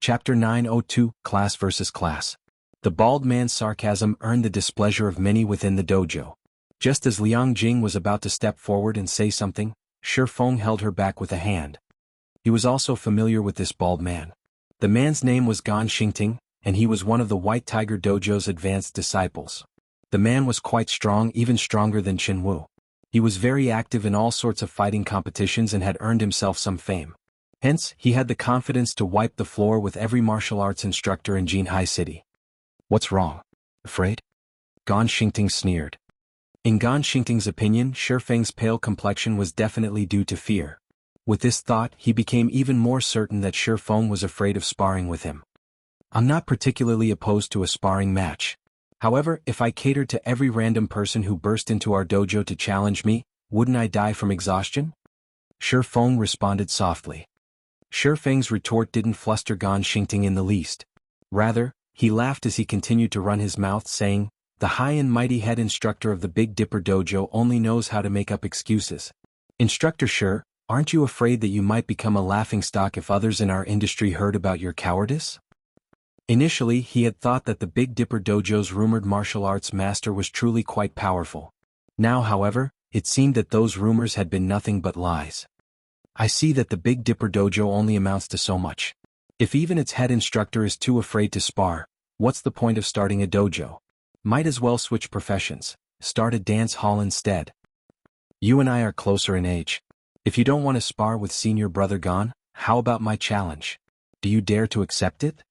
Chapter 902, Class vs. Class. The bald man's sarcasm earned the displeasure of many within the dojo. Just as Liang Jing was about to step forward and say something, Shi Feng held her back with a hand. He was also familiar with this bald man. The man's name was Gan Xingting, and he was one of the White Tiger Dojo's advanced disciples. The man was quite strong, even stronger than Qin Wu. He was very active in all sorts of fighting competitions and had earned himself some fame. Hence, he had the confidence to wipe the floor with every martial arts instructor in Jianghu City. What's wrong? Afraid? Gan Xingting sneered. In Gan Xingting's opinion, Shi Feng's pale complexion was definitely due to fear. With this thought, he became even more certain that Shi Feng was afraid of sparring with him. I'm not particularly opposed to a sparring match. However, if I catered to every random person who burst into our dojo to challenge me, wouldn't I die from exhaustion? Shi Feng responded softly. Shi Feng's retort didn't fluster Gan Xingting in the least. Rather, he laughed as he continued to run his mouth, saying, "The high and mighty head instructor of the Big Dipper Dojo only knows how to make up excuses. Instructor Shi, aren't you afraid that you might become a laughingstock if others in our industry heard about your cowardice?" Initially, he had thought that the Big Dipper Dojo's rumored martial arts master was truly quite powerful. Now, however, it seemed that those rumors had been nothing but lies. I see that the Big Dipper Dojo only amounts to so much. If even its head instructor is too afraid to spar, what's the point of starting a dojo? Might as well switch professions, start a dance hall instead. You and I are closer in age. If you don't want to spar with senior brother Gan, how about my challenge? Do you dare to accept it?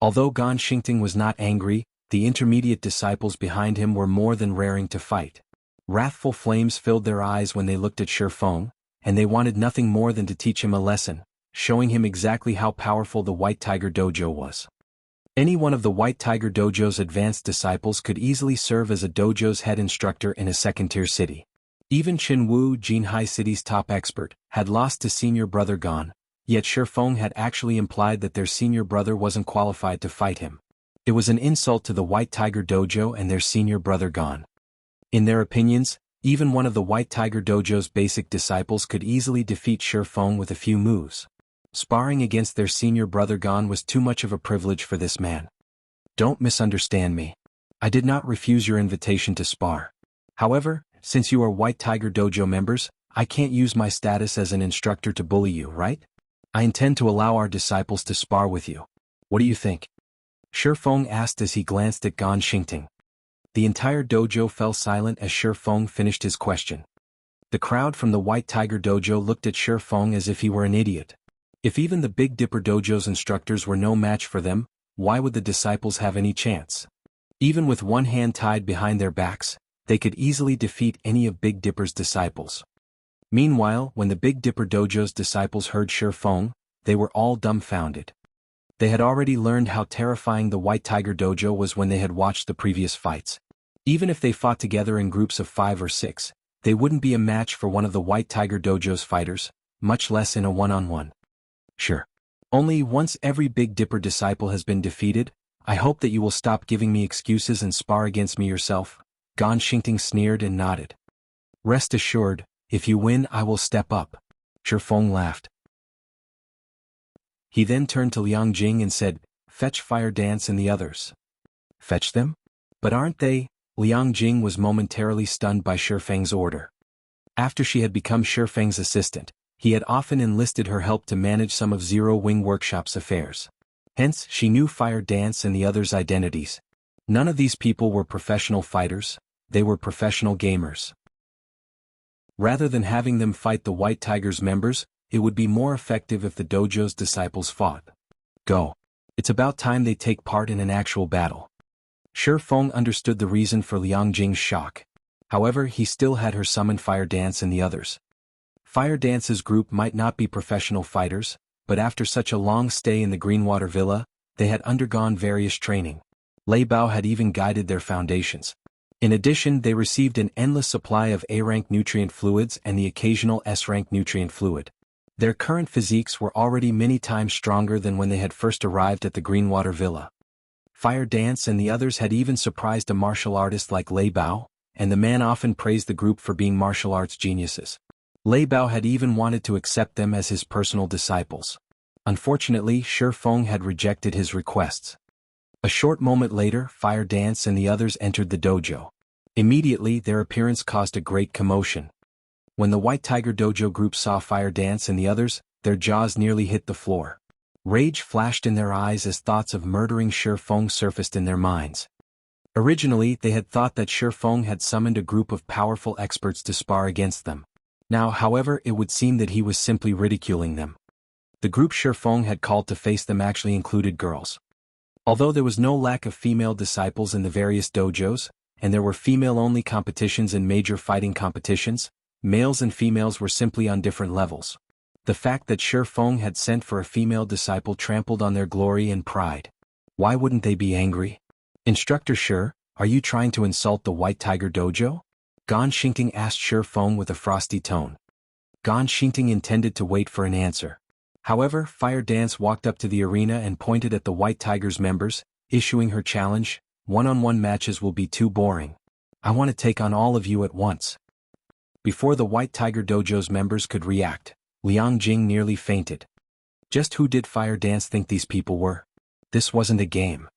Although Gan Xingting was not angry, the intermediate disciples behind him were more than raring to fight. Wrathful flames filled their eyes when they looked at Shi Feng, and they wanted nothing more than to teach him a lesson, showing him exactly how powerful the White Tiger Dojo was. Any one of the White Tiger Dojo's advanced disciples could easily serve as a dojo's head instructor in a second-tier city. Even Qin Wu, Jianghu City's top expert, had lost to senior brother Gan, yet Shi Feng had actually implied that their senior brother wasn't qualified to fight him. It was an insult to the White Tiger Dojo and their senior brother Gan. In their opinions, even one of the White Tiger Dojo's basic disciples could easily defeat Shi Feng with a few moves. Sparring against their senior brother Gan was too much of a privilege for this man. Don't misunderstand me. I did not refuse your invitation to spar. However, since you are White Tiger Dojo members, I can't use my status as an instructor to bully you, right? I intend to allow our disciples to spar with you. What do you think? Shi Feng asked as he glanced at Gan Xingting. The entire dojo fell silent as Shi Feng finished his question. The crowd from the White Tiger Dojo looked at Shi Feng as if he were an idiot. If even the Big Dipper Dojo's instructors were no match for them, why would the disciples have any chance? Even with one hand tied behind their backs, they could easily defeat any of Big Dipper's disciples. Meanwhile, when the Big Dipper Dojo's disciples heard Shi Feng, they were all dumbfounded. They had already learned how terrifying the White Tiger Dojo was when they had watched the previous fights. Even if they fought together in groups of 5 or 6, they wouldn't be a match for one of the White Tiger Dojo's fighters, much less in a one-on-one. Sure. Only once every Big Dipper disciple has been defeated, I hope that you will stop giving me excuses and spar against me yourself. Gan Xingting sneered and nodded. Rest assured, if you win I will step up. Shi Feng laughed. He then turned to Liang Jing and said, "Fetch Fire Dance and the others." Fetch them? But aren't they? Liang Jing was momentarily stunned by Shi Feng's order. After she had become Shi Feng's assistant, he had often enlisted her help to manage some of Zero Wing Workshop's affairs. Hence, she knew Fire Dance and the others' identities. None of these people were professional fighters, they were professional gamers. Rather than having them fight the White Tiger's members, it would be more effective if the dojo's disciples fought. Go. It's about time they take part in an actual battle. Shi Feng understood the reason for Liang Jing's shock. However, he still had her summon Fire Dance and the others. Fire Dance's group might not be professional fighters, but after such a long stay in the Greenwater Villa, they had undergone various training. Lei Bao had even guided their foundations. In addition, they received an endless supply of A-rank nutrient fluids and the occasional S-rank nutrient fluid. Their current physiques were already many times stronger than when they had first arrived at the Greenwater Villa. Fire Dance and the others had even surprised a martial artist like Lei Bao, and the man often praised the group for being martial arts geniuses. Lei Bao had even wanted to accept them as his personal disciples. Unfortunately, Shi Feng had rejected his requests. A short moment later, Fire Dance and the others entered the dojo. Immediately, their appearance caused a great commotion. When the White Tiger Dojo group saw Fire Dance and the others, their jaws nearly hit the floor. Rage flashed in their eyes as thoughts of murdering Shi Feng surfaced in their minds. Originally, they had thought that Shi Feng had summoned a group of powerful experts to spar against them. Now, however, it would seem that he was simply ridiculing them. The group Shi Feng had called to face them actually included girls. Although there was no lack of female disciples in the various dojos, and there were female-only competitions and major fighting competitions, males and females were simply on different levels. The fact that Shi Feng had sent for a female disciple trampled on their glory and pride. Why wouldn't they be angry? Instructor Shi, are you trying to insult the White Tiger Dojo? Gan Xingting asked Shi Feng with a frosty tone. Gan Xingting intended to wait for an answer. However, Fire Dance walked up to the arena and pointed at the White Tiger's members, issuing her challenge, "One-on-one matches will be too boring. I want to take on all of you at once." Before the White Tiger Dojo's members could react, Liang Jing nearly fainted. Just who did Fire Dance think these people were? This wasn't a game.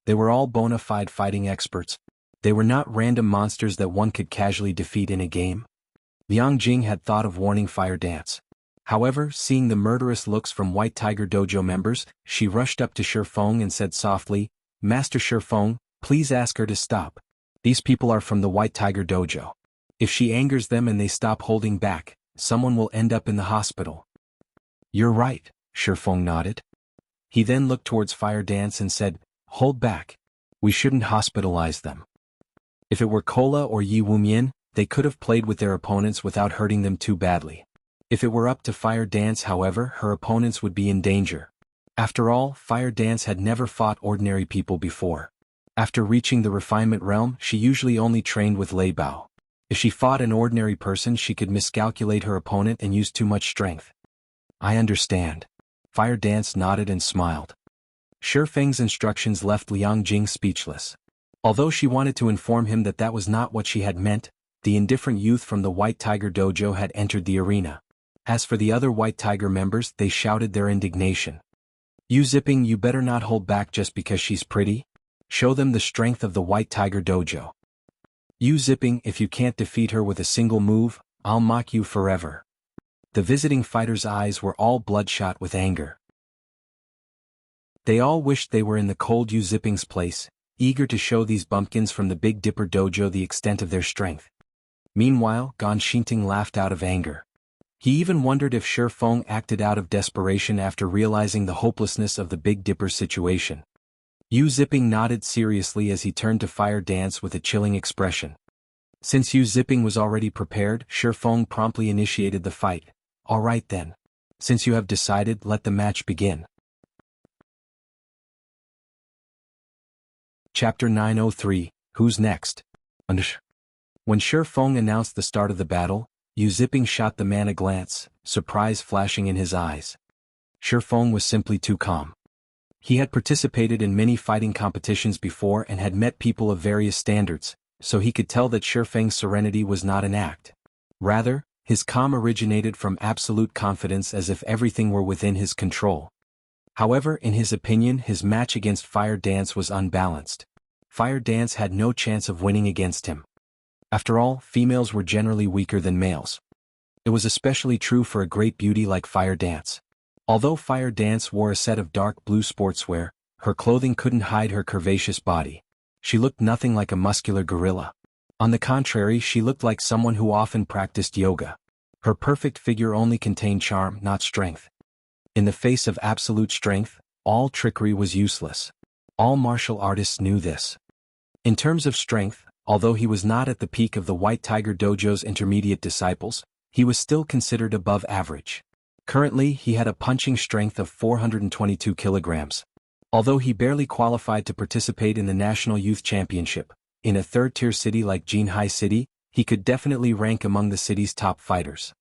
They were all bona fide fighting experts. They were not random monsters that one could casually defeat in a game. Liang Jing had thought of warning Fire Dance. However, seeing the murderous looks from White Tiger Dojo members, she rushed up to Shi Feng and said softly, "Master Shi Feng, please ask her to stop. These people are from the White Tiger Dojo. If she angers them and they stop holding back, someone will end up in the hospital." "You're right," Shi Feng nodded. He then looked towards Fire Dance and said, "Hold back. We shouldn't hospitalize them." If it were Kola or Yi Wumian, they could have played with their opponents without hurting them too badly. If it were up to Fire Dance, however, her opponents would be in danger. After all, Fire Dance had never fought ordinary people before. After reaching the refinement realm, she usually only trained with Lei Bao. If she fought an ordinary person, she could miscalculate her opponent and use too much strength. "I understand." Fire Dance nodded and smiled. Shi Feng's instructions left Liang Jing speechless. Although she wanted to inform him that that was not what she had meant, the indifferent youth from the White Tiger Dojo had entered the arena. As for the other White Tiger members, they shouted their indignation. "You Zipping, you better not hold back just because she's pretty. Show them the strength of the White Tiger Dojo. You Zipping, if you can't defeat her with a single move, I'll mock you forever." The visiting fighters' eyes were all bloodshot with anger. They all wished they were in the cold Yu Zipping's place, eager to show these bumpkins from the Big Dipper Dojo the extent of their strength. Meanwhile, Gan Xingting laughed out of anger. He even wondered if Shi Feng acted out of desperation after realizing the hopelessness of the Big Dipper's situation. Yu Zipping nodded seriously as he turned to Fire Dance with a chilling expression. Since Yu Zipping was already prepared, Shi Feng promptly initiated the fight. "All right then. Since you have decided, let the match begin." Chapter 903, Who's Next? When Shi Feng announced the start of the battle, Yu Zipping shot the man a glance, surprise flashing in his eyes. Shi Feng was simply too calm. He had participated in many fighting competitions before and had met people of various standards, so he could tell that Shi Feng's serenity was not an act. Rather, his calm originated from absolute confidence, as if everything were within his control. However, in his opinion, his match against Fire Dance was unbalanced. Fire Dance had no chance of winning against him. After all, females were generally weaker than males. It was especially true for a great beauty like Fire Dance. Although Fire Dance wore a set of dark blue sportswear, her clothing couldn't hide her curvaceous body. She looked nothing like a muscular gorilla. On the contrary, she looked like someone who often practiced yoga. Her perfect figure only contained charm, not strength. In the face of absolute strength, all trickery was useless. All martial artists knew this. In terms of strength, although he was not at the peak of the White Tiger Dojo's intermediate disciples, he was still considered above average. Currently, he had a punching strength of 422 kilograms. Although he barely qualified to participate in the National Youth Championship, in a third-tier city like Jianghu City, he could definitely rank among the city's top fighters.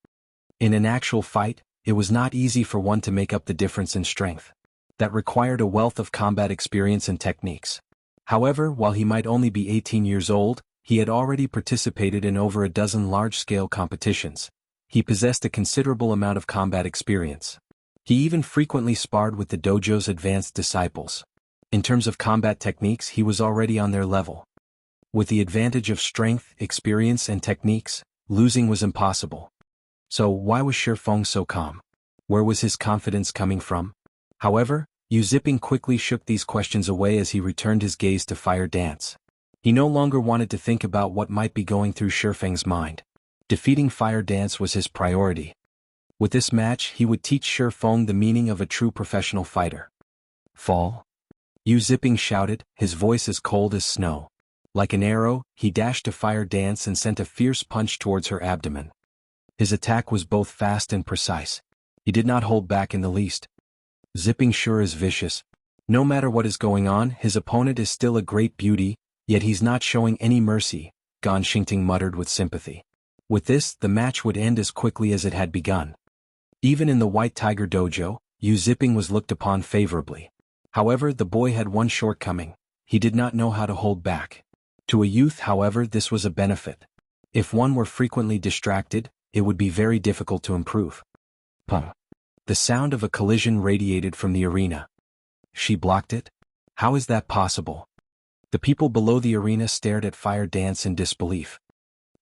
In an actual fight, it was not easy for one to make up the difference in strength. That required a wealth of combat experience and techniques. However, while he might only be 18 years old, he had already participated in over a dozen large-scale competitions. He possessed a considerable amount of combat experience. He even frequently sparred with the dojo's advanced disciples. In terms of combat techniques, he was already on their level. With the advantage of strength, experience, and techniques, losing was impossible. So why was Shifeng so calm? Where was his confidence coming from? However, Yu Ziping quickly shook these questions away as he returned his gaze to Fire Dance. He no longer wanted to think about what might be going through Shifeng's mind. Defeating Fire Dance was his priority. With this match, he would teach Shifeng the meaning of a true professional fighter. Fall? Yu Ziping shouted, his voice as cold as snow. Like an arrow, he dashed to Fire Dance and sent a fierce punch towards her abdomen. His attack was both fast and precise. He did not hold back in the least. Ziping sure is vicious. No matter what is going on, his opponent is still a great beauty, yet he's not showing any mercy, Gan Xingting muttered with sympathy. With this, the match would end as quickly as it had begun. Even in the White Tiger Dojo, Yu Ziping was looked upon favorably. However, the boy had one shortcoming: he did not know how to hold back. To a youth, however, this was a benefit. If one were frequently distracted, it would be very difficult to improve. Pum. The sound of a collision radiated from the arena. She blocked it? How is that possible? The people below the arena stared at Fire Dance in disbelief.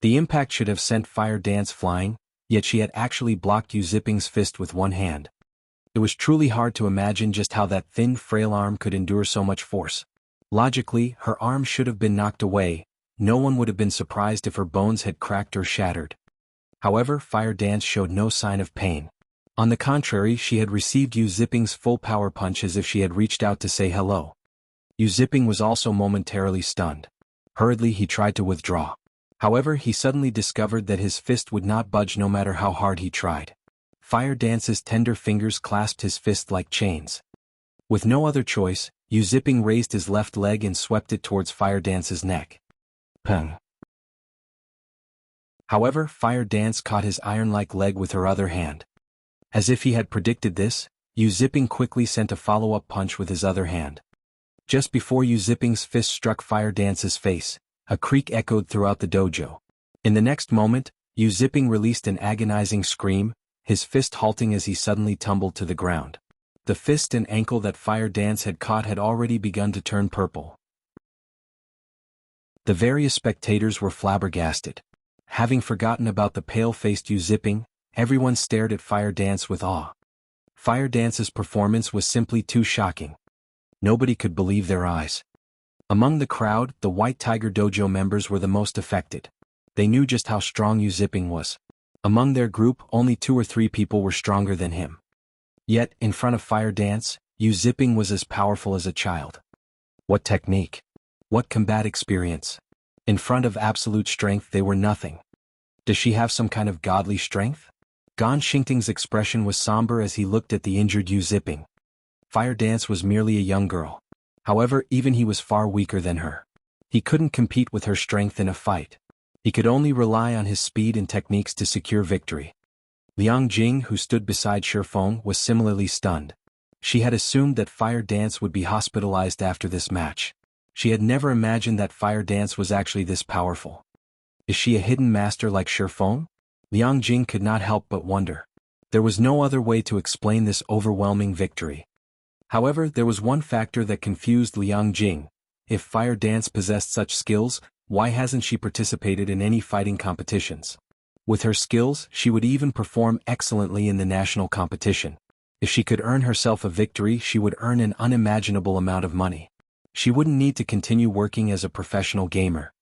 The impact should have sent Fire Dance flying, yet she had actually blocked Yu Ziping's fist with one hand. It was truly hard to imagine just how that thin, frail arm could endure so much force. Logically, her arm should have been knocked away. No one would have been surprised if her bones had cracked or shattered. However, Fire Dance showed no sign of pain. On the contrary, she had received Yu Ziping's full power punch as if she had reached out to say hello. Yu Ziping was also momentarily stunned. Hurriedly, he tried to withdraw. However, he suddenly discovered that his fist would not budge no matter how hard he tried. Fire Dance's tender fingers clasped his fist like chains. With no other choice, Yu Ziping raised his left leg and swept it towards Fire Dance's neck. Peng. However, Fire Dance caught his iron-like leg with her other hand. As if he had predicted this, Yu Ziping quickly sent a follow-up punch with his other hand. Just before Yu Ziping's fist struck Fire Dance's face, a creak echoed throughout the dojo. In the next moment, Yu Ziping released an agonizing scream, his fist halting as he suddenly tumbled to the ground. The fist and ankle that Fire Dance had caught had already begun to turn purple. The various spectators were flabbergasted. Having forgotten about the pale-faced Yu Ziping, everyone stared at Fire Dance with awe. Fire Dance's performance was simply too shocking. Nobody could believe their eyes. Among the crowd, the White Tiger Dojo members were the most affected. They knew just how strong Yu Ziping was. Among their group, only 2 or 3 people were stronger than him. Yet, in front of Fire Dance, Yu Ziping was as powerful as a child. What technique! What combat experience! In front of absolute strength, they were nothing. Does she have some kind of godly strength? Gan Xingting's expression was somber as he looked at the injured Yu Ziping. Fire Dance was merely a young girl. However, even he was far weaker than her. He couldn't compete with her strength in a fight. He could only rely on his speed and techniques to secure victory. Liang Jing, who stood beside Shifeng, was similarly stunned. She had assumed that Fire Dance would be hospitalized after this match. She had never imagined that Fire Dance was actually this powerful. Is she a hidden master like Shifeng? Liang Jing could not help but wonder. There was no other way to explain this overwhelming victory. However, there was one factor that confused Liang Jing. If Fire Dance possessed such skills, why hasn't she participated in any fighting competitions? With her skills, she would even perform excellently in the national competition. If she could earn herself a victory, she would earn an unimaginable amount of money. She wouldn't need to continue working as a professional gamer.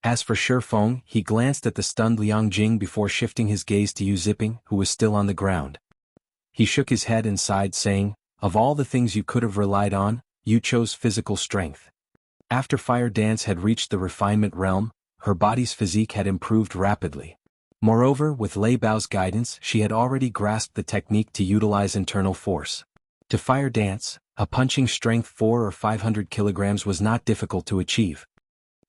As for Shifeng, he glanced at the stunned Liang Jing before shifting his gaze to Yu Ziping, who was still on the ground. He shook his head and sighed, saying, "Of all the things you could have relied on, you chose physical strength." After Fire Dance had reached the refinement realm, her body's physique had improved rapidly. Moreover, with Lei Bao's guidance, she had already grasped the technique to utilize internal force. To Fire Dance, a punching strength 400 or 500 kilograms was not difficult to achieve.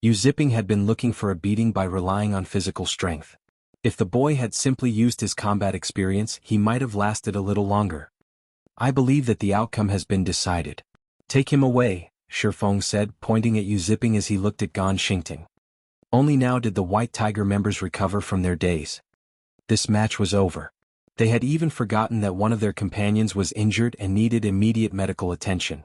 Yu Ziping had been looking for a beating by relying on physical strength. If the boy had simply used his combat experience, he might have lasted a little longer. I believe that the outcome has been decided. Take him away, Shifeng said, pointing at Yu Ziping as he looked at Gan Xingting. Only now did the White Tiger members recover from their daze. This match was over. They had even forgotten that one of their companions was injured and needed immediate medical attention.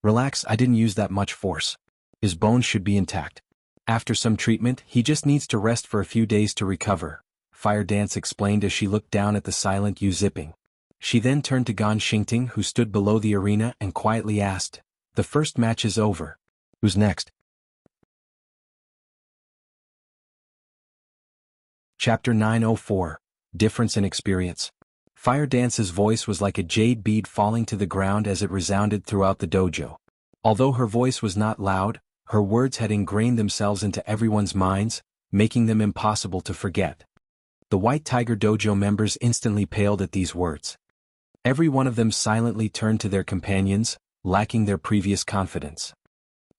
Relax, I didn't use that much force. His bones should be intact. After some treatment, he just needs to rest for a few days to recover, Fire Dance explained as she looked down at the silent Yu Zipping. She then turned to Gan Xingting, who stood below the arena, and quietly asked, "The first match is over. Who's next?" Chapter 904. Difference in Experience. Fire Dance's voice was like a jade bead falling to the ground as it resounded throughout the dojo. Although her voice was not loud, her words had ingrained themselves into everyone's minds, making them impossible to forget. The White Tiger Dojo members instantly paled at these words. Every one of them silently turned to their companions, lacking their previous confidence.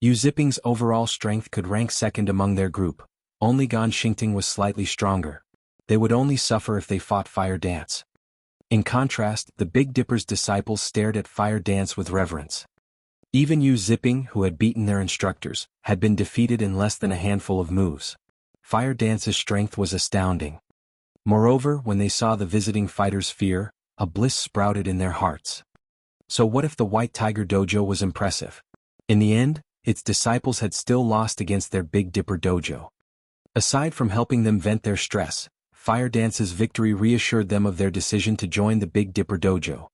Yu Zipping's overall strength could rank second among their group. Only Gan Xingting was slightly stronger. They would only suffer if they fought Fire Dance. In contrast, the Big Dipper's disciples stared at Fire Dance with reverence. Even Yu Zipping, who had beaten their instructors, had been defeated in less than a handful of moves. Fire Dance's strength was astounding. Moreover, when they saw the visiting fighters' fear, a bliss sprouted in their hearts. So what if the White Tiger Dojo was impressive? In the end, its disciples had still lost against their Big Dipper Dojo. Aside from helping them vent their stress, Fire Dance's victory reassured them of their decision to join the Big Dipper Dojo.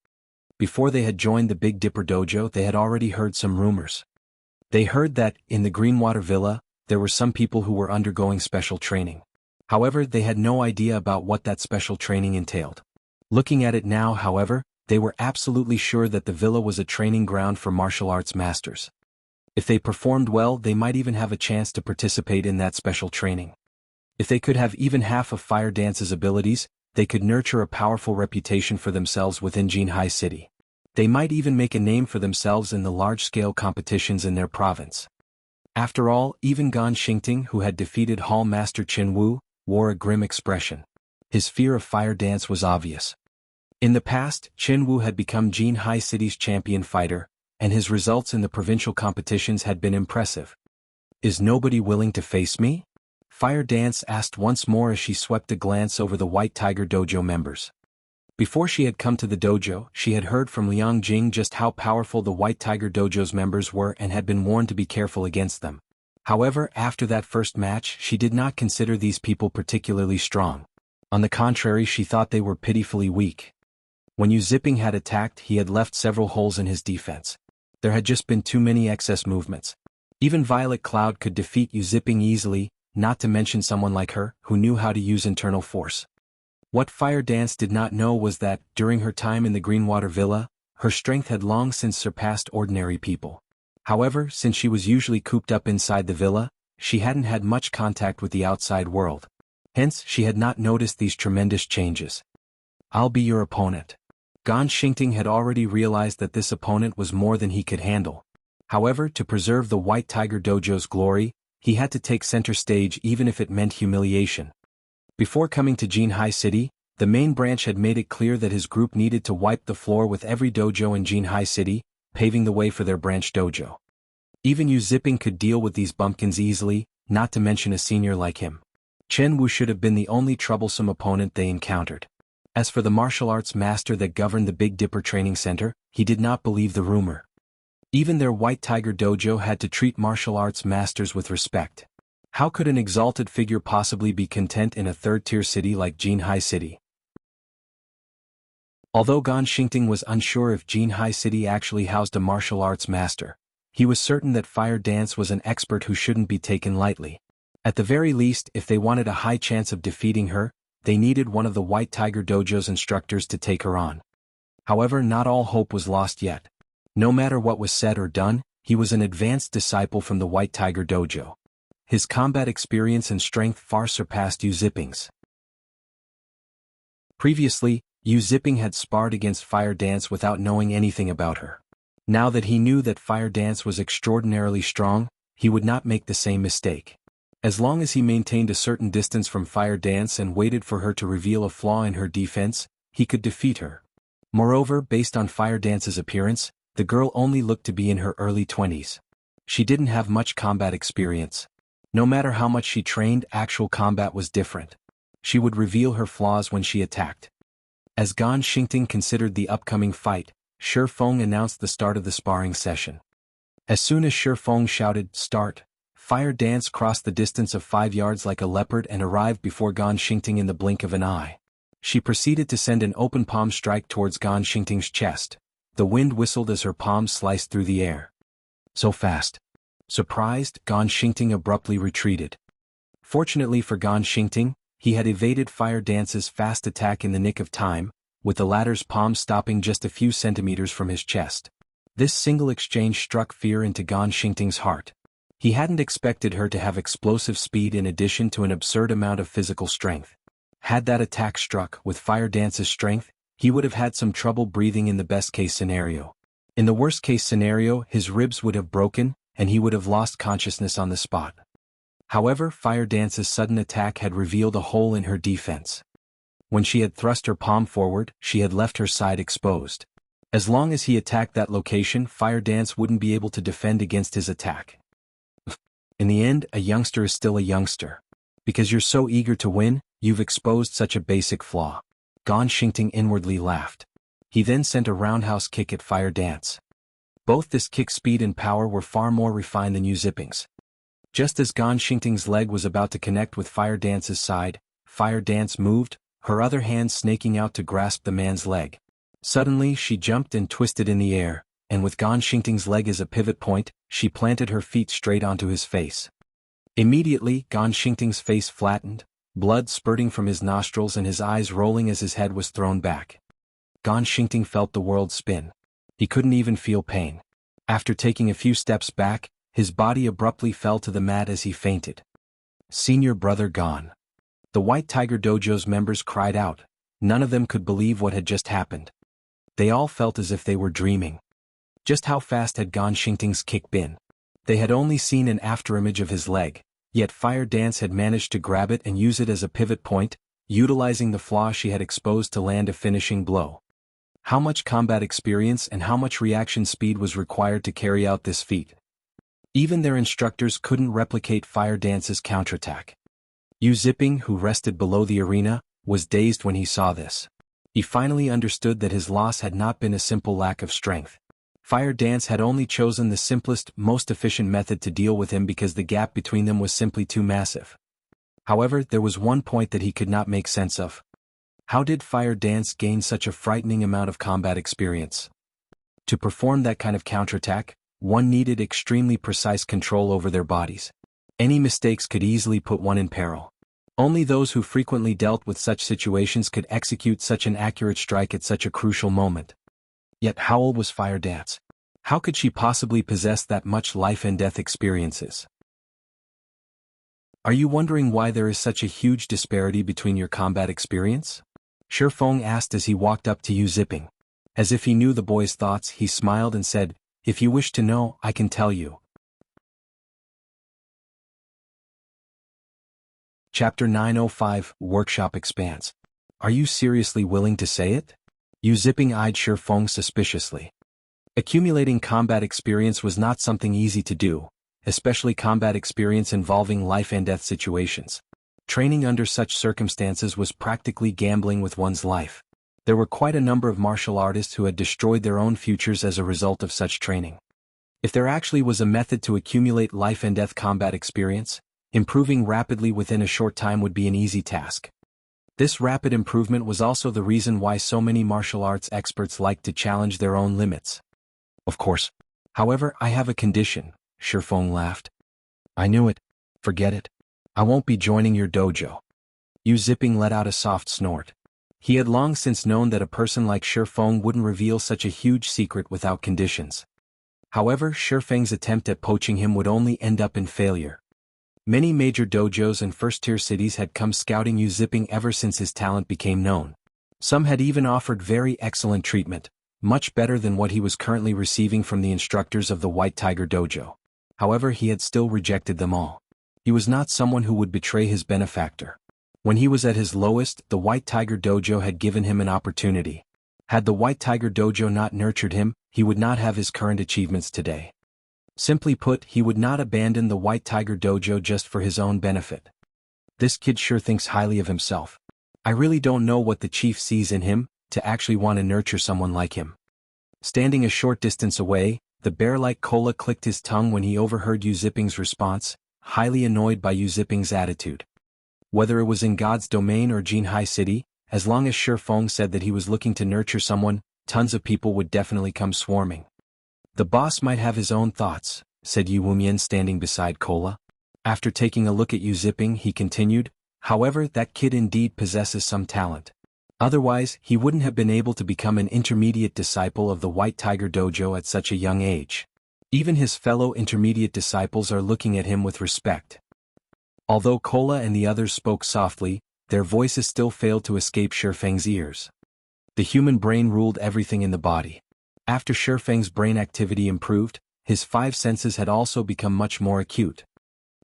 Before they had joined the Big Dipper Dojo, they had already heard some rumors. They heard that, in the Greenwater Villa, there were some people who were undergoing special training. However, they had no idea about what that special training entailed. Looking at it now, however, they were absolutely sure that the villa was a training ground for martial arts masters. If they performed well, they might even have a chance to participate in that special training. If they could have even half of Fire Dance's abilities, they could nurture a powerful reputation for themselves within Jianghu City. They might even make a name for themselves in the large-scale competitions in their province. After all, even Gan Xingting, who had defeated Hall Master Qin Wu, wore a grim expression. His fear of Fire Dance was obvious. In the past, Qin Wu had become Jianghu City's champion fighter, and his results in the provincial competitions had been impressive. "Is nobody willing to face me?" Fire Dance asked once more as she swept a glance over the White Tiger Dojo members. Before she had come to the dojo, she had heard from Liang Jing just how powerful the White Tiger Dojo's members were and had been warned to be careful against them. However, after that first match, she did not consider these people particularly strong. On the contrary, she thought they were pitifully weak. When Yu Zipping had attacked, he had left several holes in his defense. There had just been too many excess movements. Even Violet Cloud could defeat Yu Zipping easily, not to mention someone like her, who knew how to use internal force. What Fire Dance did not know was that, during her time in the Greenwater Villa, her strength had long since surpassed ordinary people. However, since she was usually cooped up inside the villa, she hadn't had much contact with the outside world. Hence, she had not noticed these tremendous changes. "I'll be your opponent." Gan Xingting had already realized that this opponent was more than he could handle. However, to preserve the White Tiger Dojo's glory, he had to take center stage even if it meant humiliation. Before coming to Jianghu City, the main branch had made it clear that his group needed to wipe the floor with every dojo in Jianghu City, paving the way for their branch dojo. Even Yu Zipping could deal with these bumpkins easily, not to mention a senior like him. Chen Wu should have been the only troublesome opponent they encountered. As for the martial arts master that governed the Big Dipper Training Center, he did not believe the rumor. Even their White Tiger Dojo had to treat martial arts masters with respect. How could an exalted figure possibly be content in a third-tier city like Jianghu City? Although Gan Xingting was unsure if Jianghu City actually housed a martial arts master, he was certain that Fire Dance was an expert who shouldn't be taken lightly. At the very least, if they wanted a high chance of defeating her, they needed one of the White Tiger Dojo's instructors to take her on. However, not all hope was lost yet. No matter what was said or done, he was an advanced disciple from the White Tiger Dojo. His combat experience and strength far surpassed Yu Zipping's. Previously, Yu Zipping had sparred against Fire Dance without knowing anything about her. Now that he knew that Fire Dance was extraordinarily strong, he would not make the same mistake. As long as he maintained a certain distance from Fire Dance and waited for her to reveal a flaw in her defense, he could defeat her. Moreover, based on Fire Dance's appearance, the girl only looked to be in her early 20s. She didn't have much combat experience. No matter how much she trained, actual combat was different. She would reveal her flaws when she attacked. As Gan Xingting considered the upcoming fight, Shi Feng announced the start of the sparring session. As soon as Shi Feng shouted, "Start," Fire Dance crossed the distance of 5 yards like a leopard and arrived before Gan Xingting in the blink of an eye. She proceeded to send an open palm strike towards Gan Xingting's chest. The wind whistled as her palm sliced through the air. So fast. Surprised, Gan Xingting abruptly retreated. Fortunately for Gan Xingting, he had evaded Fire Dance's fast attack in the nick of time, with the latter's palm stopping just a few centimeters from his chest. This single exchange struck fear into Gan Xingting's heart. He hadn't expected her to have explosive speed in addition to an absurd amount of physical strength. Had that attack struck with Fire Dance's strength, he would have had some trouble breathing in the best-case scenario. In the worst-case scenario, his ribs would have broken, and he would have lost consciousness on the spot. However, Fire Dance's sudden attack had revealed a hole in her defense. When she had thrust her palm forward, she had left her side exposed. As long as he attacked that location, Fire Dance wouldn't be able to defend against his attack. In the end, a youngster is still a youngster. Because you're so eager to win, you've exposed such a basic flaw. Gan Xingting inwardly laughed. He then sent a roundhouse kick at Fire Dance. Both this kick's speed and power were far more refined than Yu Zipping's. Just as Gan Xingting's leg was about to connect with Fire Dance's side, Fire Dance moved, her other hand snaking out to grasp the man's leg. Suddenly she jumped and twisted in the air, and with Gan Xingting's leg as a pivot point, she planted her feet straight onto his face. Immediately, Gan Xingting's face flattened, blood spurting from his nostrils and his eyes rolling as his head was thrown back. Gan Xingting felt the world spin. He couldn't even feel pain. After taking a few steps back, his body abruptly fell to the mat as he fainted. Senior brother gone. The White Tiger Dojo's members cried out. None of them could believe what had just happened. They all felt as if they were dreaming. Just how fast had Gan Xingting's kick been? They had only seen an afterimage of his leg, yet Fire Dance had managed to grab it and use it as a pivot point, utilizing the flaw she had exposed to land a finishing blow. How much combat experience and how much reaction speed was required to carry out this feat? Even their instructors couldn't replicate Fire Dance's counterattack. Yu Zipping, who rested below the arena, was dazed when he saw this. He finally understood that his loss had not been a simple lack of strength. Fire Dance had only chosen the simplest, most efficient method to deal with him because the gap between them was simply too massive. However, there was one point that he could not make sense of. How did Fire Dance gain such a frightening amount of combat experience? To perform that kind of counterattack, one needed extremely precise control over their bodies. Any mistakes could easily put one in peril. Only those who frequently dealt with such situations could execute such an accurate strike at such a crucial moment. Yet how old was Fire Dance? How could she possibly possess that much life and death experiences? Are you wondering why there is such a huge disparity between your combat experience? Shi Feng asked as he walked up to Yu Zipping. As if he knew the boy's thoughts, he smiled and said, "If you wish to know, I can tell you." Chapter 905, Workshop Expands. Are you seriously willing to say it? Yu Zipping eyed Shi Feng suspiciously. Accumulating combat experience was not something easy to do, especially combat experience involving life and death situations. Training under such circumstances was practically gambling with one's life. There were quite a number of martial artists who had destroyed their own futures as a result of such training. If there actually was a method to accumulate life and death combat experience, improving rapidly within a short time would be an easy task. This rapid improvement was also the reason why so many martial arts experts liked to challenge their own limits. Of course. However, I have a condition, Shi Feng laughed. I knew it. Forget it. I won't be joining your dojo. Yu Zipping let out a soft snort. He had long since known that a person like Shi Feng wouldn't reveal such a huge secret without conditions. However, Shi Feng's attempt at poaching him would only end up in failure. Many major dojos and first-tier cities had come scouting Yu Zipping ever since his talent became known. Some had even offered very excellent treatment, much better than what he was currently receiving from the instructors of the White Tiger Dojo. However, he had still rejected them all. He was not someone who would betray his benefactor. When he was at his lowest, the White Tiger Dojo had given him an opportunity. Had the White Tiger Dojo not nurtured him, he would not have his current achievements today. Simply put, he would not abandon the White Tiger Dojo just for his own benefit. This kid sure thinks highly of himself. I really don't know what the chief sees in him, to actually want to nurture someone like him. Standing a short distance away, the bear-like Kola clicked his tongue when he overheard Yu Ziping's response, highly annoyed by Yu Ziping's attitude. Whether it was in God's domain or Jinhai City, as long as Shi Feng said that he was looking to nurture someone, tons of people would definitely come swarming. The boss might have his own thoughts, said Yu Wumian standing beside Kola. After taking a look at Yu Ziping, he continued, however, that kid indeed possesses some talent. Otherwise, he wouldn't have been able to become an intermediate disciple of the White Tiger Dojo at such a young age. Even his fellow intermediate disciples are looking at him with respect. Although Kola and the others spoke softly, their voices still failed to escape Shifeng's ears. The human brain ruled everything in the body. After Shifeng's brain activity improved, his 5 senses had also become much more acute.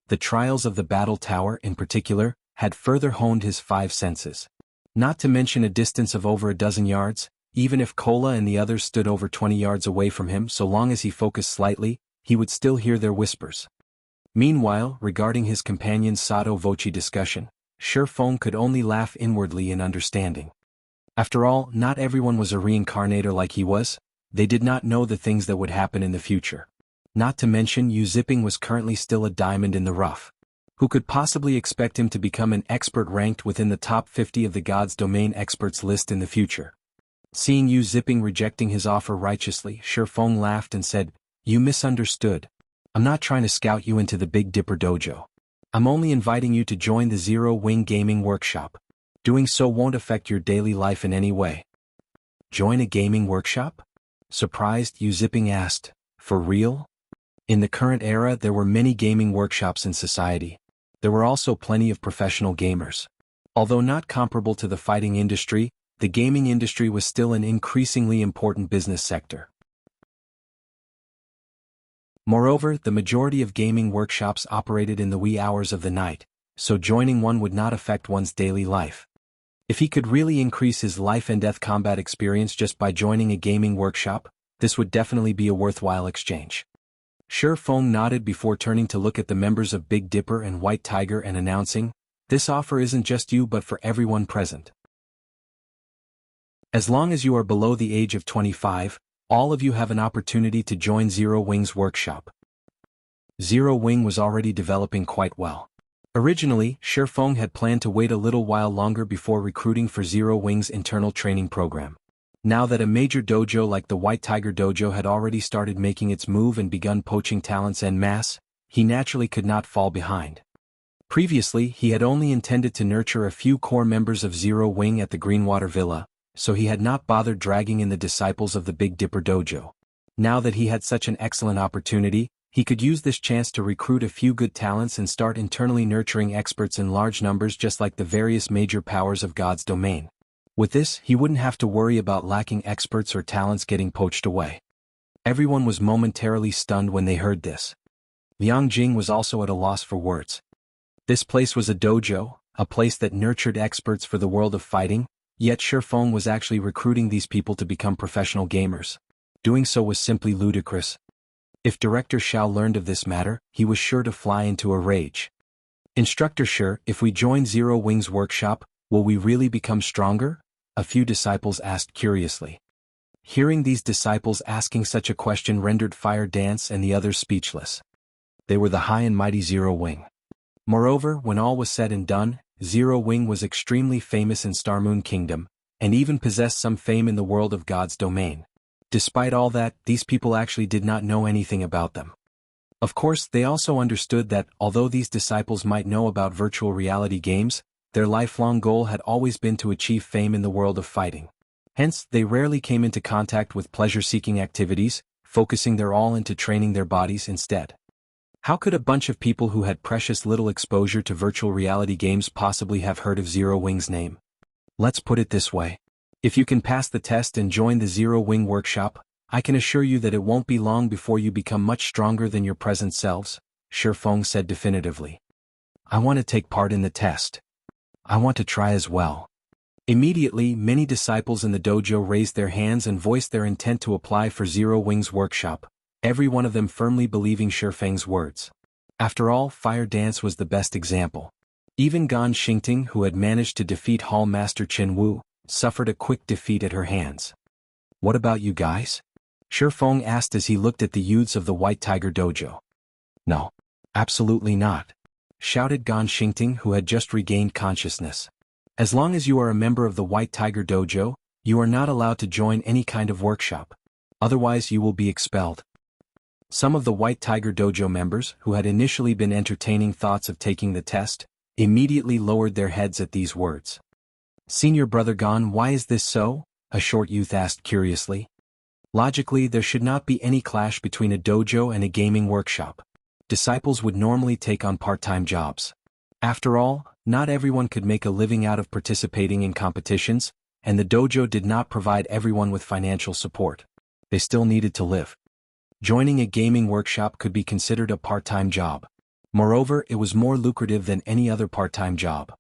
The trials of the battle tower, in particular, had further honed his 5 senses. Not to mention a distance of over a dozen yards, even if Kola and the others stood over 20 yards away from him, so long as he focused slightly, he would still hear their whispers. Meanwhile, regarding his companion's sotto voce discussion, Shi Feng could only laugh inwardly in understanding. After all, not everyone was a reincarnator like he was. They did not know the things that would happen in the future. Not to mention Yu Ziping was currently still a diamond in the rough. Who could possibly expect him to become an expert ranked within the top 50 of the God's Domain experts list in the future? Seeing Yu Ziping rejecting his offer righteously, Shi Feng laughed and said, "You misunderstood. I'm not trying to scout you into the Big Dipper Dojo. I'm only inviting you to join the Zero Wing Gaming Workshop. Doing so won't affect your daily life in any way." Join a gaming workshop? Surprised, Yu Ziping asked, "For real?" In the current era, there were many gaming workshops in society. There were also plenty of professional gamers. Although not comparable to the fighting industry, the gaming industry was still an increasingly important business sector. Moreover, the majority of gaming workshops operated in the wee hours of the night, so joining one would not affect one's daily life. If he could really increase his life and death combat experience just by joining a gaming workshop, this would definitely be a worthwhile exchange. Shi Feng nodded before turning to look at the members of Big Dipper and White Tiger and announcing, "This offer isn't just you but for everyone present. As long as you are below the age of 25, all of you have an opportunity to join Zero Wing's workshop." Zero Wing was already developing quite well. Originally, Shi Feng had planned to wait a little while longer before recruiting for Zero Wing's internal training program. Now that a major dojo like the White Tiger Dojo had already started making its move and begun poaching talents en masse, he naturally could not fall behind. Previously, he had only intended to nurture a few core members of Zero Wing at the Greenwater Villa, so he had not bothered dragging in the disciples of the Big Dipper Dojo. Now that he had such an excellent opportunity, he could use this chance to recruit a few good talents and start internally nurturing experts in large numbers just like the various major powers of God's domain. With this, he wouldn't have to worry about lacking experts or talents getting poached away. Everyone was momentarily stunned when they heard this. Liang Jing was also at a loss for words. This place was a dojo, a place that nurtured experts for the world of fighting, yet Shi Feng was actually recruiting these people to become professional gamers. Doing so was simply ludicrous. If Director Xiao learned of this matter, he was sure to fly into a rage. "Instructor Shi, if we join Zero Wing's workshop, will we really become stronger?" a few disciples asked curiously. Hearing these disciples asking such a question rendered Fire Dance and the others speechless. They were the high and mighty Zero Wing. Moreover, when all was said and done, Zero Wing was extremely famous in Star Moon Kingdom, and even possessed some fame in the world of God's domain. Despite all that, these people actually did not know anything about them. Of course, they also understood that, although these disciples might know about virtual reality games, their lifelong goal had always been to achieve fame in the world of fighting. Hence, they rarely came into contact with pleasure-seeking activities, focusing their all into training their bodies instead. How could a bunch of people who had precious little exposure to virtual reality games possibly have heard of Zero Wing's name? Let's put it this way. If you can pass the test and join the Zero Wing workshop, I can assure you that it won't be long before you become much stronger than your present selves, Shi Feng said definitively. "I want to take part in the test. I want to try as well." Immediately, many disciples in the dojo raised their hands and voiced their intent to apply for Zero Wing's workshop, every one of them firmly believing Shi Feng's words. After all, Fire Dance was the best example. Even Gan Xingting, who had managed to defeat Hall Master Qin Wu, suffered a quick defeat at her hands. "What about you guys?" Shi Feng asked as he looked at the youths of the White Tiger Dojo. "No. Absolutely not," shouted Gan Xingting, who had just regained consciousness. "As long as you are a member of the White Tiger Dojo, you are not allowed to join any kind of workshop. Otherwise you will be expelled." Some of the White Tiger Dojo members, who had initially been entertaining thoughts of taking the test, immediately lowered their heads at these words. "Senior Brother Gan, why is this so?" a short youth asked curiously. "Logically, there should not be any clash between a dojo and a gaming workshop. Disciples would normally take on part-time jobs. After all, not everyone could make a living out of participating in competitions, and the dojo did not provide everyone with financial support. They still needed to live. Joining a gaming workshop could be considered a part-time job. Moreover, it was more lucrative than any other part-time job."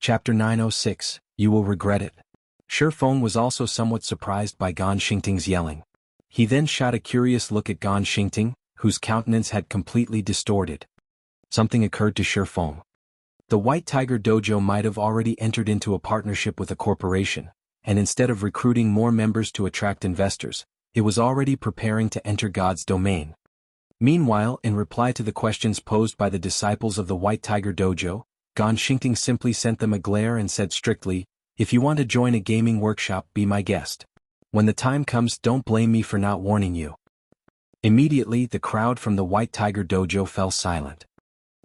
Chapter 906, You Will Regret It. Shi Feng was also somewhat surprised by Gan Xingting's yelling. He then shot a curious look at Gan Xingting, whose countenance had completely distorted. Something occurred to Shi Feng. The White Tiger Dojo might have already entered into a partnership with a corporation, and instead of recruiting more members to attract investors, it was already preparing to enter God's domain. Meanwhile, in reply to the questions posed by the disciples of the White Tiger Dojo, Gan Xingting simply sent them a glare and said strictly, "If you want to join a gaming workshop, be my guest. When the time comes, don't blame me for not warning you." Immediately, the crowd from the White Tiger Dojo fell silent.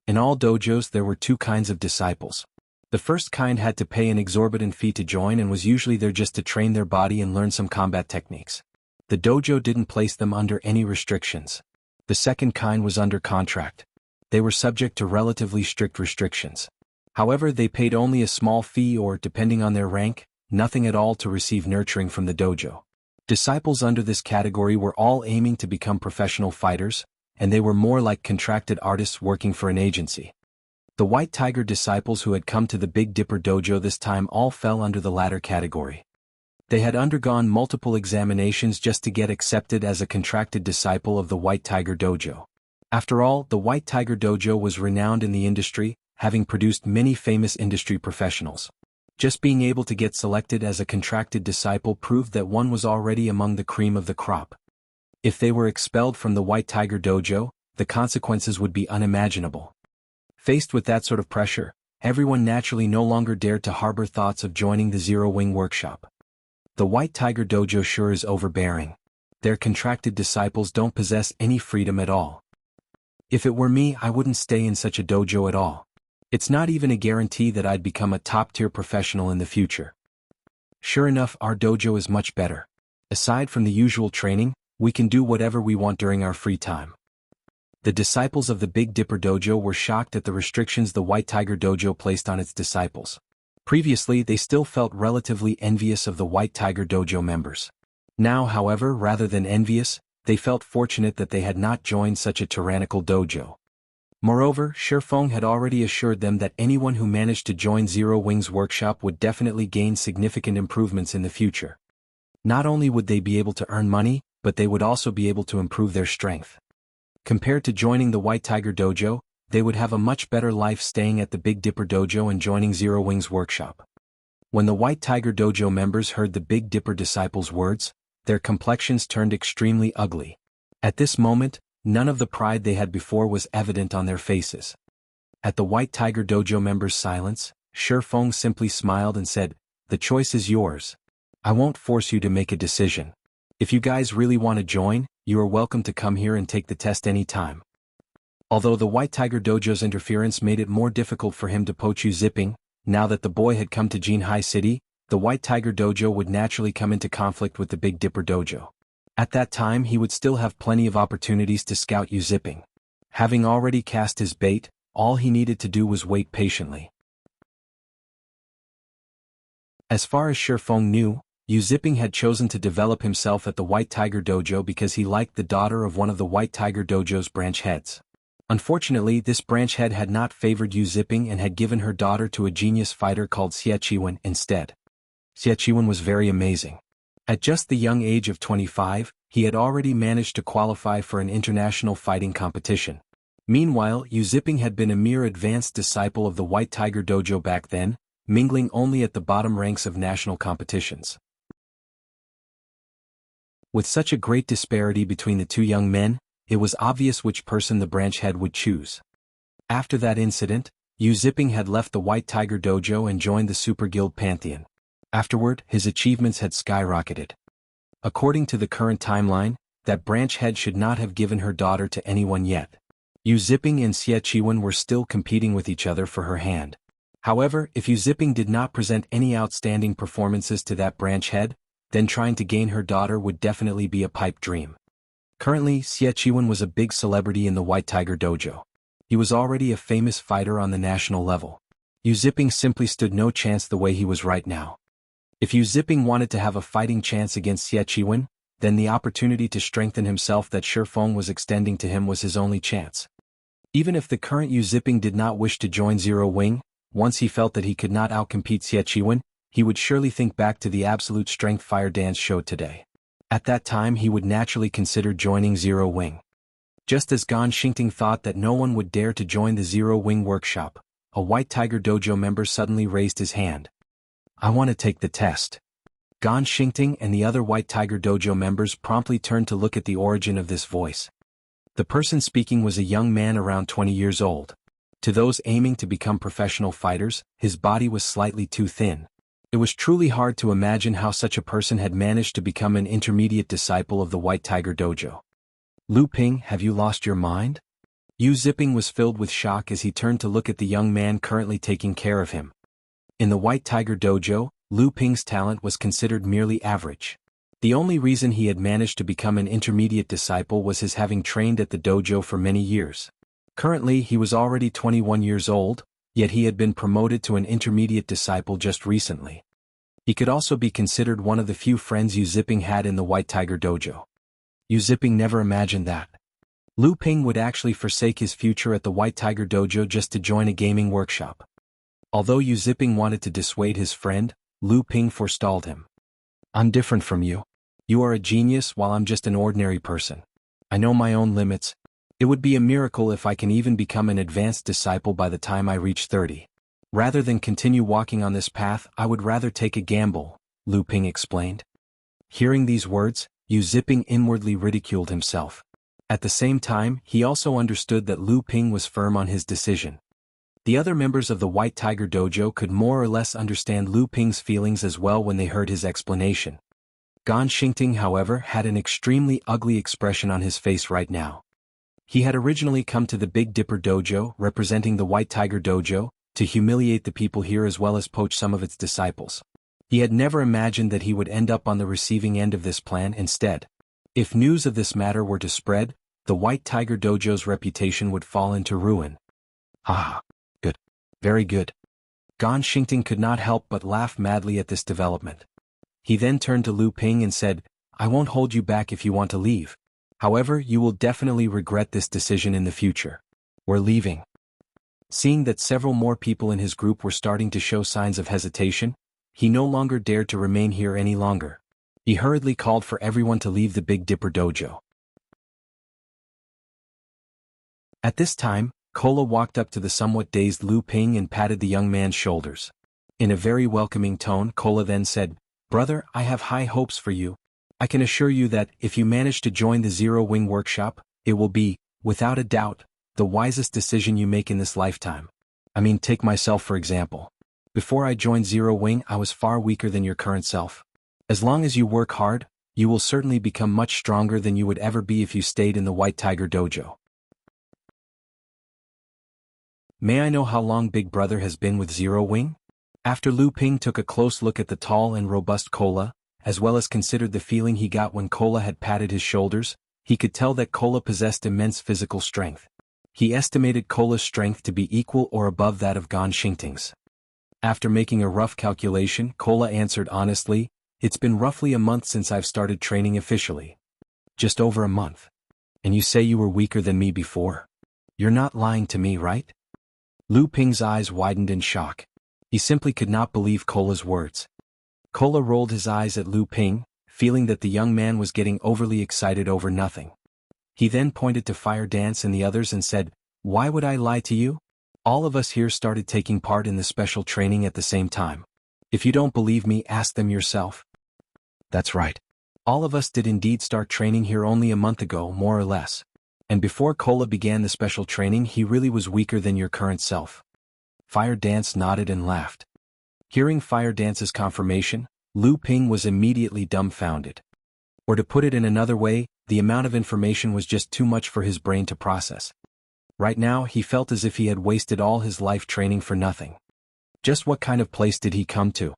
In all dojos there were two kinds of disciples. The first kind had to pay an exorbitant fee to join and was usually there just to train their body and learn some combat techniques. The dojo didn't place them under any restrictions. The second kind was under contract. They were subject to relatively strict restrictions. However, they paid only a small fee or, depending on their rank, nothing at all to receive nurturing from the dojo. Disciples under this category were all aiming to become professional fighters, and they were more like contracted artists working for an agency. The White Tiger disciples who had come to the Big Dipper Dojo this time all fell under the latter category. They had undergone multiple examinations just to get accepted as a contracted disciple of the White Tiger Dojo. After all, the White Tiger Dojo was renowned in the industry, having produced many famous industry professionals. Just being able to get selected as a contracted disciple proved that one was already among the cream of the crop. If they were expelled from the White Tiger Dojo, the consequences would be unimaginable. Faced with that sort of pressure, everyone naturally no longer dared to harbor thoughts of joining the Zero Wing workshop. The White Tiger Dojo sure is overbearing. Their contracted disciples don't possess any freedom at all. If it were me, I wouldn't stay in such a dojo at all. It's not even a guarantee that I'd become a top-tier professional in the future. Sure enough, our dojo is much better. Aside from the usual training, we can do whatever we want during our free time. The disciples of the Big Dipper Dojo were shocked at the restrictions the White Tiger Dojo placed on its disciples. Previously, they still felt relatively envious of the White Tiger Dojo members. Now, however, rather than envious, they felt fortunate that they had not joined such a tyrannical dojo. Moreover, Shi Feng had already assured them that anyone who managed to join Zero Wing's workshop would definitely gain significant improvements in the future. Not only would they be able to earn money, but they would also be able to improve their strength. Compared to joining the White Tiger Dojo, they would have a much better life staying at the Big Dipper Dojo and joining Zero Wing's workshop. When the White Tiger Dojo members heard the Big Dipper disciples' words, their complexions turned extremely ugly. At this moment, none of the pride they had before was evident on their faces. At the White Tiger Dojo members' silence, Shi Feng simply smiled and said, "The choice is yours. I won't force you to make a decision. If you guys really want to join, you are welcome to come here and take the test any time." Although the White Tiger Dojo's interference made it more difficult for him to poach Yu Zipping, now that the boy had come to Jianghu City, the White Tiger Dojo would naturally come into conflict with the Big Dipper Dojo. At that time he would still have plenty of opportunities to scout Yu Zipping. Having already cast his bait, all he needed to do was wait patiently. As far as Shi Feng knew, Yu Zipping had chosen to develop himself at the White Tiger Dojo because he liked the daughter of one of the White Tiger Dojo's branch heads. Unfortunately, this branch head had not favored Yu Zipping and had given her daughter to a genius fighter called Xie Qiwen instead. Xie Qiwen was very amazing. At just the young age of 25, he had already managed to qualify for an international fighting competition. Meanwhile, Yu Zipping had been a mere advanced disciple of the White Tiger Dojo back then, mingling only at the bottom ranks of national competitions. With such a great disparity between the two young men, it was obvious which person the branch head would choose. After that incident, Yu Zipping had left the White Tiger Dojo and joined the Super Guild Pantheon. Afterward, his achievements had skyrocketed. According to the current timeline, that branch head should not have given her daughter to anyone yet. Yu Zipping and Xie Qiwen were still competing with each other for her hand. However, if Yu Zipping did not present any outstanding performances to that branch head, then trying to gain her daughter would definitely be a pipe dream. Currently, Xie Qiwen was a big celebrity in the White Tiger Dojo. He was already a famous fighter on the national level. Yu Zipping simply stood no chance the way he was right now. If Yu Zipping wanted to have a fighting chance against Xie Qiwen, then the opportunity to strengthen himself that Shifeng was extending to him was his only chance. Even if the current Yu Zipping did not wish to join Zero Wing, once he felt that he could not outcompete Xie Qiwen, he would surely think back to the Absolute Strength Fire Dance show today. At that time he would naturally consider joining Zero Wing. Just as Gan Xingting thought that no one would dare to join the Zero Wing workshop, a White Tiger Dojo member suddenly raised his hand. "I want to take the test." Gan Xingting and the other White Tiger Dojo members promptly turned to look at the origin of this voice. The person speaking was a young man around 20 years old. To those aiming to become professional fighters, his body was slightly too thin. It was truly hard to imagine how such a person had managed to become an intermediate disciple of the White Tiger Dojo. "Lu Ping, have you lost your mind?" Yu Zipping was filled with shock as he turned to look at the young man currently taking care of him. In the White Tiger Dojo, Lu Ping's talent was considered merely average. The only reason he had managed to become an intermediate disciple was his having trained at the dojo for many years. Currently he was already 21 years old, yet he had been promoted to an intermediate disciple just recently. He could also be considered one of the few friends Yu Zipping had in the White Tiger Dojo. Yu Zipping never imagined that Lu Ping would actually forsake his future at the White Tiger Dojo just to join a gaming workshop. Although Yu Zipping wanted to dissuade his friend, Lu Ping forestalled him. "I'm different from you. You are a genius while I'm just an ordinary person. I know my own limits. It would be a miracle if I can even become an advanced disciple by the time I reach 30. Rather than continue walking on this path, I would rather take a gamble," Lu Ping explained. Hearing these words, Yu Zipping inwardly ridiculed himself. At the same time, he also understood that Lu Ping was firm on his decision. The other members of the White Tiger Dojo could more or less understand Lu Ping's feelings as well when they heard his explanation. Gan Xingting, however, had an extremely ugly expression on his face right now. He had originally come to the Big Dipper Dojo, representing the White Tiger Dojo, to humiliate the people here as well as poach some of its disciples. He had never imagined that he would end up on the receiving end of this plan instead. If news of this matter were to spread, the White Tiger Dojo's reputation would fall into ruin. "Ah, good. Very good." Gan Xingting could not help but laugh madly at this development. He then turned to Lu Ping and said, "I won't hold you back if you want to leave. However, you will definitely regret this decision in the future. We're leaving." Seeing that several more people in his group were starting to show signs of hesitation, he no longer dared to remain here any longer. He hurriedly called for everyone to leave the Big Dipper Dojo. At this time, Kola walked up to the somewhat dazed Lu Ping and patted the young man's shoulders. In a very welcoming tone, Kola then said, "Brother, I have high hopes for you. I can assure you that, if you manage to join the Zero Wing workshop, it will be, without a doubt, the wisest decision you make in this lifetime. I mean, take myself for example. Before I joined Zero Wing, I was far weaker than your current self. As long as you work hard, you will certainly become much stronger than you would ever be if you stayed in the White Tiger Dojo." "May I know how long Big Brother has been with Zero Wing?" After Lu Ping took a close look at the tall and robust Kola, as well as considered the feeling he got when Kola had patted his shoulders, he could tell that Kola possessed immense physical strength. He estimated Kola's strength to be equal or above that of Gan Xingting's. After making a rough calculation, Kola answered honestly, "It's been roughly a month since I've started training officially." "Just over a month. And you say you were weaker than me before? You're not lying to me, right?" Lu Ping's eyes widened in shock. He simply could not believe Kola's words. Kola rolled his eyes at Lu Ping, feeling that the young man was getting overly excited over nothing. He then pointed to Fire Dance and the others and said, Why would I lie to you? All of us here started taking part in the special training at the same time. If you don't believe me, ask them yourself. That's right. All of us did indeed start training here only a month ago, more or less. And before Kola began the special training, he really was weaker than your current self. Fire Dance nodded and laughed. Hearing Fire Dance's confirmation, Lu Ping was immediately dumbfounded. Or to put it in another way, the amount of information was just too much for his brain to process. Right now, he felt as if he had wasted all his life training for nothing. Just what kind of place did he come to?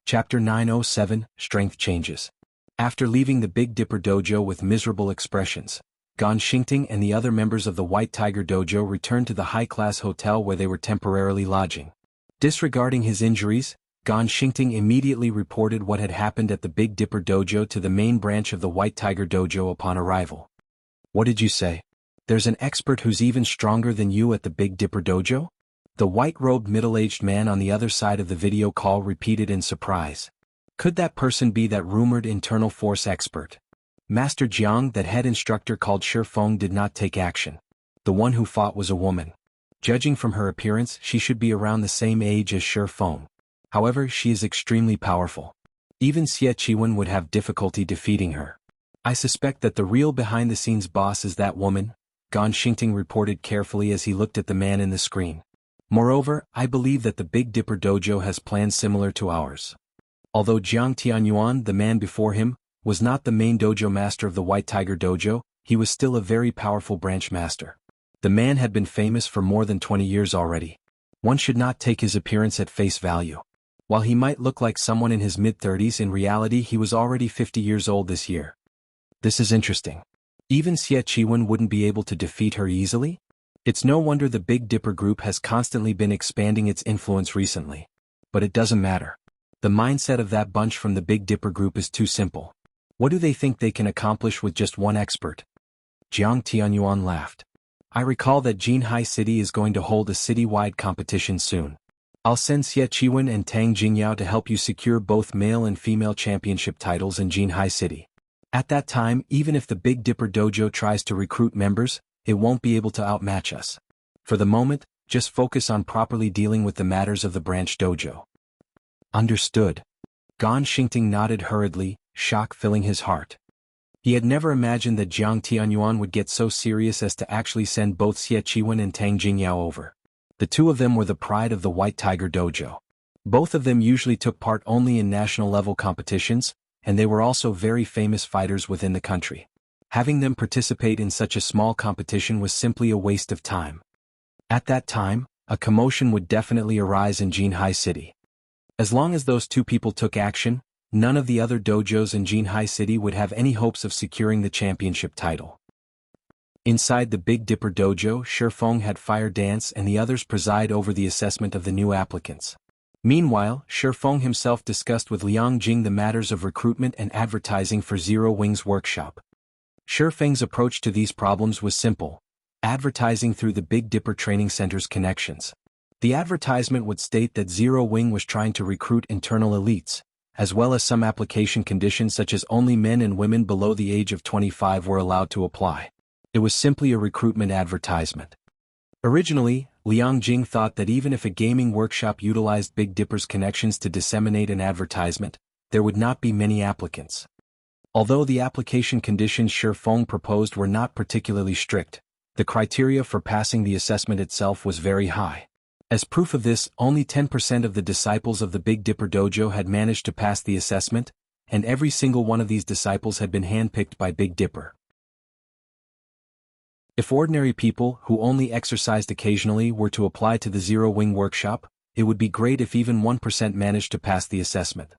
Chapter 907, Strength Changes. After leaving the Big Dipper Dojo with miserable expressions, Gon Xingting and the other members of the White Tiger Dojo returned to the high-class hotel where they were temporarily lodging. Disregarding his injuries, Gon Xingting immediately reported what had happened at the Big Dipper Dojo to the main branch of the White Tiger Dojo upon arrival. What did you say? There's an expert who's even stronger than you at the Big Dipper Dojo? The white-robed middle-aged man on the other side of the video call repeated in surprise. Could that person be that rumored internal force expert? Master Jiang, that head instructor called Shi Feng, did not take action. The one who fought was a woman. Judging from her appearance, she should be around the same age as Shi Feng. However, she is extremely powerful. Even Xie Qiwen would have difficulty defeating her. I suspect that the real behind-the-scenes boss is that woman, Gon Xingting reported carefully as he looked at the man in the screen. Moreover, I believe that the Big Dipper Dojo has plans similar to ours. Although Jiang Tianyuan, the man before him, was not the main dojo master of the White Tiger Dojo, he was still a very powerful branch master. The man had been famous for more than 20 years already. One should not take his appearance at face value. While he might look like someone in his mid-30s, in reality he was already 50 years old this year. This is interesting. Even Xie Qiwen wouldn't be able to defeat her easily? It's no wonder the Big Dipper group has constantly been expanding its influence recently. But it doesn't matter. The mindset of that bunch from the Big Dipper group is too simple. What do they think they can accomplish with just one expert? Jiang Tianyuan laughed. I recall that Jinhai City is going to hold a city-wide competition soon. I'll send Xie Qiwen and Tang Jingyao to help you secure both male and female championship titles in Jinhai City. At that time, even if the Big Dipper Dojo tries to recruit members, it won't be able to outmatch us. For the moment, just focus on properly dealing with the matters of the branch dojo. Understood. Gon Xingting nodded hurriedly, shock filling his heart. He had never imagined that Jiang Tianyuan would get so serious as to actually send both Xie Qiwen and Tang Jingyao over. The two of them were the pride of the White Tiger Dojo. Both of them usually took part only in national-level competitions, and they were also very famous fighters within the country. Having them participate in such a small competition was simply a waste of time. At that time, a commotion would definitely arise in Jinhai City. As long as those two people took action, none of the other dojos in Jinhai City would have any hopes of securing the championship title. Inside the Big Dipper Dojo, Shi Feng had Fire Dance and the others preside over the assessment of the new applicants. Meanwhile, Shi Feng himself discussed with Liang Jing the matters of recruitment and advertising for Zero Wing's workshop. Shi Feng's approach to these problems was simple: advertising through the Big Dipper Training Center's connections. The advertisement would state that Zero Wing was trying to recruit internal elites, as well as some application conditions such as only men and women below the age of 25 were allowed to apply. It was simply a recruitment advertisement. Originally, Liang Jing thought that even if a gaming workshop utilized Big Dipper's connections to disseminate an advertisement, there would not be many applicants. Although the application conditions Shi Feng proposed were not particularly strict, the criteria for passing the assessment itself was very high. As proof of this, only 10% of the disciples of the Big Dipper Dojo had managed to pass the assessment, and every single one of these disciples had been handpicked by Big Dipper. If ordinary people, who only exercised occasionally, were to apply to the Zero Wing workshop, it would be great if even 1% managed to pass the assessment.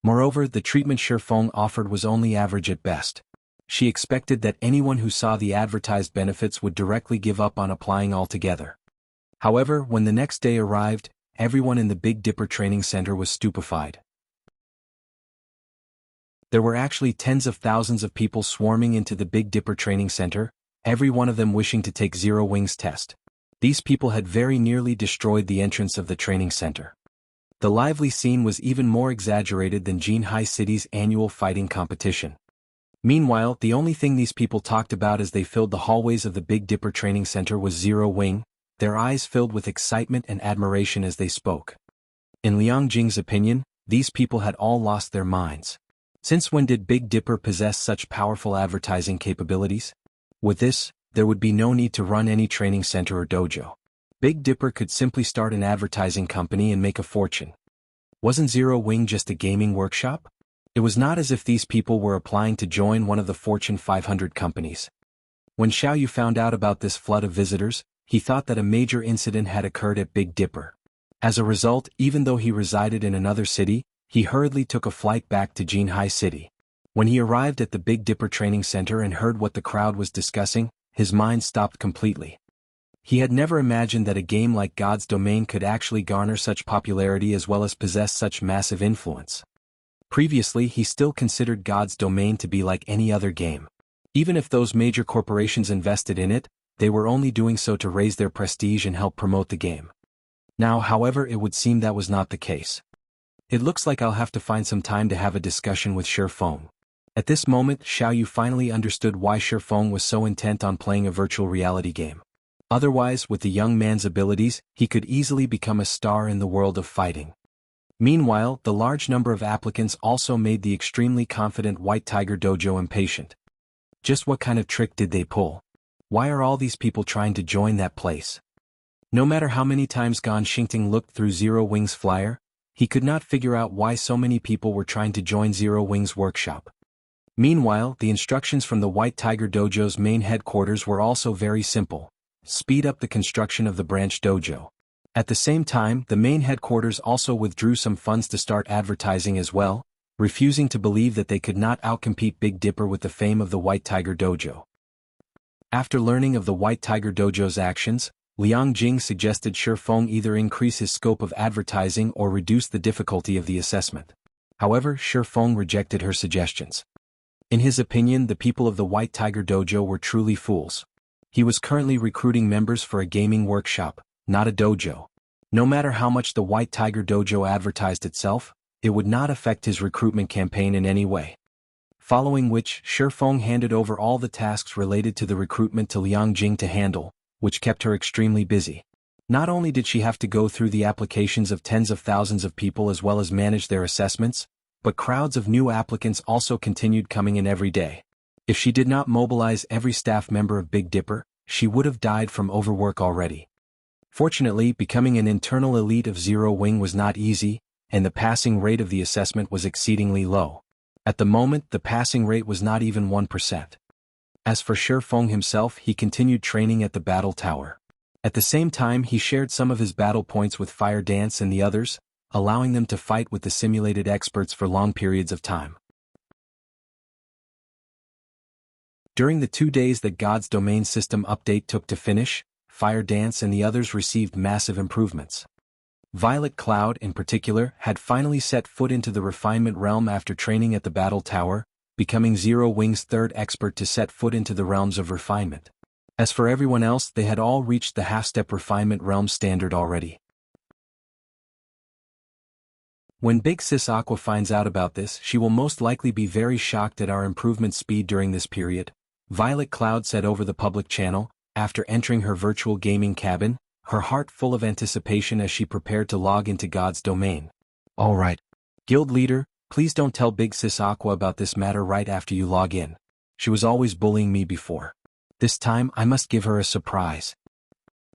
Moreover, the treatment Shi Feng offered was only average at best. She expected that anyone who saw the advertised benefits would directly give up on applying altogether. However, when the next day arrived, everyone in the Big Dipper Training Center was stupefied. There were actually tens of thousands of people swarming into the Big Dipper Training Center, every one of them wishing to take Zero Wing's test. These people had very nearly destroyed the entrance of the training center. The lively scene was even more exaggerated than Jinhai City's annual fighting competition. Meanwhile, the only thing these people talked about as they filled the hallways of the Big Dipper Training Center was Zero Wing, their eyes filled with excitement and admiration as they spoke. In Liang Jing's opinion, these people had all lost their minds. Since when did Big Dipper possess such powerful advertising capabilities? With this, there would be no need to run any training center or dojo. Big Dipper could simply start an advertising company and make a fortune. Wasn't Zero Wing just a gaming workshop? It was not as if these people were applying to join one of the Fortune 500 companies. When Xiaoyu found out about this flood of visitors, he thought that a major incident had occurred at Big Dipper. As a result, even though he resided in another city, he hurriedly took a flight back to Jianghu City. When he arrived at the Big Dipper Training Center and heard what the crowd was discussing, his mind stopped completely. He had never imagined that a game like God's Domain could actually garner such popularity as well as possess such massive influence. Previously, he still considered God's Domain to be like any other game. Even if those major corporations invested in it, they were only doing so to raise their prestige and help promote the game. Now, however, it would seem that was not the case. It looks like I'll have to find some time to have a discussion with Shifeng. At this moment, Xiaoyu finally understood why Shifeng was so intent on playing a virtual reality game. Otherwise, with the young man's abilities, he could easily become a star in the world of fighting. Meanwhile, the large number of applicants also made the extremely confident White Tiger Dojo impatient. Just what kind of trick did they pull? Why are all these people trying to join that place? No matter how many times Gan Xingting looked through Zero Wing's flyer, he could not figure out why so many people were trying to join Zero Wing's workshop. Meanwhile, the instructions from the White Tiger Dojo's main headquarters were also very simple: speed up the construction of the branch dojo. At the same time, the main headquarters also withdrew some funds to start advertising as well, refusing to believe that they could not outcompete Big Dipper with the fame of the White Tiger Dojo. After learning of the White Tiger Dojo's actions, Liang Jing suggested Shifeng either increase his scope of advertising or reduce the difficulty of the assessment. However, Shifeng rejected her suggestions. In his opinion, the people of the White Tiger Dojo were truly fools. He was currently recruiting members for a gaming workshop, not a dojo. No matter how much the White Tiger Dojo advertised itself, it would not affect his recruitment campaign in any way. Following which, Shifeng handed over all the tasks related to the recruitment to Liang Jing to handle, which kept her extremely busy. Not only did she have to go through the applications of tens of thousands of people as well as manage their assessments, but crowds of new applicants also continued coming in every day. If she did not mobilize every staff member of Big Dipper, she would have died from overwork already. Fortunately, becoming an internal elite of Zero Wing was not easy, and the passing rate of the assessment was exceedingly low. At the moment, the passing rate was not even 1%. As for Shifeng himself, he continued training at the battle tower. At the same time, he shared some of his battle points with Fire Dance and the others, allowing them to fight with the simulated experts for long periods of time. During the 2 days that God's Domain system update took to finish, Fire Dance and the others received massive improvements. Violet Cloud, in particular, had finally set foot into the refinement realm after training at the battle tower, becoming Zero Wing's third expert to set foot into the realms of refinement. As for everyone else, they had all reached the half-step refinement realm standard already. When Big Sis Aqua finds out about this, she will most likely be very shocked at our improvement speed during this period, Violet Cloud said over the public channel, after entering her virtual gaming cabin, her heart full of anticipation as she prepared to log into God's Domain. All right. Guild leader, please don't tell Big Sis Aqua about this matter right after you log in. She was always bullying me before. This time I must give her a surprise.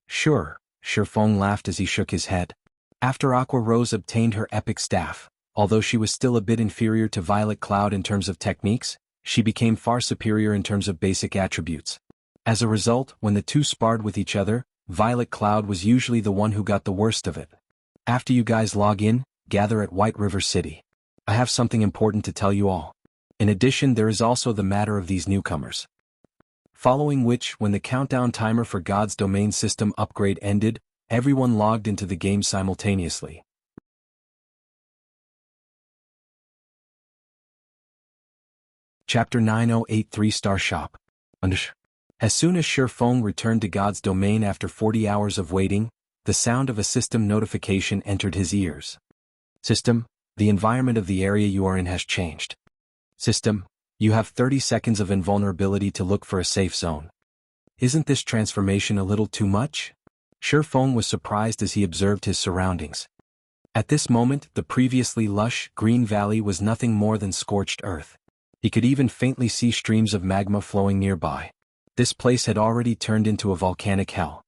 Sure, Shifeng laughed as he shook his head. After Aqua Rose obtained her epic staff, although she was still a bit inferior to Violet Cloud in terms of techniques, she became far superior in terms of basic attributes. As a result, when the two sparred with each other, Violet Cloud was usually the one who got the worst of it. After you guys log in, gather at White River City. I have something important to tell you all. In addition, there is also the matter of these newcomers. Following which, when the countdown timer for God's Domain system upgrade ended, everyone logged into the game simultaneously. Chapter 9083 Star Shop. As soon as Shifeng returned to God's Domain after 40 hours of waiting, the sound of a system notification entered his ears. System, the environment of the area you are in has changed. System, You have 30 seconds of invulnerability to look for a safe zone. Isn't this transformation a little too much? Shi Feng was surprised as he observed his surroundings. At this moment, the previously lush, green valley was nothing more than scorched earth. He could even faintly see streams of magma flowing nearby. This place had already turned into a volcanic hell.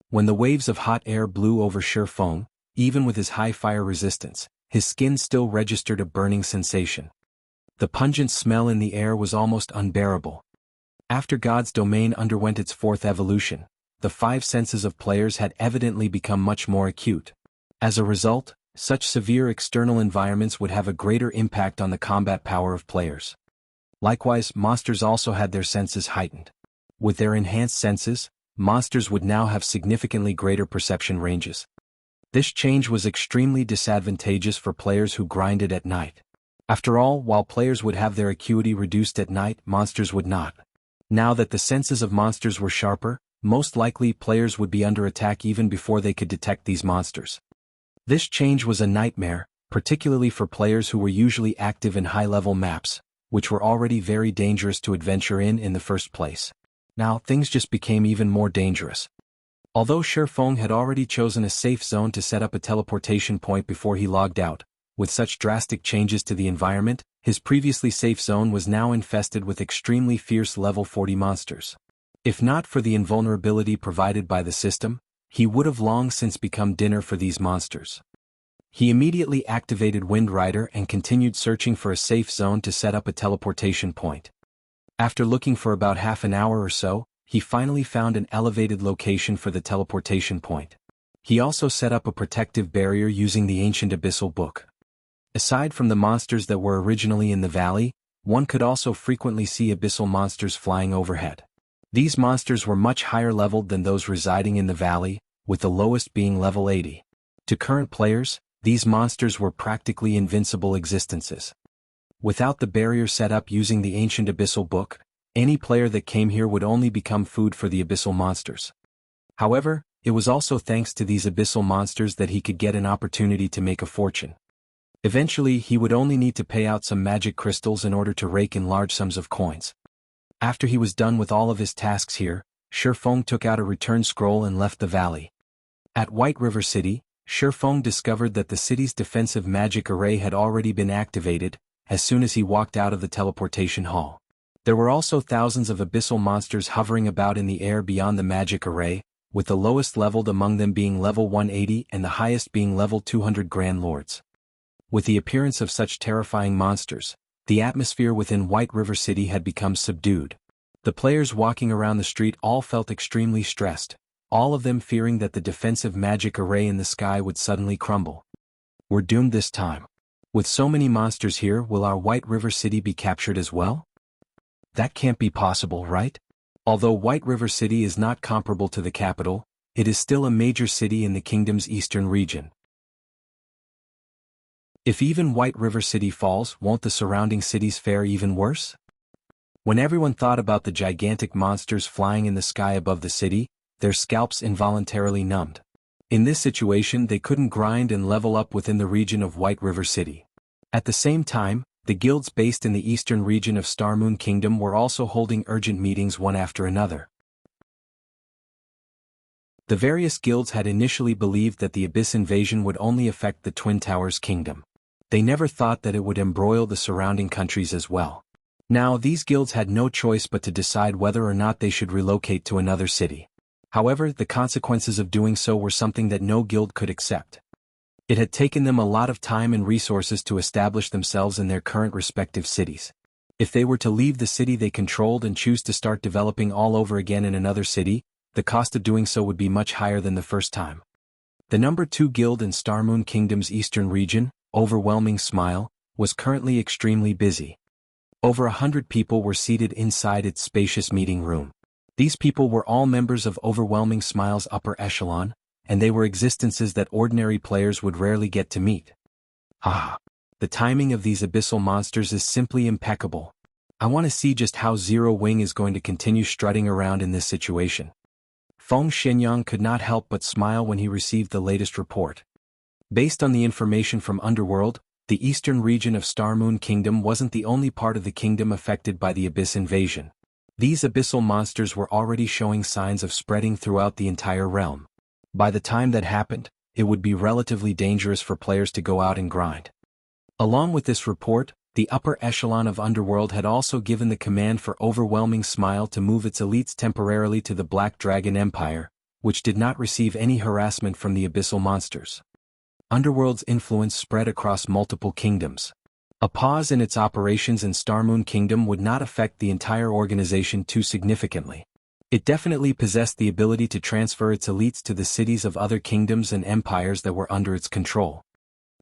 When the waves of hot air blew over Shi Feng, even with his high fire resistance, his skin still registered a burning sensation. The pungent smell in the air was almost unbearable. After God's domain underwent its fourth evolution, the five senses of players had evidently become much more acute. As a result, such severe external environments would have a greater impact on the combat power of players. Likewise, monsters also had their senses heightened. With their enhanced senses, monsters would now have significantly greater perception ranges. This change was extremely disadvantageous for players who grinded at night. After all, while players would have their acuity reduced at night, monsters would not. Now that the senses of monsters were sharper, most likely players would be under attack even before they could detect these monsters. This change was a nightmare, particularly for players who were usually active in high-level maps, which were already very dangerous to adventure in the first place. Now, things just became even more dangerous. Although Shi Feng had already chosen a safe zone to set up a teleportation point before he logged out, with such drastic changes to the environment, his previously safe zone was now infested with extremely fierce level 40 monsters. If not for the invulnerability provided by the system, he would have long since become dinner for these monsters. He immediately activated Wind Rider and continued searching for a safe zone to set up a teleportation point. After looking for about half an hour or so, he finally found an elevated location for the teleportation point. He also set up a protective barrier using the ancient abyssal book. Aside from the monsters that were originally in the valley, one could also frequently see abyssal monsters flying overhead. These monsters were much higher leveled than those residing in the valley, with the lowest being level 80. To current players, these monsters were practically invincible existences. Without the barrier set up using the ancient abyssal book, any player that came here would only become food for the abyssal monsters. However, it was also thanks to these abyssal monsters that he could get an opportunity to make a fortune. Eventually, he would only need to pay out some magic crystals in order to rake in large sums of coins. After he was done with all of his tasks here, Shi Feng took out a return scroll and left the valley. At White River City, Shi Feng discovered that the city's defensive magic array had already been activated as soon as he walked out of the teleportation hall. There were also thousands of abyssal monsters hovering about in the air beyond the magic array, with the lowest leveled among them being level 180 and the highest being level 200 Grand Lords. With the appearance of such terrifying monsters, the atmosphere within White River City had become subdued. The players walking around the street all felt extremely stressed, all of them fearing that the defensive magic array in the sky would suddenly crumble. We're doomed this time. With so many monsters here, will our White River City be captured as well? That can't be possible, right? Although White River City is not comparable to the capital, it is still a major city in the kingdom's eastern region. If even White River City falls, won't the surrounding cities fare even worse? When everyone thought about the gigantic monsters flying in the sky above the city, their scalps involuntarily numbed. In this situation, they couldn't grind and level up within the region of White River City. At the same time, the guilds based in the eastern region of Starmoon Kingdom were also holding urgent meetings one after another. The various guilds had initially believed that the Abyss invasion would only affect the Twin Towers Kingdom. They never thought that it would embroil the surrounding countries as well. Now these guilds had no choice but to decide whether or not they should relocate to another city. However, the consequences of doing so were something that no guild could accept. It had taken them a lot of time and resources to establish themselves in their current respective cities. If they were to leave the city they controlled and choose to start developing all over again in another city, the cost of doing so would be much higher than the first time. The number 2 guild in Starmoon Kingdom's eastern region, Overwhelming Smile, was currently extremely busy. Over 100 people were seated inside its spacious meeting room. These people were all members of Overwhelming Smile's upper echelon, and they were existences that ordinary players would rarely get to meet. The timing of these abyssal monsters is simply impeccable. I want to see just how Zero Wing is going to continue strutting around in this situation. Feng Xianyang could not help but smile when he received the latest report. Based on the information from Underworld, The eastern region of Star Moon Kingdom wasn't the only part of the kingdom affected by the Abyss invasion. These abyssal monsters were already showing signs of spreading throughout the entire realm. By the time that happened, it would be relatively dangerous for players to go out and grind. Along with this report, the upper echelon of Underworld had also given the command for Overwhelming Smile to move its elites temporarily to the Black Dragon Empire, which did not receive any harassment from the abyssal monsters. Underworld's influence spread across multiple kingdoms. A pause in its operations in Star Moon Kingdom would not affect the entire organization too significantly. It definitely possessed the ability to transfer its elites to the cities of other kingdoms and empires that were under its control.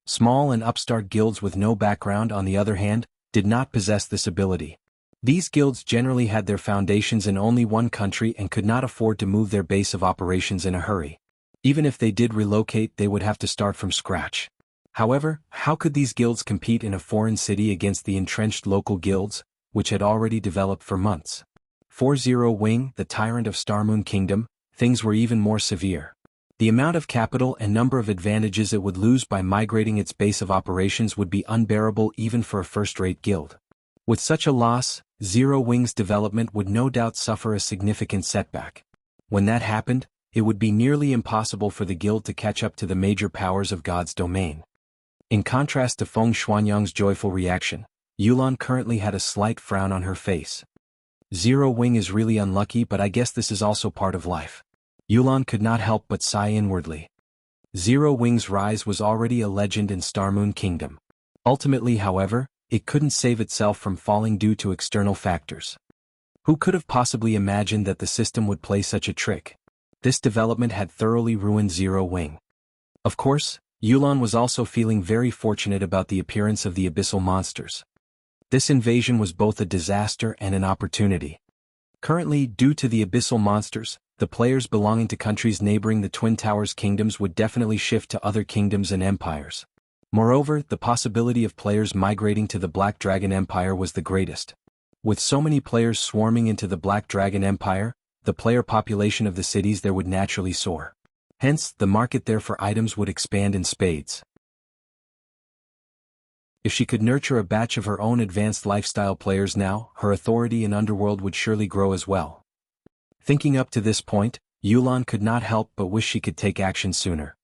Small and upstart guilds with no background, on the other hand, did not possess this ability. These guilds generally had their foundations in only one country and could not afford to move their base of operations in a hurry. Even if they did relocate, they would have to start from scratch. However, how could these guilds compete in a foreign city against the entrenched local guilds, which had already developed for months? For Zero Wing, the tyrant of Star Moon Kingdom, things were even more severe. The amount of capital and number of advantages it would lose by migrating its base of operations would be unbearable even for a first-rate guild. With such a loss, Zero Wing's development would no doubt suffer a significant setback. When that happened, it would be nearly impossible for the guild to catch up to the major powers of God's domain. In contrast to Feng Xuanyang's joyful reaction, Yulan currently had a slight frown on her face. Zero Wing is really unlucky, but I guess this is also part of life. Yulan could not help but sigh inwardly. Zero Wing's rise was already a legend in Star Moon Kingdom. Ultimately, however, it couldn't save itself from falling due to external factors. Who could have possibly imagined that the system would play such a trick? This development had thoroughly ruined Zero Wing. Of course, Yulan was also feeling very fortunate about the appearance of the abyssal monsters. This invasion was both a disaster and an opportunity. Currently, due to the abyssal monsters, the players belonging to countries neighboring the Twin Towers kingdoms would definitely shift to other kingdoms and empires. Moreover, the possibility of players migrating to the Black Dragon Empire was the greatest. With so many players swarming into the Black Dragon Empire, the player population of the cities there would naturally soar. Hence, the market there for items would expand in spades. If she could nurture a batch of her own advanced lifestyle players now, her authority in Underworld would surely grow as well. Thinking up to this point, Yulan could not help but wish she could take action sooner.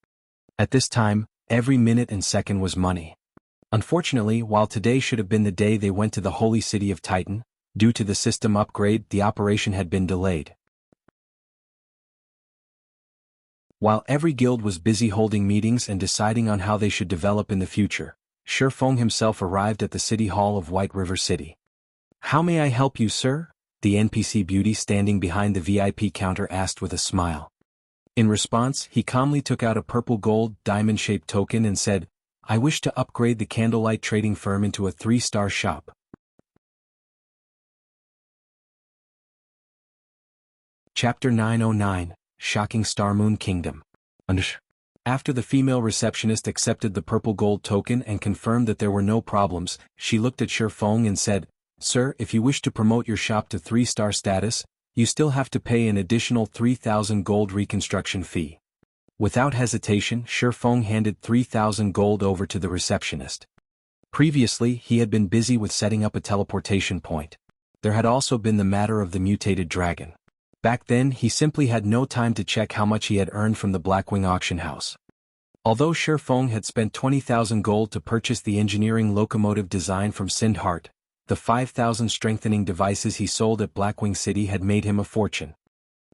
At this time, every minute and second was money. Unfortunately, while today should have been the day they went to the holy city of Titan, due to the system upgrade, the operation had been delayed. While every guild was busy holding meetings and deciding on how they should develop in the future, Shifeng himself arrived at the city hall of White River City. "How may I help you, sir?" the NPC beauty standing behind the VIP counter asked with a smile. In response, he calmly took out a purple gold, diamond-shaped token and said, "I wish to upgrade the Candlelight trading firm into a 3-star shop." Chapter 909, Shocking Star Moon Kingdom. After the female receptionist accepted the purple gold token and confirmed that there were no problems, she looked at Shifeng and said, "Sir, if you wish to promote your shop to 3-star status, you still have to pay an additional 3,000 gold reconstruction fee." Without hesitation, Shifeng handed 3,000 gold over to the receptionist. Previously, he had been busy with setting up a teleportation point. There had also been the matter of the mutated dragon. Back then, he simply had no time to check how much he had earned from the Blackwing auction house. Although Shifeng had spent 20,000 gold to purchase the engineering locomotive design from Sindhart, the 5,000 strengthening devices he sold at Blackwing City had made him a fortune.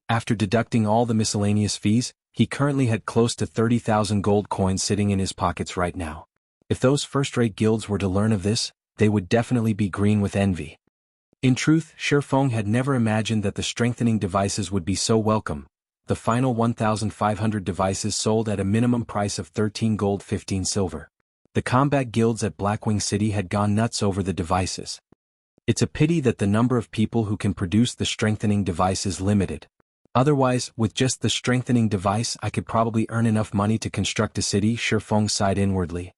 After deducting all the miscellaneous fees, he currently had close to 30,000 gold coins sitting in his pockets right now. If those first-rate guilds were to learn of this, they would definitely be green with envy. In truth, Shifeng had never imagined that the strengthening devices would be so welcome. The final 1,500 devices sold at a minimum price of 13 gold 15 silver. The combat guilds at Blackwing City had gone nuts over the devices. It's a pity that the number of people who can produce the strengthening device is limited. Otherwise, with just the strengthening device I could probably earn enough money to construct a city, Shifeng sighed inwardly.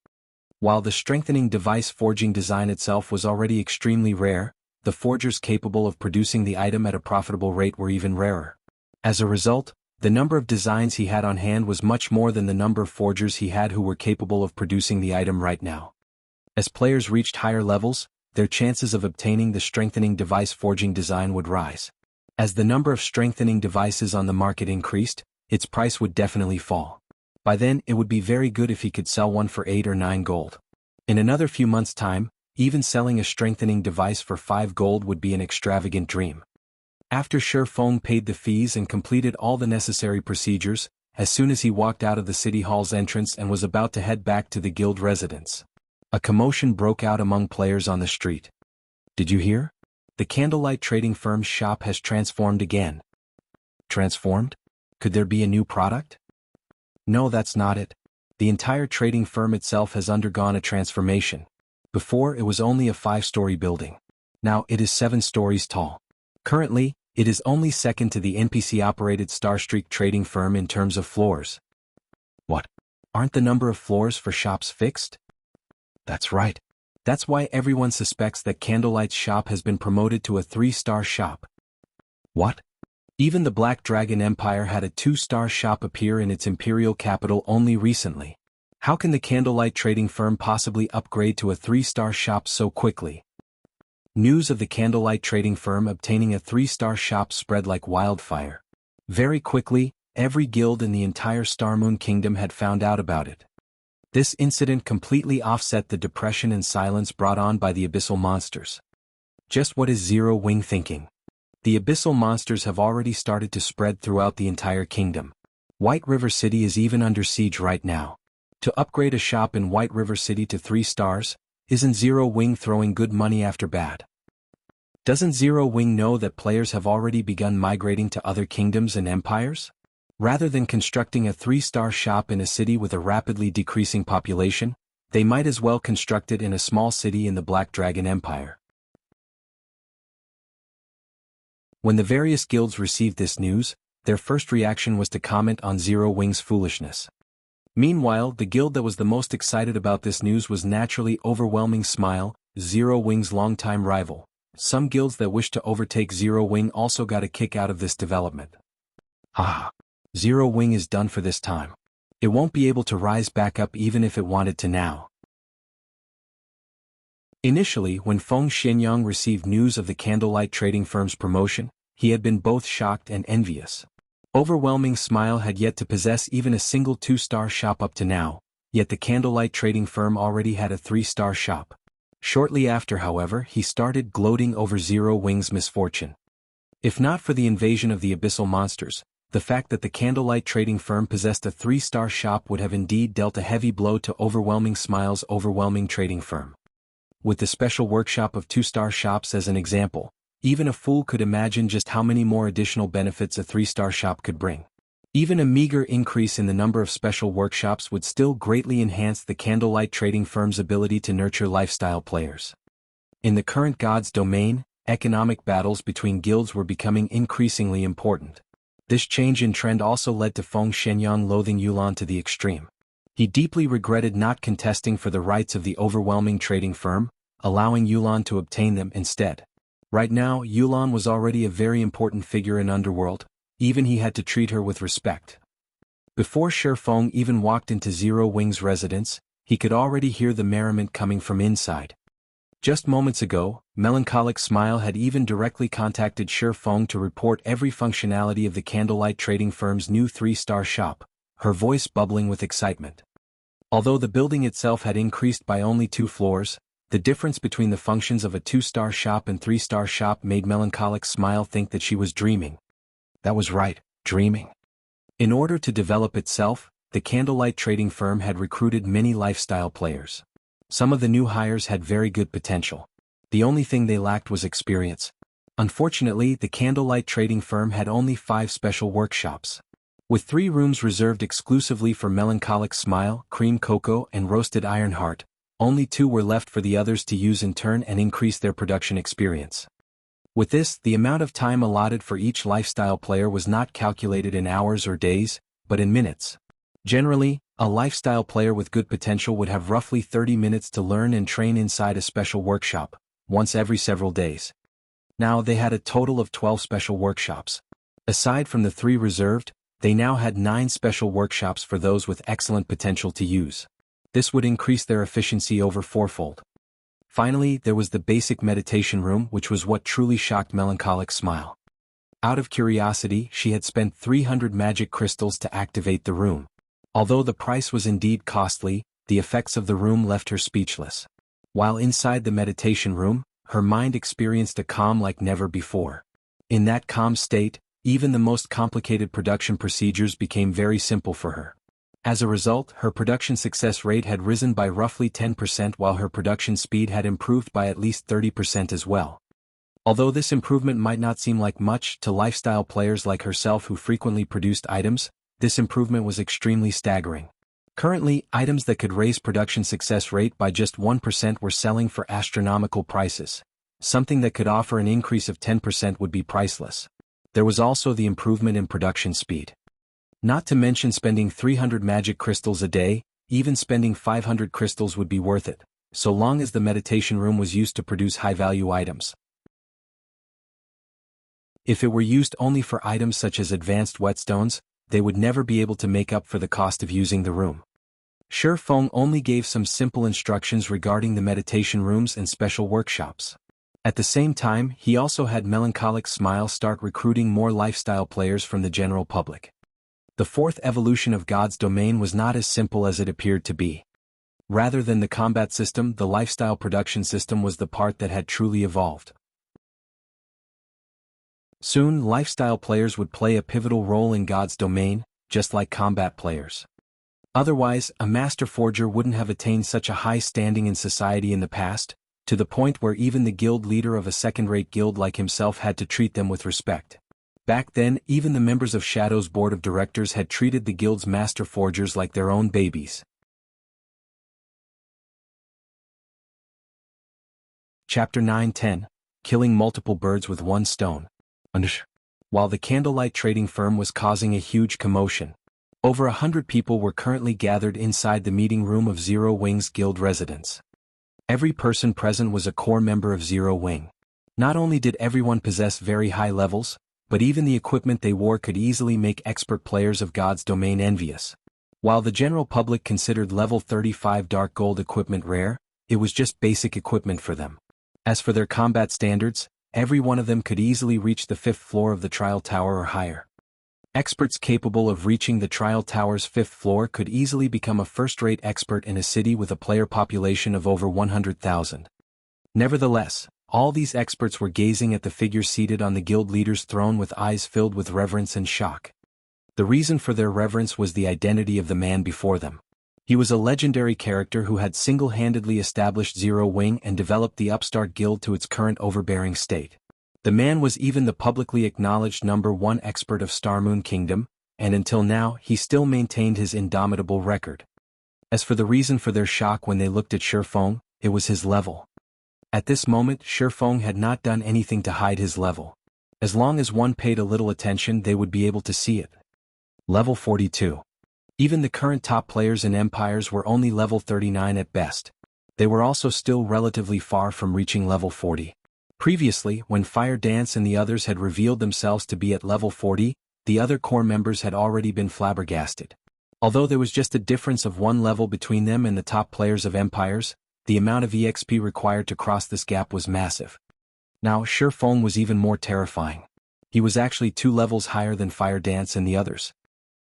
While the strengthening device forging design itself was already extremely rare, the forgers capable of producing the item at a profitable rate were even rarer. As a result, the number of designs he had on hand was much more than the number of forgers he had who were capable of producing the item right now. As players reached higher levels, their chances of obtaining the strengthening device forging design would rise. As the number of strengthening devices on the market increased, its price would definitely fall. By then, it would be very good if he could sell one for 8 or 9 gold. In another few months' time, even selling a strengthening device for 5 gold would be an extravagant dream. After Shi Feng paid the fees and completed all the necessary procedures, as soon as he walked out of the city hall's entrance and was about to head back to the guild residence, a commotion broke out among players on the street. Did you hear? The Candlelight trading firm's shop has transformed again. Transformed? Could there be a new product? No, that's not it. The entire trading firm itself has undergone a transformation. Before, it was only a 5-story building. Now it is 7 stories tall. Currently, it is only second to the NPC-operated Starstreak trading firm in terms of floors. What? Aren't the number of floors for shops fixed? That's right. That's why everyone suspects that Candlelight's shop has been promoted to a 3-star shop. What? Even the Black Dragon Empire had a 2-star shop appear in its imperial capital only recently. How can the Candlelight trading firm possibly upgrade to a 3-star shop so quickly? News of the Candlelight trading firm obtaining a 3-star shop spread like wildfire. Very quickly, every guild in the entire Starmoon Kingdom had found out about it. This incident completely offset the depression and silence brought on by the abyssal monsters. Just what is Zero Wing thinking? The abyssal monsters have already started to spread throughout the entire kingdom. White River City is even under siege right now. To upgrade a shop in White River City to 3 stars, isn't Zero Wing throwing good money after bad? Doesn't Zero Wing know that players have already begun migrating to other kingdoms and empires? Rather than constructing a 3-star shop in a city with a rapidly decreasing population, they might as well construct it in a small city in the Black Dragon Empire. When the various guilds received this news, their first reaction was to comment on Zero Wing's foolishness. Meanwhile, the guild that was the most excited about this news was naturally Overwhelming Smile, Zero Wing's longtime rival. Some guilds that wished to overtake Zero Wing also got a kick out of this development. Haha. Zero Wing is done for this time. It won't be able to rise back up even if it wanted to now. Initially, when Feng Xianyang received news of the Candlelight trading firm's promotion, he had been both shocked and envious. Overwhelming Smile had yet to possess even a single 2-star shop up to now, yet the Candlelight trading firm already had a 3-star shop. Shortly after, however, he started gloating over Zero Wing's misfortune. If not for the invasion of the abyssal monsters, the fact that the Candlelight trading firm possessed a 3-star shop would have indeed dealt a heavy blow to Overwhelming Smile's overwhelming trading firm. With the special workshop of 2-star shops as an example, even a fool could imagine just how many more additional benefits a 3-star shop could bring. Even a meager increase in the number of special workshops would still greatly enhance the Candlelight trading firm's ability to nurture lifestyle players. In the current God's domain, economic battles between guilds were becoming increasingly important. This change in trend also led to Feng Xianyang loathing Yulan to the extreme. He deeply regretted not contesting for the rights of the overwhelming trading firm, allowing Yulan to obtain them instead. Right now, Yulan was already a very important figure in Underworld, even he had to treat her with respect. Before Shi Feng even walked into Zero Wing's residence, he could already hear the merriment coming from inside. Just moments ago, Melancholic Smile had even directly contacted Shi Feng to report every functionality of the Candlelight trading firm's new 3-star shop, her voice bubbling with excitement. Although the building itself had increased by only 2 floors, the difference between the functions of a 2-star shop and 3-star shop made Melancholic Smile think that she was dreaming. That was right, dreaming. In order to develop itself, the Candlelight trading firm had recruited many lifestyle players. Some of the new hires had very good potential. The only thing they lacked was experience. Unfortunately, the Candlelight trading firm had only 5 special workshops. With 3 rooms reserved exclusively for Melancholic Smile, Cream Cocoa, and Roasted Iron Heart, only 2 were left for the others to use in turn and increase their production experience. With this, the amount of time allotted for each lifestyle player was not calculated in hours or days, but in minutes. Generally, a lifestyle player with good potential would have roughly 30 minutes to learn and train inside a special workshop, once every several days. Now they had a total of 12 special workshops. Aside from the 3 reserved, they now had 9 special workshops for those with excellent potential to use. This would increase their efficiency over fourfold. Finally, there was the basic meditation room, which was what truly shocked Melancholic Smile. Out of curiosity, she had spent 300 magic crystals to activate the room. Although the price was indeed costly, the effects of the room left her speechless. While inside the meditation room, her mind experienced a calm like never before. In that calm state, even the most complicated production procedures became very simple for her. As a result, her production success rate had risen by roughly 10%, while her production speed had improved by at least 30% as well. Although this improvement might not seem like much to lifestyle players like herself who frequently produced items, this improvement was extremely staggering. Currently, items that could raise production success rate by just 1% were selling for astronomical prices. Something that could offer an increase of 10% would be priceless. There was also the improvement in production speed. Not to mention spending 300 magic crystals a day, even spending 500 crystals would be worth it, so long as the meditation room was used to produce high-value items. If it were used only for items such as advanced whetstones, they would never be able to make up for the cost of using the room. Shi Feng only gave some simple instructions regarding the meditation rooms and special workshops. At the same time, he also had Melancholic Smile start recruiting more lifestyle players from the general public. The fourth evolution of God's domain was not as simple as it appeared to be. Rather than the combat system, the lifestyle production system was the part that had truly evolved. Soon, lifestyle players would play a pivotal role in God's domain, just like combat players. Otherwise, a master forger wouldn't have attained such a high standing in society in the past, to the point where even the guild leader of a second-rate guild like himself had to treat them with respect. Back then, even the members of Shadow's board of directors had treated the guild's master forgers like their own babies. Chapter 9-10, Killing Multiple Birds with One Stone. While the Candlelight trading firm was causing a huge commotion, over 100 people were currently gathered inside the meeting room of Zero Wing's guild residence. Every person present was a core member of Zero Wing. Not only did everyone possess very high levels, but even the equipment they wore could easily make expert players of God's domain envious. While the general public considered level 35 dark gold equipment rare, it was just basic equipment for them. As for their combat standards, every one of them could easily reach the 5th floor of the trial tower or higher. Experts capable of reaching the trial tower's 5th floor could easily become a first-rate expert in a city with a player population of over 100,000. Nevertheless, all these experts were gazing at the figure seated on the guild leader's throne with eyes filled with reverence and shock. The reason for their reverence was the identity of the man before them. He was a legendary character who had single-handedly established Zero Wing and developed the upstart guild to its current overbearing state. The man was even the publicly acknowledged #1 expert of Starmoon Kingdom, and until now he still maintained his indomitable record. As for the reason for their shock when they looked at Shi Feng, it was his level. At this moment, Shi Feng had not done anything to hide his level. As long as one paid a little attention, they would be able to see it. Level 42. Even the current top players in Empires were only level 39 at best. They were also still relatively far from reaching level 40. Previously, when Fire Dance and the others had revealed themselves to be at level 40, the other core members had already been flabbergasted. Although there was just a difference of one level between them and the top players of Empires, the amount of EXP required to cross this gap was massive. Now, Shi Feng was even more terrifying. He was actually 2 levels higher than Fire Dance and the others.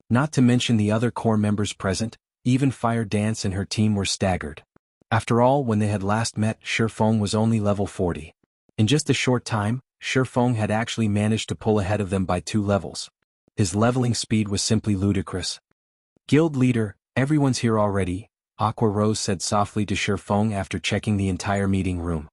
Not to mention the other core members present, even Fire Dance and her team were staggered. After all, when they had last met, Shi Feng was only level 40. In just a short time, Shi Feng had actually managed to pull ahead of them by 2 levels. His leveling speed was simply ludicrous. Guild leader, everyone's here already, Aqua Rose said softly to Shi Feng after checking the entire meeting room.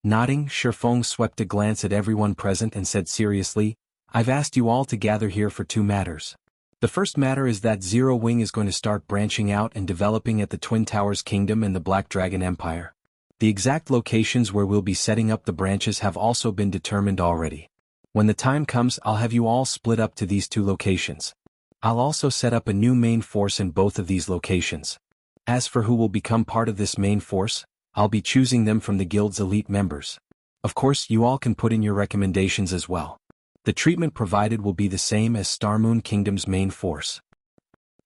Nodding, Shi Feng swept a glance at everyone present and said seriously, "I've asked you all to gather here for 2 matters. The first matter is that Zero Wing is going to start branching out and developing at the Twin Towers Kingdom and the Black Dragon Empire. The exact locations where we'll be setting up the branches have also been determined already. When the time comes, I'll have you all split up to these 2 locations. I'll also set up a new main force in both of these locations. As for who will become part of this main force, I'll be choosing them from the guild's elite members. Of course, you all can put in your recommendations as well. The treatment provided will be the same as Starmoon Kingdom's main force."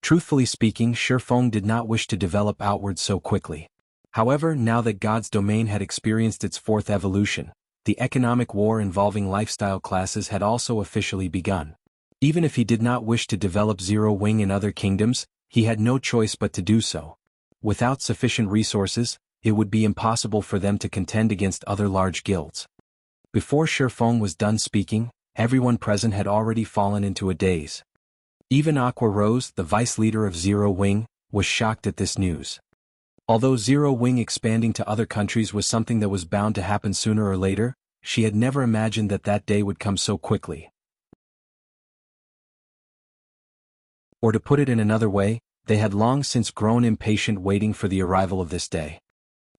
Truthfully speaking, Shifeng did not wish to develop outwards so quickly. However, now that God's domain had experienced its fourth evolution, the economic war involving lifestyle classes had also officially begun. Even if he did not wish to develop Zero Wing in other kingdoms, he had no choice but to do so. Without sufficient resources, it would be impossible for them to contend against other large guilds. Before Shifeng was done speaking, everyone present had already fallen into a daze. Even Aqua Rose, the vice leader of Zero Wing, was shocked at this news. Although Zero Wing expanding to other countries was something that was bound to happen sooner or later, she had never imagined that that day would come so quickly. Or to put it in another way, they had long since grown impatient waiting for the arrival of this day.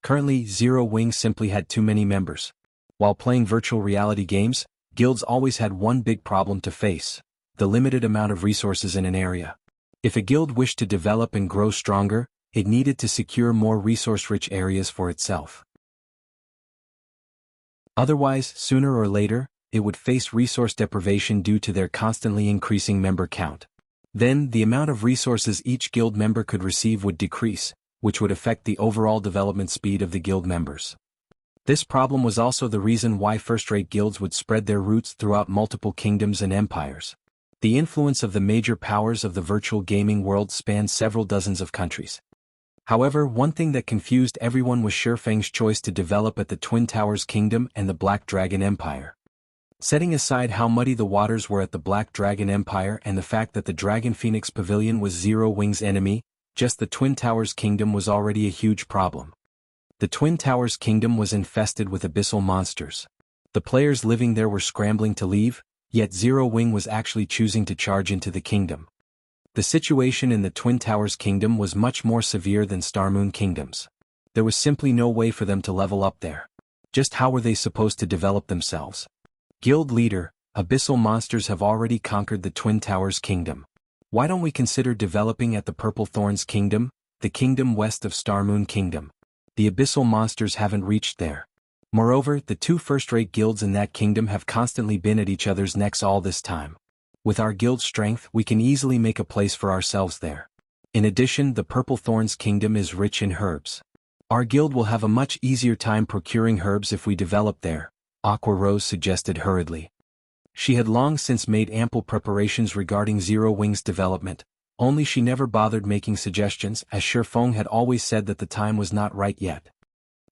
Currently, Zero Wing simply had too many members. While playing virtual reality games, guilds always had one big problem to face: the limited amount of resources in an area. If a guild wished to develop and grow stronger, it needed to secure more resource-rich areas for itself. Otherwise, sooner or later, it would face resource deprivation due to their constantly increasing member count. Then, the amount of resources each guild member could receive would decrease, which would affect the overall development speed of the guild members. This problem was also the reason why first-rate guilds would spread their roots throughout multiple kingdoms and empires. The influence of the major powers of the virtual gaming world spanned several dozens of countries. However, one thing that confused everyone was Shifeng's choice to develop at the Twin Towers Kingdom and the Black Dragon Empire. Setting aside how muddy the waters were at the Black Dragon Empire and the fact that the Dragon Phoenix Pavilion was Zero Wing's enemy, just the Twin Towers Kingdom was already a huge problem. The Twin Towers Kingdom was infested with abyssal monsters. The players living there were scrambling to leave, yet Zero Wing was actually choosing to charge into the kingdom. The situation in the Twin Towers Kingdom was much more severe than Starmoon Kingdom's. There was simply no way for them to level up there. Just how were they supposed to develop themselves? Guild leader, abyssal monsters have already conquered the Twin Towers Kingdom. Why don't we consider developing at the Purple Thorns Kingdom, the kingdom west of Starmoon Kingdom? The abyssal monsters haven't reached there. Moreover, the two first-rate guilds in that kingdom have constantly been at each other's necks all this time. With our guild strength, we can easily make a place for ourselves there. In addition, the Purple Thorns Kingdom is rich in herbs. Our guild will have a much easier time procuring herbs if we develop there, Aqua Rose suggested hurriedly. She had long since made ample preparations regarding Zero Wing's development, only she never bothered making suggestions as Shifeng had always said that the time was not right yet.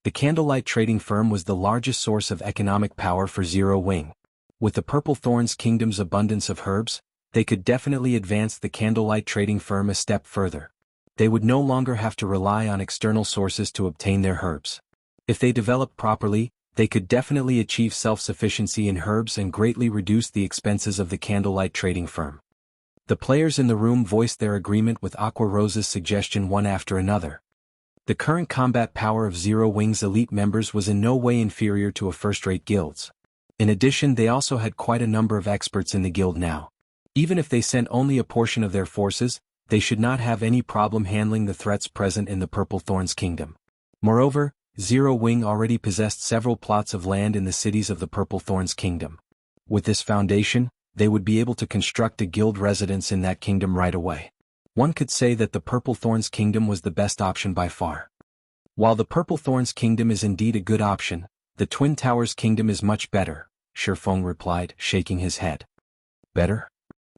The Candlelight trading firm was the largest source of economic power for Zero Wing. With the Purple Thorns Kingdom's abundance of herbs, they could definitely advance the Candlelight trading firm a step further. They would no longer have to rely on external sources to obtain their herbs. If they developed properly, they could definitely achieve self-sufficiency in herbs and greatly reduce the expenses of the Candlelight trading firm. The players in the room voiced their agreement with Aqua Rose's suggestion one after another. The current combat power of Zero Wing's elite members was in no way inferior to a first-rate guild's. In addition, they also had quite a number of experts in the guild now. Even if they sent only a portion of their forces, they should not have any problem handling the threats present in the Purple Thorns Kingdom. Moreover, Zero Wing already possessed several plots of land in the cities of the Purple Thorns Kingdom. With this foundation, they would be able to construct a guild residence in that kingdom right away. One could say that the Purple Thorns Kingdom was the best option by far. While the Purple Thorns Kingdom is indeed a good option, the Twin Towers Kingdom is much better, Shifeng replied, shaking his head. Better?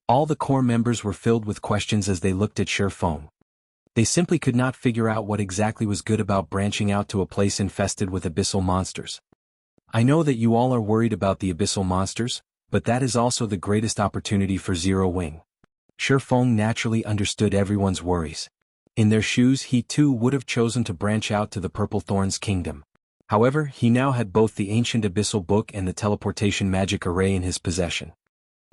All the core members were filled with questions as they looked at Shifeng. They simply could not figure out what exactly was good about branching out to a place infested with abyssal monsters. I know that you all are worried about the abyssal monsters, but that is also the greatest opportunity for Zero Wing. Shifeng naturally understood everyone's worries. In their shoes, he too would have chosen to branch out to the Purple Thorns Kingdom. However, he now had both the ancient abyssal book and the teleportation magic array in his possession.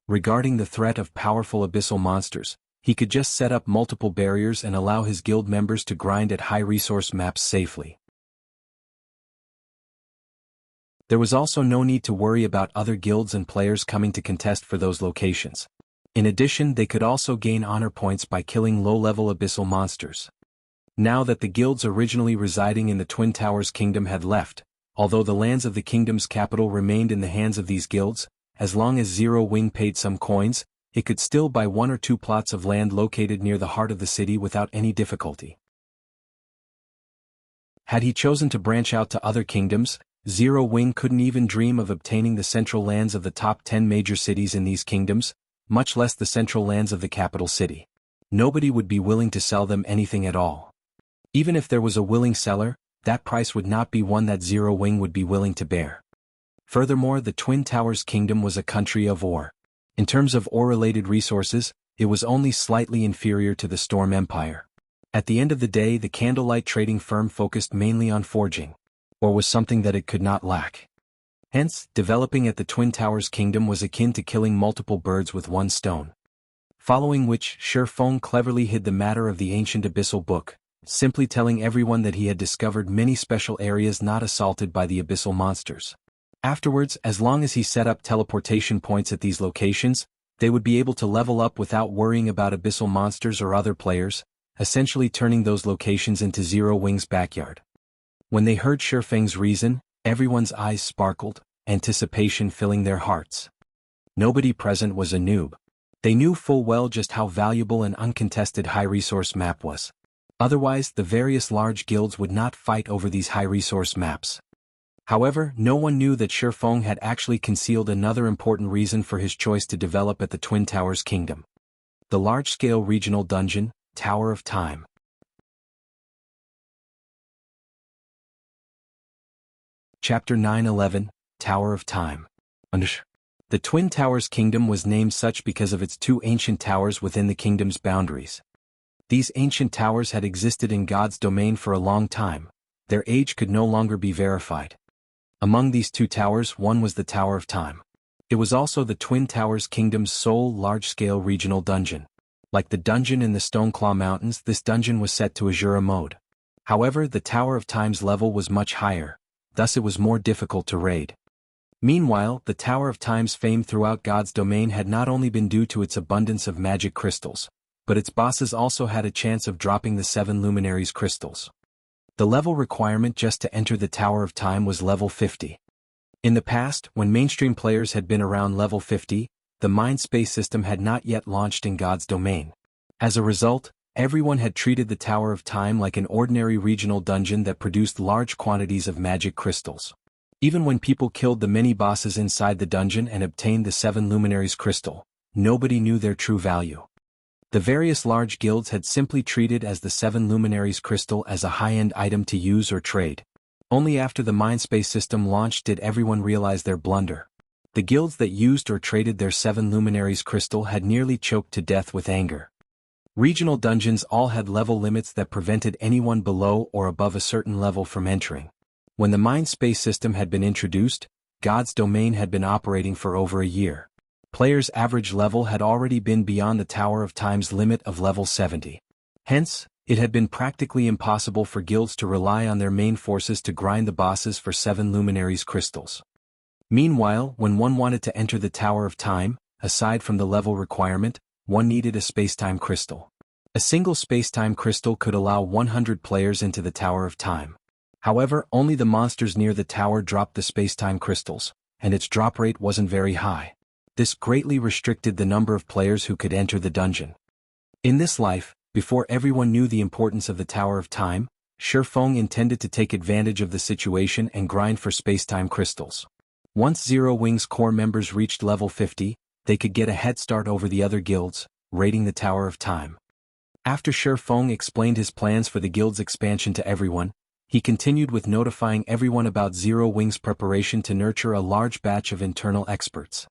Regarding the threat of powerful abyssal monsters, he could just set up multiple barriers and allow his guild members to grind at high-resource maps safely. There was also no need to worry about other guilds and players coming to contest for those locations. In addition, they could also gain honor points by killing low-level abyssal monsters. Now that the guilds originally residing in the Twin Towers Kingdom had left, although the lands of the kingdom's capital remained in the hands of these guilds, as long as Zero Wing paid some coins, it could still buy 1 or 2 plots of land located near the heart of the city without any difficulty. Had he chosen to branch out to other kingdoms, Zero Wing couldn't even dream of obtaining the central lands of the top 10 major cities in these kingdoms, much less the central lands of the capital city. Nobody would be willing to sell them anything at all. Even if there was a willing seller, that price would not be one that Zero Wing would be willing to bear. Furthermore, the Twin Towers Kingdom was a country of ore. In terms of ore-related resources, it was only slightly inferior to the Storm Empire. At the end of the day, the Candlelight trading firm focused mainly on forging, or was something that it could not lack. Hence, developing at the Twin Towers Kingdom was akin to killing multiple birds with one stone. Following which, Shi Feng cleverly hid the matter of the ancient abyssal book, simply telling everyone that he had discovered many special areas not assaulted by the abyssal monsters. Afterwards, as long as he set up teleportation points at these locations, they would be able to level up without worrying about abyssal monsters or other players, essentially turning those locations into Zero Wing's backyard. When they heard Shi Feng's reason, everyone's eyes sparkled, anticipation filling their hearts. Nobody present was a noob. They knew full well just how valuable an uncontested high-resource map was. Otherwise, the various large guilds would not fight over these high-resource maps. However, no one knew that Shi Feng had actually concealed another important reason for his choice to develop at the Twin Towers Kingdom. The large-scale regional dungeon, Tower of Time. Chapter 9-11, Tower of Time. The Twin Towers Kingdom was named such because of its 2 ancient towers within the kingdom's boundaries. These ancient towers had existed in God's domain for a long time. Their age could no longer be verified. Among these 2 towers, one was the Tower of Time. It was also the Twin Towers Kingdom's sole large-scale regional dungeon. Like the dungeon in the Stoneclaw Mountains, this dungeon was set to Azura mode. However, the Tower of Time's level was much higher, thus it was more difficult to raid. Meanwhile, the Tower of Time's fame throughout God's domain had not only been due to its abundance of magic crystals, but its bosses also had a chance of dropping the 7 Luminaries crystals. The level requirement just to enter the Tower of Time was level 50. In the past, when mainstream players had been around level 50, the Mind Space system had not yet launched in God's domain. As a result, everyone had treated the Tower of Time like an ordinary regional dungeon that produced large quantities of magic crystals. Even when people killed the many bosses inside the dungeon and obtained the 7 Luminaries crystal, nobody knew their true value. The various large guilds had simply treated as the 7 Luminaries crystal as a high-end item to use or trade. Only after the Mindspace system launched did everyone realize their blunder. The guilds that used or traded their 7 Luminaries crystal had nearly choked to death with anger. Regional dungeons all had level limits that prevented anyone below or above a certain level from entering. When the Mindspace system had been introduced, God's domain had been operating for over a year. Players' average level had already been beyond the Tower of Time's limit of level 70. Hence, it had been practically impossible for guilds to rely on their main forces to grind the bosses for 7 Luminaries crystals. Meanwhile, when one wanted to enter the Tower of Time, aside from the level requirement, one needed a spacetime crystal. A single spacetime crystal could allow 100 players into the Tower of Time. However, only the monsters near the tower dropped the spacetime crystals, and its drop rate wasn't very high. This greatly restricted the number of players who could enter the dungeon. In this life, before everyone knew the importance of the Tower of Time, Shi Feng intended to take advantage of the situation and grind for spacetime crystals. Once Zero Wing's core members reached level 50, they could get a head start over the other guilds, raiding the Tower of Time. After Shi Feng explained his plans for the guild's expansion to everyone, he continued with notifying everyone about Zero Wing's preparation to nurture a large batch of internal experts.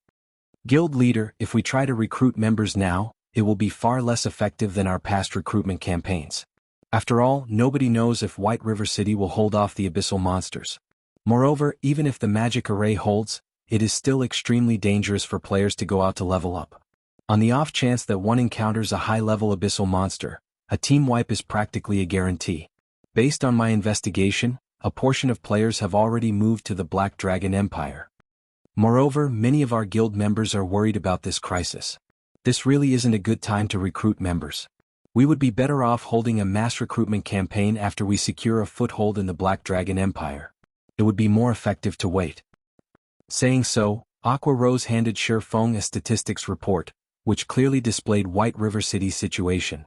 Guild leader, if we try to recruit members now, it will be far less effective than our past recruitment campaigns. After all, nobody knows if White River City will hold off the abyssal monsters. Moreover, even if the magic array holds, it is still extremely dangerous for players to go out to level up. On the off chance that one encounters a high-level abyssal monster, a team wipe is practically a guarantee. Based on my investigation, a portion of players have already moved to the Black Dragon Empire. Moreover, many of our guild members are worried about this crisis. This really isn't a good time to recruit members. We would be better off holding a mass recruitment campaign after we secure a foothold in the Black Dragon Empire. It would be more effective to wait. Saying so, Aqua Rose handed Shi Feng a statistics report, which clearly displayed White River City's situation.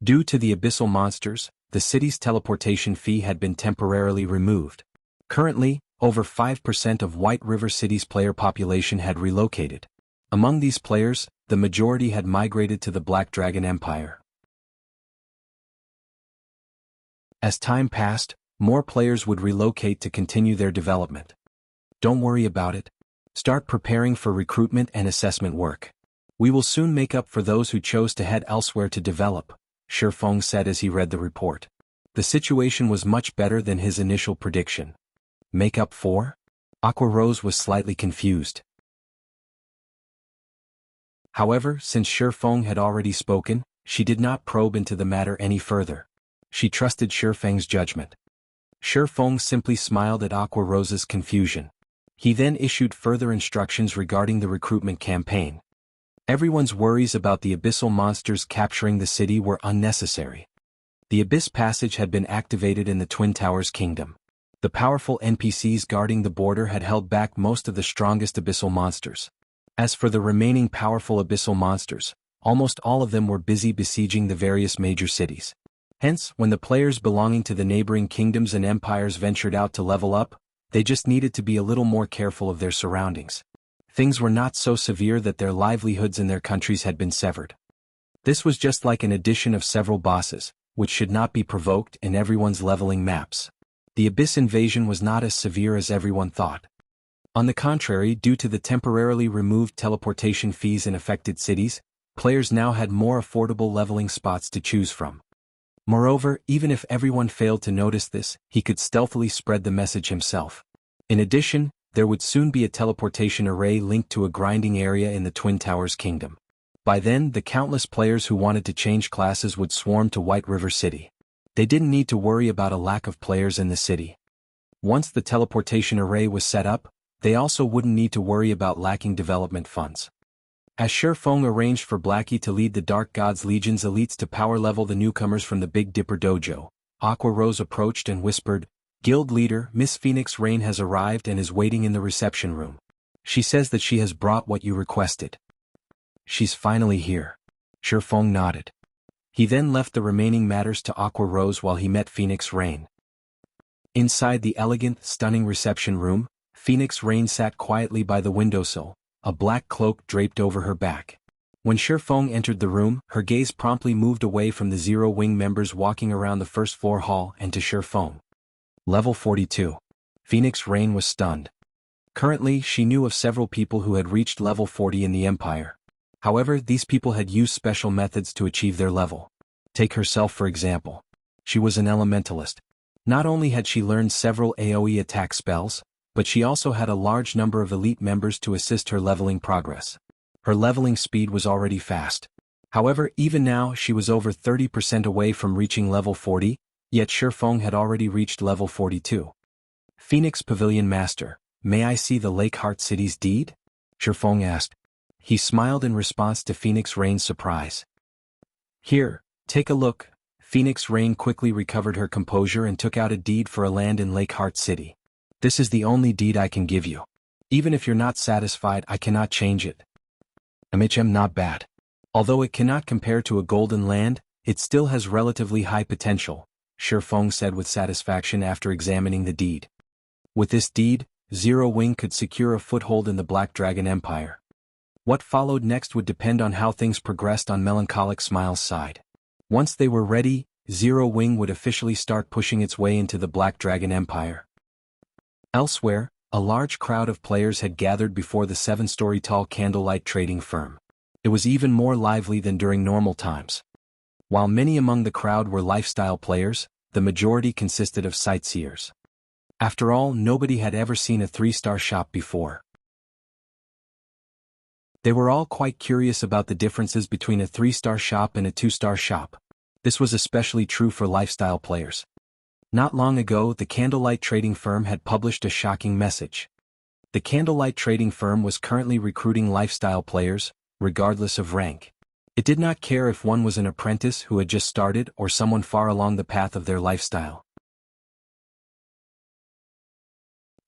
Due to the abyssal monsters, the city's teleportation fee had been temporarily removed. Currently, over 5% of White River City's player population had relocated. Among these players, the majority had migrated to the Black Dragon Empire. As time passed, more players would relocate to continue their development. Don't worry about it. Start preparing for recruitment and assessment work. We will soon make up for those who chose to head elsewhere to develop, Shifeng said as he read the report. The situation was much better than his initial prediction. Make up for? Aqua Rose was slightly confused. However, since Shifeng had already spoken, she did not probe into the matter any further. She trusted Shifeng's judgment. Shifeng simply smiled at Aqua Rose's confusion. He then issued further instructions regarding the recruitment campaign. Everyone's worries about the abyssal monsters capturing the city were unnecessary. The Abyss Passage had been activated in the Twin Towers Kingdom. The powerful NPCs guarding the border had held back most of the strongest abyssal monsters. As for the remaining powerful abyssal monsters, almost all of them were busy besieging the various major cities. Hence, when the players belonging to the neighboring kingdoms and empires ventured out to level up, they just needed to be a little more careful of their surroundings. Things were not so severe that their livelihoods in their countries had been severed. This was just like an addition of several bosses, which should not be provoked in everyone's leveling maps. The Abyss invasion was not as severe as everyone thought. On the contrary, due to the temporarily removed teleportation fees in affected cities, players now had more affordable leveling spots to choose from. Moreover, even if everyone failed to notice this, he could stealthily spread the message himself. In addition, there would soon be a teleportation array linked to a grinding area in the Twin Towers Kingdom. By then, the countless players who wanted to change classes would swarm to White River City. They didn't need to worry about a lack of players in the city. Once the teleportation array was set up, they also wouldn't need to worry about lacking development funds. As Shifeng arranged for Blackie to lead the Dark Gods Legion's elites to power level the newcomers from the Big Dipper Dojo, Aqua Rose approached and whispered, "Guild leader, Miss Phoenix Rain has arrived and is waiting in the reception room. She says that she has brought what you requested." "She's finally here." Shifeng nodded. He then left the remaining matters to Aqua Rose while he met Phoenix Rain. Inside the elegant, stunning reception room, Phoenix Rain sat quietly by the windowsill, a black cloak draped over her back. When Shifeng entered the room, her gaze promptly moved away from the Zero Wing members walking around the first floor hall and to Shifeng. Level 42. Phoenix Rain was stunned. Currently, she knew of several people who had reached level 40 in the Empire. However, these people had used special methods to achieve their level. Take herself for example. She was an elementalist. Not only had she learned several AoE attack spells, but she also had a large number of elite members to assist her leveling progress. Her leveling speed was already fast. However, even now she was over 30% away from reaching level 40, yet Shifeng had already reached level 42. "Phoenix Pavilion Master, may I see the Lake Heart City's deed?" Shifeng asked. He smiled in response to Phoenix Rain's surprise. "Here, take a look." Phoenix Rain quickly recovered her composure and took out a deed for a land in Lake Heart City. "This is the only deed I can give you. Even if you're not satisfied, I cannot change it." Not bad. Although it cannot compare to a golden land, it still has relatively high potential, Shifeng said with satisfaction after examining the deed. With this deed, Zero Wing could secure a foothold in the Black Dragon Empire. What followed next would depend on how things progressed on Melancholic Smile's side. Once they were ready, Zero Wing would officially start pushing its way into the Black Dragon Empire. Elsewhere, a large crowd of players had gathered before the 7-story tall Candlelight trading firm. It was even more lively than during normal times. While many among the crowd were lifestyle players, the majority consisted of sightseers. After all, nobody had ever seen a 3-star shop before. They were all quite curious about the differences between a 3-star shop and a 2-star shop. This was especially true for lifestyle players. Not long ago, the Candlelight trading firm had published a shocking message. The Candlelight trading firm was currently recruiting lifestyle players, regardless of rank. It did not care if one was an apprentice who had just started or someone far along the path of their lifestyle.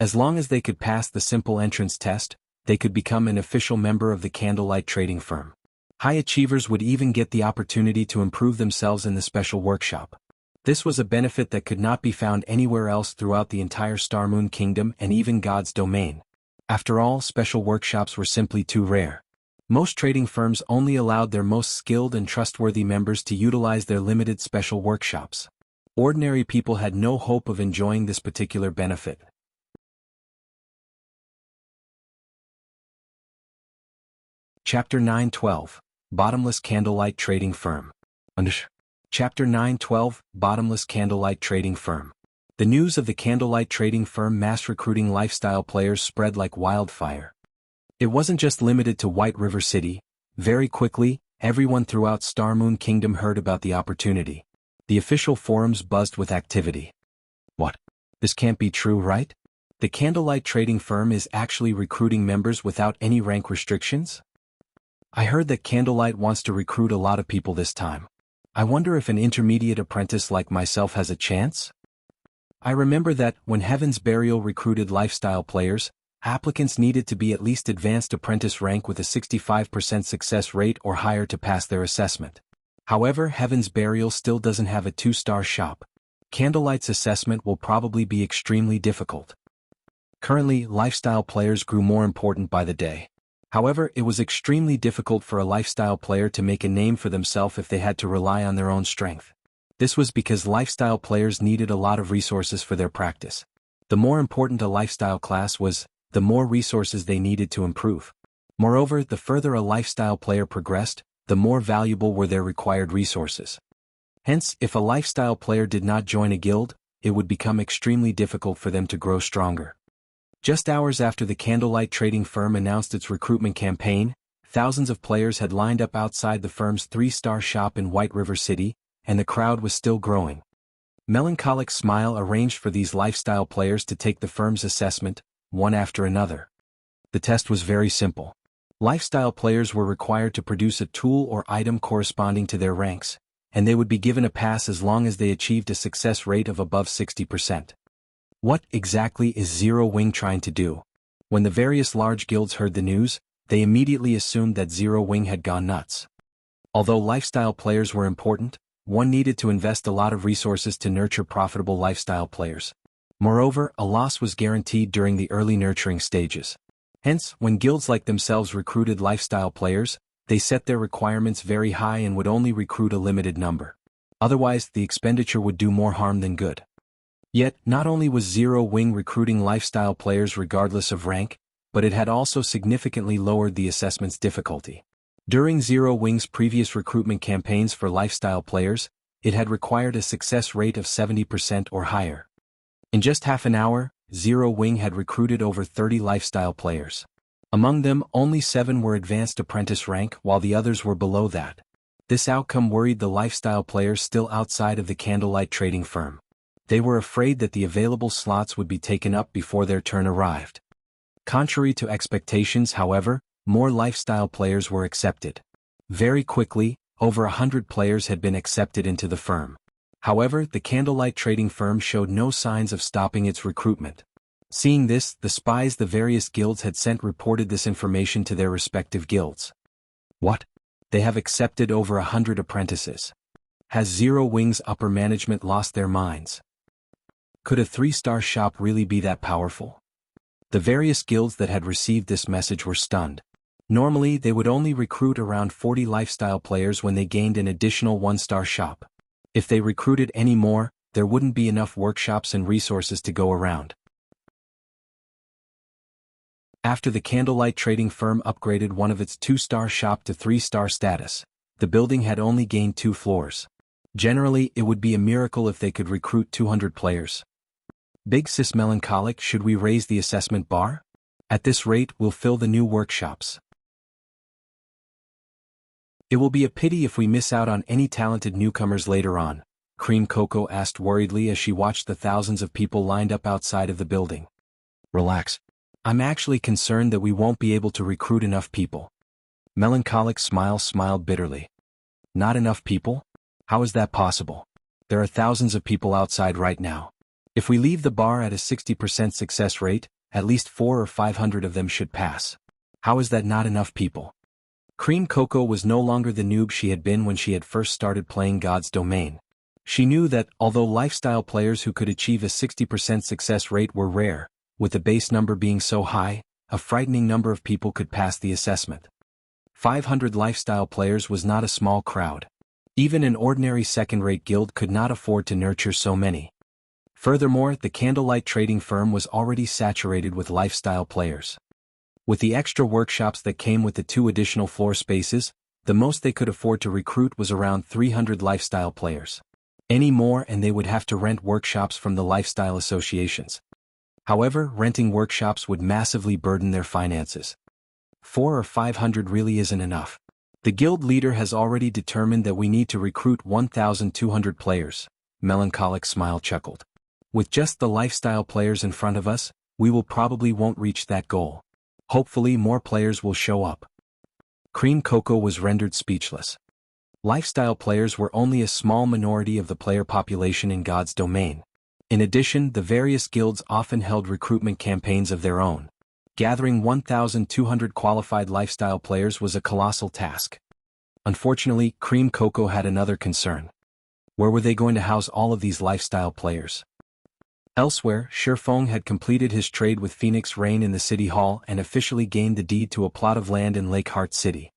As long as they could pass the simple entrance test, they could become an official member of the Candlelight trading firm. High achievers would even get the opportunity to improve themselves in the special workshop. This was a benefit that could not be found anywhere else throughout the entire Star Moon Kingdom and even God's domain. After all, special workshops were simply too rare. Most trading firms only allowed their most skilled and trustworthy members to utilize their limited special workshops. Ordinary people had no hope of enjoying this particular benefit. Chapter 9:12 Bottomless Candlelight Trading Firm. Chapter 9:12 Bottomless Candlelight Trading Firm. The news of the Candlelight Trading Firm mass recruiting lifestyle players spread like wildfire. It wasn't just limited to White River City. Very quickly, everyone throughout Star Moon Kingdom heard about the opportunity. The official forums buzzed with activity. What? This can't be true, right? The Candlelight Trading Firm is actually recruiting members without any rank restrictions? I heard that Candlelight wants to recruit a lot of people this time. I wonder if an intermediate apprentice like myself has a chance? I remember that, when Heaven's Burial recruited lifestyle players, applicants needed to be at least advanced apprentice rank with a 65% success rate or higher to pass their assessment. However, Heaven's Burial still doesn't have a 2-star shop. Candlelight's assessment will probably be extremely difficult. Currently, lifestyle players grew more important by the day. However, it was extremely difficult for a lifestyle player to make a name for themselves if they had to rely on their own strength. This was because lifestyle players needed a lot of resources for their practice. The more important a lifestyle class was, the more resources they needed to improve. Moreover, the further a lifestyle player progressed, the more valuable were their required resources. Hence, if a lifestyle player did not join a guild, it would become extremely difficult for them to grow stronger. Just hours after the Candlelight Trading Firm announced its recruitment campaign, thousands of players had lined up outside the firm's 3-star shop in White River City, and the crowd was still growing. Melancholic Smile arranged for these lifestyle players to take the firm's assessment, one after another. The test was very simple. Lifestyle players were required to produce a tool or item corresponding to their ranks, and they would be given a pass as long as they achieved a success rate of above 60%. What exactly is Zero Wing trying to do? When the various large guilds heard the news, they immediately assumed that Zero Wing had gone nuts. Although lifestyle players were important, one needed to invest a lot of resources to nurture profitable lifestyle players. Moreover, a loss was guaranteed during the early nurturing stages. Hence, when guilds like themselves recruited lifestyle players, they set their requirements very high and would only recruit a limited number. Otherwise, the expenditure would do more harm than good. Yet, not only was Zero Wing recruiting lifestyle players regardless of rank, but it had also significantly lowered the assessment's difficulty. During Zero Wing's previous recruitment campaigns for lifestyle players, it had required a success rate of 70% or higher. In just half an hour, Zero Wing had recruited over 30 lifestyle players. Among them, only 7 were advanced apprentice rank while the others were below that. This outcome worried the lifestyle players still outside of the Candlelight Trading Firm. They were afraid that the available slots would be taken up before their turn arrived. Contrary to expectations, however, more lifestyle players were accepted. Very quickly, over 100 players had been accepted into the firm. However, the Candlelight Trading Firm showed no signs of stopping its recruitment. Seeing this, the spies the various guilds had sent reported this information to their respective guilds. What? They have accepted over 100 apprentices. Has Zero Wing's upper management lost their minds? Could a 3-star shop really be that powerful? The various guilds that had received this message were stunned. Normally, they would only recruit around 40 lifestyle players when they gained an additional 1-star shop. If they recruited any more, there wouldn't be enough workshops and resources to go around. After the Candlelight Trading Firm upgraded one of its 2-star shop to 3-star status, the building had only gained 2 floors. Generally, it would be a miracle if they could recruit 200 players. Big Sis Melancholic, should we raise the assessment bar? At this rate, we'll fill the new workshops. It will be a pity if we miss out on any talented newcomers later on, Cream Cocoa asked worriedly as she watched the thousands of people lined up outside of the building. Relax. I'm actually concerned that we won't be able to recruit enough people. Melancholic Smile smiled bitterly. Not enough people? How is that possible? There are thousands of people outside right now. If we leave the bar at a 60% success rate, at least 400 or 500 of them should pass. How is that not enough people? Cream Coco was no longer the noob she had been when she had first started playing God's Domain. She knew that, although lifestyle players who could achieve a 60% success rate were rare, with the base number being so high, a frightening number of people could pass the assessment. 500 lifestyle players was not a small crowd. Even an ordinary second-rate guild could not afford to nurture so many. Furthermore, the Candlelight trading firm was already saturated with lifestyle players. With the extra workshops that came with the 2 additional floor spaces, the most they could afford to recruit was around 300 lifestyle players. Any more and they would have to rent workshops from the lifestyle associations. However, renting workshops would massively burden their finances. 400 or 500 really isn't enough. The guild leader has already determined that we need to recruit 1,200 players. Melancholic Smile chuckled. With just the lifestyle players in front of us, we will probably won't reach that goal. Hopefully more players will show up. Cream Coco was rendered speechless. Lifestyle players were only a small minority of the player population in God's Domain. In addition, the various guilds often held recruitment campaigns of their own. Gathering 1,200 qualified lifestyle players was a colossal task. Unfortunately, Cream Coco had another concern. Where were they going to house all of these lifestyle players? Elsewhere, Shifeng had completed his trade with Phoenix Rain in the City Hall and officially gained the deed to a plot of land in Lake Heart City.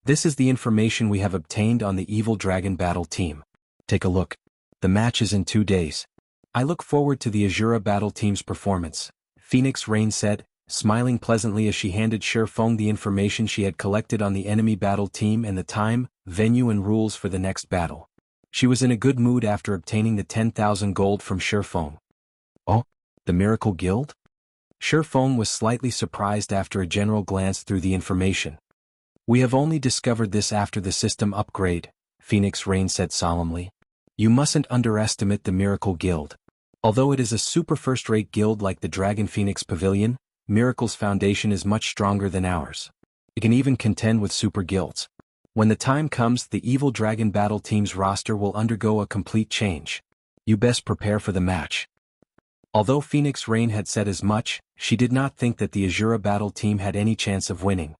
This is the information we have obtained on the Evil Dragon Battle team. Take a look. The match is in 2 days. I look forward to the Azura Battle team's performance, Phoenix Rain said, smiling pleasantly as she handed Shifeng the information she had collected on the enemy battle team and the time, venue and rules for the next battle. She was in a good mood after obtaining the 10,000 gold from Shifeng. Oh, the Miracle Guild? Shifeng was slightly surprised after a general glance through the information. We have only discovered this after the system upgrade, Phoenix Rain said solemnly. You mustn't underestimate the Miracle Guild. Although it is a super first-rate guild like the Dragon Phoenix Pavilion, Miracle's foundation is much stronger than ours. It can even contend with super guilds. When the time comes, the Evil Dragon Battle team's roster will undergo a complete change. You best prepare for the match. Although Phoenix Rain had said as much, she did not think that the Azura Battle team had any chance of winning.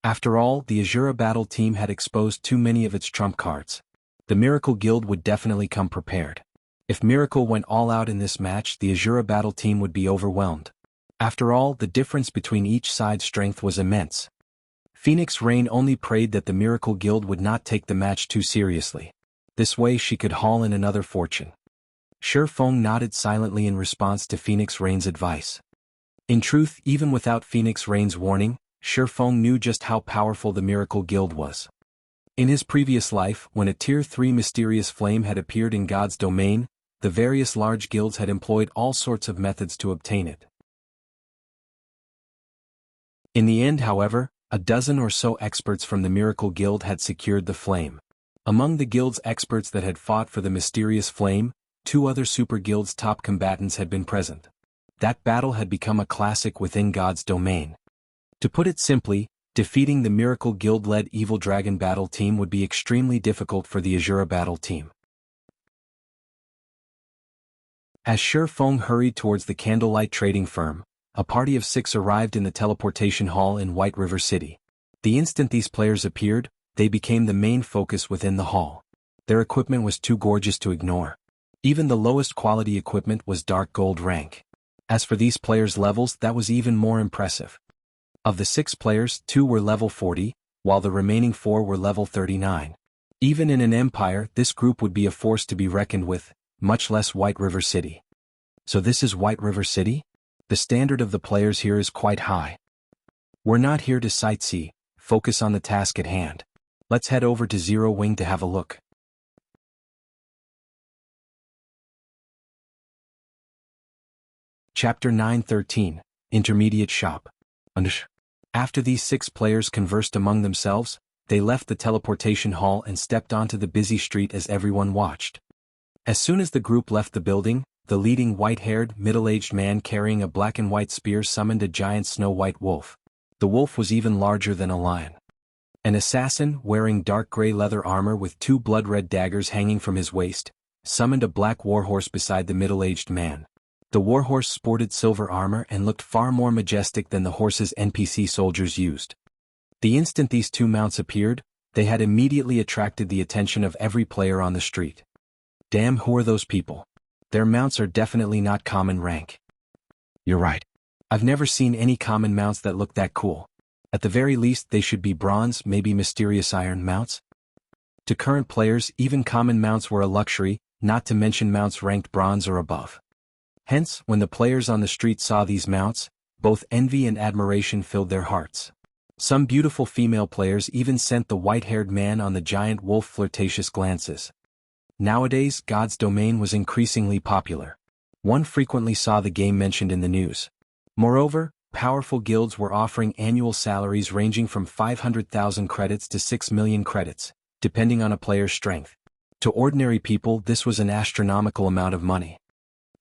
After all, the Azura Battle team had exposed too many of its trump cards. The Miracle Guild would definitely come prepared. If Miracle went all out in this match, the Azura Battle team would be overwhelmed. After all, the difference between each side's strength was immense. Phoenix Rain only prayed that the Miracle Guild would not take the match too seriously. This way she could haul in another fortune. Shifeng nodded silently in response to Phoenix Rain's advice. In truth, even without Phoenix Rain's warning, Shifeng knew just how powerful the Miracle Guild was. In his previous life, when a Tier 3 mysterious flame had appeared in God's Domain, the various large guilds had employed all sorts of methods to obtain it. In the end, however, a dozen or so experts from the Miracle Guild had secured the flame. Among the guild's experts that had fought for the mysterious flame, 2 other super guilds' top combatants had been present. That battle had become a classic within God's Domain. To put it simply, defeating the Miracle Guild-led Evil Dragon Battle team would be extremely difficult for the Azura Battle team. As Shifeng hurried towards the Candlelight trading firm, a party of 6 arrived in the teleportation hall in White River City. The instant these players appeared, they became the main focus within the hall. Their equipment was too gorgeous to ignore. Even the lowest quality equipment was dark gold rank. As for these players' levels, that was even more impressive. Of the 6 players, 2 were level 40, while the remaining 4 were level 39. Even in an empire, this group would be a force to be reckoned with, much less White River City. So this is White River City? The standard of the players here is quite high. We're not here to sightsee, focus on the task at hand. Let's head over to Zero Wing to have a look. Chapter 913, Intermediate Shop. After these 6 players conversed among themselves, they left the teleportation hall and stepped onto the busy street as everyone watched. As soon as the group left the building, the leading white-haired, middle-aged man carrying a black and white spear summoned a giant snow-white wolf. The wolf was even larger than a lion. An assassin, wearing dark gray leather armor with 2 blood-red daggers hanging from his waist, summoned a black warhorse beside the middle-aged man. The warhorse sported silver armor and looked far more majestic than the horses NPC soldiers used. The instant these two mounts appeared, they had immediately attracted the attention of every player on the street. Damn, who are those people? Their mounts are definitely not common rank. You're right. I've never seen any common mounts that look that cool. At the very least they should be bronze, maybe mysterious iron mounts. To current players, even common mounts were a luxury, not to mention mounts ranked bronze or above. Hence, when the players on the street saw these mounts, both envy and admiration filled their hearts. Some beautiful female players even sent the white-haired man on the giant wolf flirtatious glances. Nowadays, God's Domain was increasingly popular. One frequently saw the game mentioned in the news. Moreover, powerful guilds were offering annual salaries ranging from 500,000 credits to 6 million credits, depending on a player's strength. To ordinary people, this was an astronomical amount of money.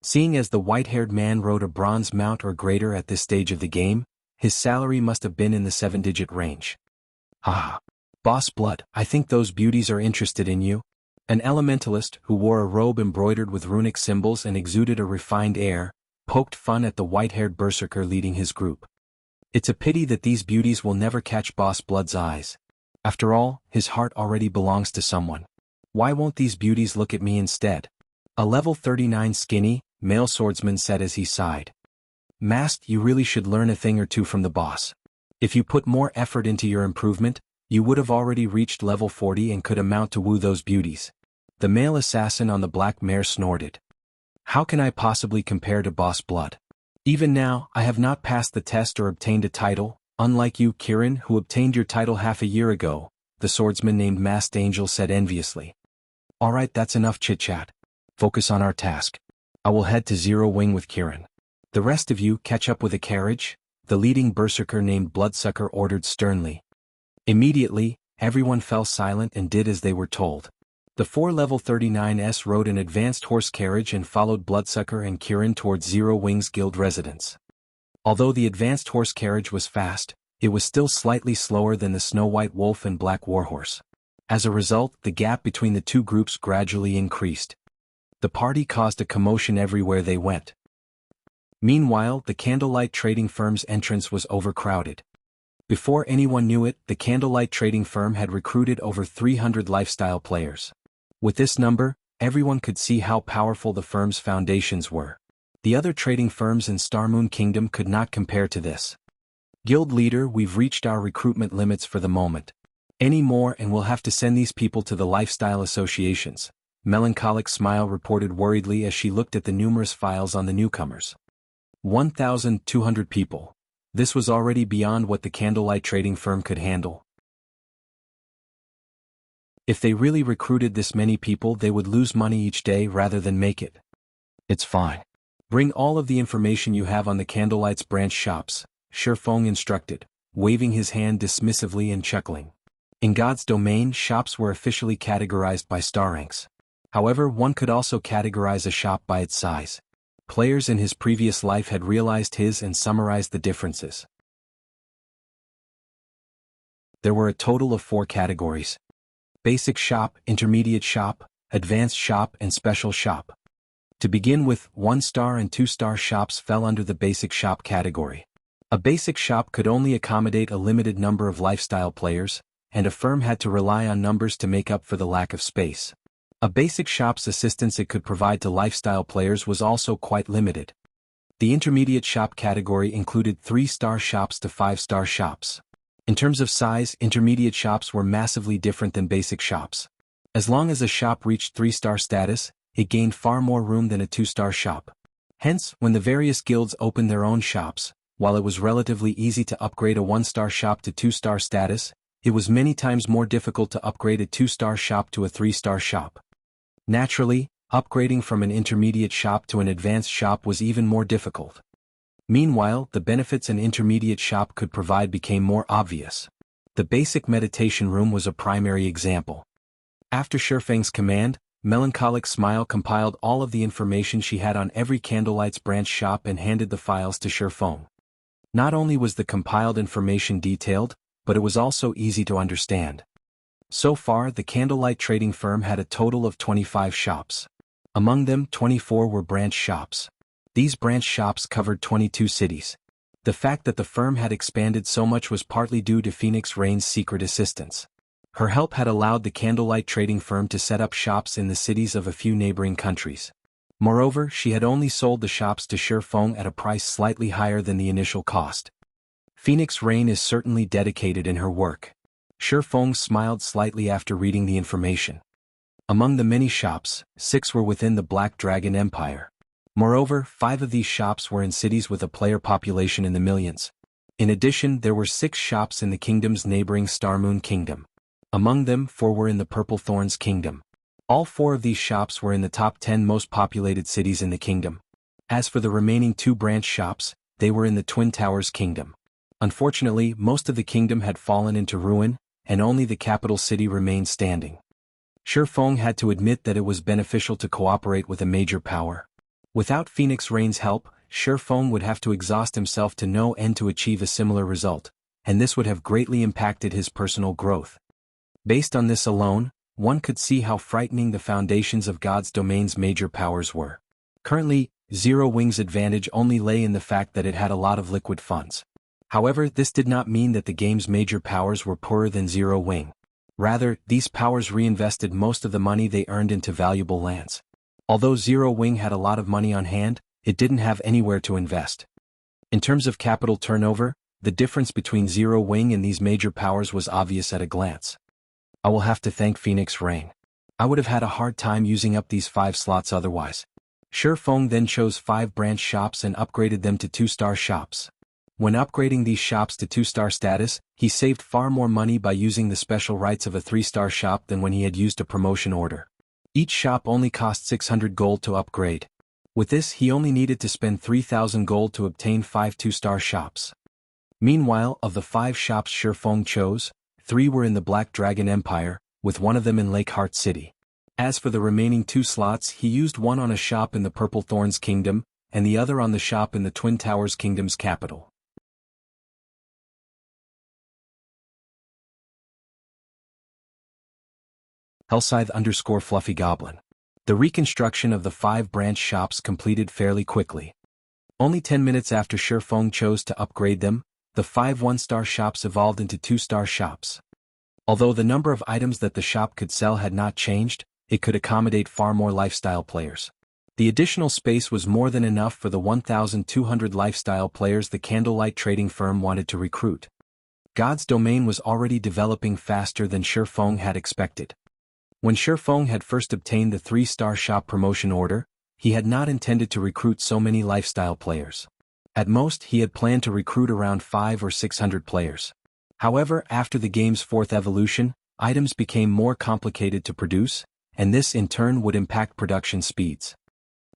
Seeing as the white-haired man rode a bronze mount or greater at this stage of the game, his salary must have been in the 7-digit range. Ah, Boss Blood, I think those beauties are interested in you. An elementalist, who wore a robe embroidered with runic symbols and exuded a refined air, poked fun at the white-haired berserker leading his group. It's a pity that these beauties will never catch Boss Blood's eyes. After all, his heart already belongs to someone. Why won't these beauties look at me instead? A level 39 skinny, male swordsman said as he sighed. Masked, you really should learn a thing or two from the boss. If you put more effort into your improvement, you would have already reached level 40 and could amount to woo those beauties. The male assassin on the black mare snorted. How can I possibly compare to Boss Blood? Even now, I have not passed the test or obtained a title, unlike you, Kirin, who obtained your title half a year ago, the swordsman named Masked Angel said enviously. Alright, that's enough chit-chat. Focus on our task. I will head to Zero Wing with Kirin. The rest of you catch up with a carriage, the leading berserker named Bloodsucker ordered sternly. Immediately, everyone fell silent and did as they were told. The 4 level 39s rode an advanced horse carriage and followed Bloodsucker and Kirin towards Zero Wing's guild residence. Although the advanced horse carriage was fast, it was still slightly slower than the Snow White Wolf and Black Warhorse. As a result, the gap between the two groups gradually increased. The party caused a commotion everywhere they went. Meanwhile, the Candlelight trading firm's entrance was overcrowded. Before anyone knew it, the Candlelight trading firm had recruited over 300 lifestyle players. With this number, everyone could see how powerful the firm's foundations were. The other trading firms in Starmoon Kingdom could not compare to this. Guild leader, we've reached our recruitment limits for the moment. Any more and we'll have to send these people to the lifestyle associations. Melancholic Smile reported worriedly as she looked at the numerous files on the newcomers. 1,200 people. This was already beyond what the Candlelight trading firm could handle. If they really recruited this many people, they would lose money each day rather than make it. It's fine. Bring all of the information you have on the Candlelight's branch shops, Shifeng instructed, waving his hand dismissively and chuckling. In God's Domain, shops were officially categorized by star ranks. However, one could also categorize a shop by its size. Players in his previous life had realized his and summarized the differences. There were a total of 4 categories. Basic shop, intermediate shop, advanced shop and special shop. To begin with, 1-star and 2-star shops fell under the basic shop category. A basic shop could only accommodate a limited number of lifestyle players, and a firm had to rely on numbers to make up for the lack of space. A basic shop's assistance it could provide to lifestyle players was also quite limited. The intermediate shop category included 3-star shops to 5-star shops. In terms of size, intermediate shops were massively different than basic shops. As long as a shop reached 3-star status, it gained far more room than a 2-star shop. Hence, when the various guilds opened their own shops, while it was relatively easy to upgrade a 1-star shop to 2-star status, it was many times more difficult to upgrade a 2-star shop to a 3-star shop. Naturally, upgrading from an intermediate shop to an advanced shop was even more difficult. Meanwhile, the benefits an intermediate shop could provide became more obvious. The basic meditation room was a primary example. After Shifeng's command, Melancholic Smile compiled all of the information she had on every Candlelight's branch shop and handed the files to Shifeng. Not only was the compiled information detailed, but it was also easy to understand. So far, the Candlelight trading firm had a total of 25 shops. Among them, 24 were branch shops. These branch shops covered 22 cities. The fact that the firm had expanded so much was partly due to Phoenix Rain's secret assistance. Her help had allowed the Candlelight trading firm to set up shops in the cities of a few neighboring countries. Moreover, she had only sold the shops to Shi Feng at a price slightly higher than the initial cost. Phoenix Rain is certainly dedicated in her work. Shi Feng smiled slightly after reading the information. Among the many shops, 6 were within the Black Dragon Empire. Moreover, 5 of these shops were in cities with a player population in the millions. In addition, there were 6 shops in the kingdom's neighboring Starmoon Kingdom. Among them, 4 were in the Purple Thorns Kingdom. All 4 of these shops were in the top 10 most populated cities in the kingdom. As for the remaining 2 branch shops, they were in the Twin Towers Kingdom. Unfortunately, most of the kingdom had fallen into ruin, and only the capital city remained standing. Shi Feng had to admit that it was beneficial to cooperate with a major power. Without Phoenix Rain's help, Shi Feng would have to exhaust himself to no end to achieve a similar result, and this would have greatly impacted his personal growth. Based on this alone, one could see how frightening the foundations of God's domain's major powers were. Currently, Zero Wing's advantage only lay in the fact that it had a lot of liquid funds. However, this did not mean that the game's major powers were poorer than Zero Wing. Rather, these powers reinvested most of the money they earned into valuable lands. Although Zero Wing had a lot of money on hand, it didn't have anywhere to invest. In terms of capital turnover, the difference between Zero Wing and these major powers was obvious at a glance. I will have to thank Phoenix Rain. I would have had a hard time using up these 5 slots otherwise. Shi Feng then chose 5 branch shops and upgraded them to 2-star shops. When upgrading these shops to 2-star status, he saved far more money by using the special rights of a 3-star shop than when he had used a promotion order. Each shop only cost 600 gold to upgrade. With this, he only needed to spend 3,000 gold to obtain 5 2-star shops. Meanwhile, of the 5 shops Shi Feng chose, 3 were in the Black Dragon Empire, with one of them in Lakeheart City. As for the remaining 2 slots, he used one on a shop in the Purple Thorns Kingdom, and the other on the shop in the Twin Towers Kingdom's capital. Hellscythe_Fluffy Goblin. The reconstruction of the 5 branch shops completed fairly quickly. Only 10 minutes after Shi Feng chose to upgrade them, the 5 1-star shops evolved into 2-star shops. Although the number of items that the shop could sell had not changed, it could accommodate far more lifestyle players. The additional space was more than enough for the 1,200 lifestyle players the Candlelight trading firm wanted to recruit. God's domain was already developing faster than Shi Feng had expected. When Shi Feng had first obtained the 3-star shop promotion order, he had not intended to recruit so many lifestyle players. At most, he had planned to recruit around 500 or 600 players. However, after the game's 4th evolution, items became more complicated to produce, and this in turn would impact production speeds.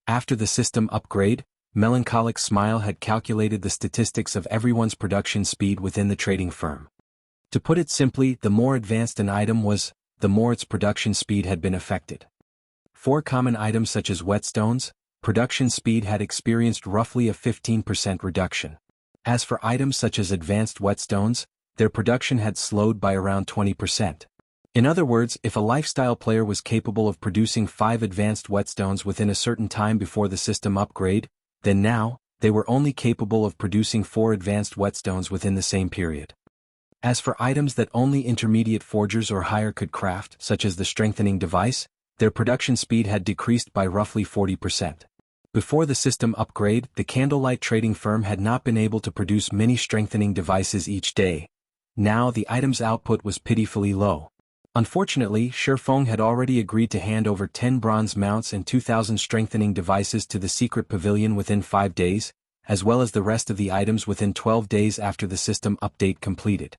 After the system upgrade, Melancholic Smile had calculated the statistics of everyone's production speed within the trading firm. To put it simply, the more advanced an item was, the more its production speed had been affected. For common items such as whetstones, production speed had experienced roughly a 15% reduction. As for items such as advanced whetstones, their production had slowed by around 20%. In other words, if a lifestyle player was capable of producing 5 advanced whetstones within a certain time before the system upgrade, then now, they were only capable of producing 4 advanced whetstones within the same period. As for items that only intermediate forgers or higher could craft, such as the strengthening device, their production speed had decreased by roughly 40%. Before the system upgrade, the Candlelight trading firm had not been able to produce many strengthening devices each day. Now the item's output was pitifully low. Unfortunately, Shi Feng had already agreed to hand over 10 bronze mounts and 2,000 strengthening devices to the secret pavilion within 5 days, as well as the rest of the items within 12 days after the system update completed.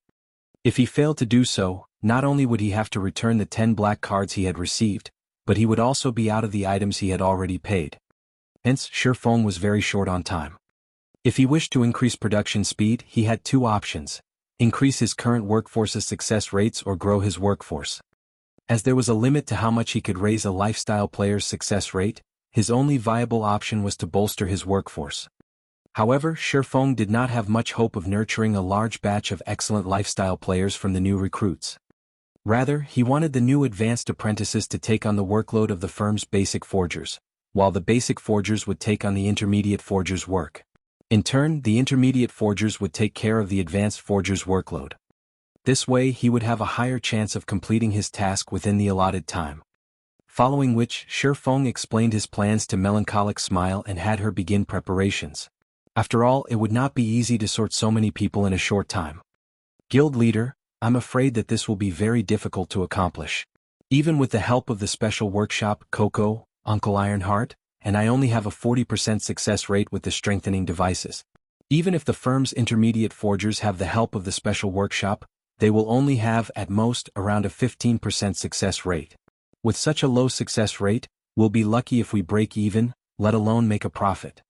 If he failed to do so, not only would he have to return the 10 black cards he had received, but he would also be out of the items he had already paid. Hence, Shi Feng was very short on time. If he wished to increase production speed, he had 2 options: increase his current workforce's success rates or grow his workforce. As there was a limit to how much he could raise a lifestyle player's success rate, his only viable option was to bolster his workforce. However, Shi Feng did not have much hope of nurturing a large batch of excellent lifestyle players from the new recruits. Rather, he wanted the new advanced apprentices to take on the workload of the firm's basic forgers, while the basic forgers would take on the intermediate forgers' work. In turn, the intermediate forgers would take care of the advanced forgers' workload. This way he would have a higher chance of completing his task within the allotted time. Following which, Shi Feng explained his plans to Melancholic Smile and had her begin preparations. After all, it would not be easy to sort so many people in a short time. Guild leader, I'm afraid that this will be very difficult to accomplish. Even with the help of the special workshop, Coco, Uncle Ironheart, and I only have a 40% success rate with the strengthening devices. Even if the firm's intermediate forgers have the help of the special workshop, they will only have, at most, around a 15% success rate. With such a low success rate, we'll be lucky if we break even, let alone make a profit.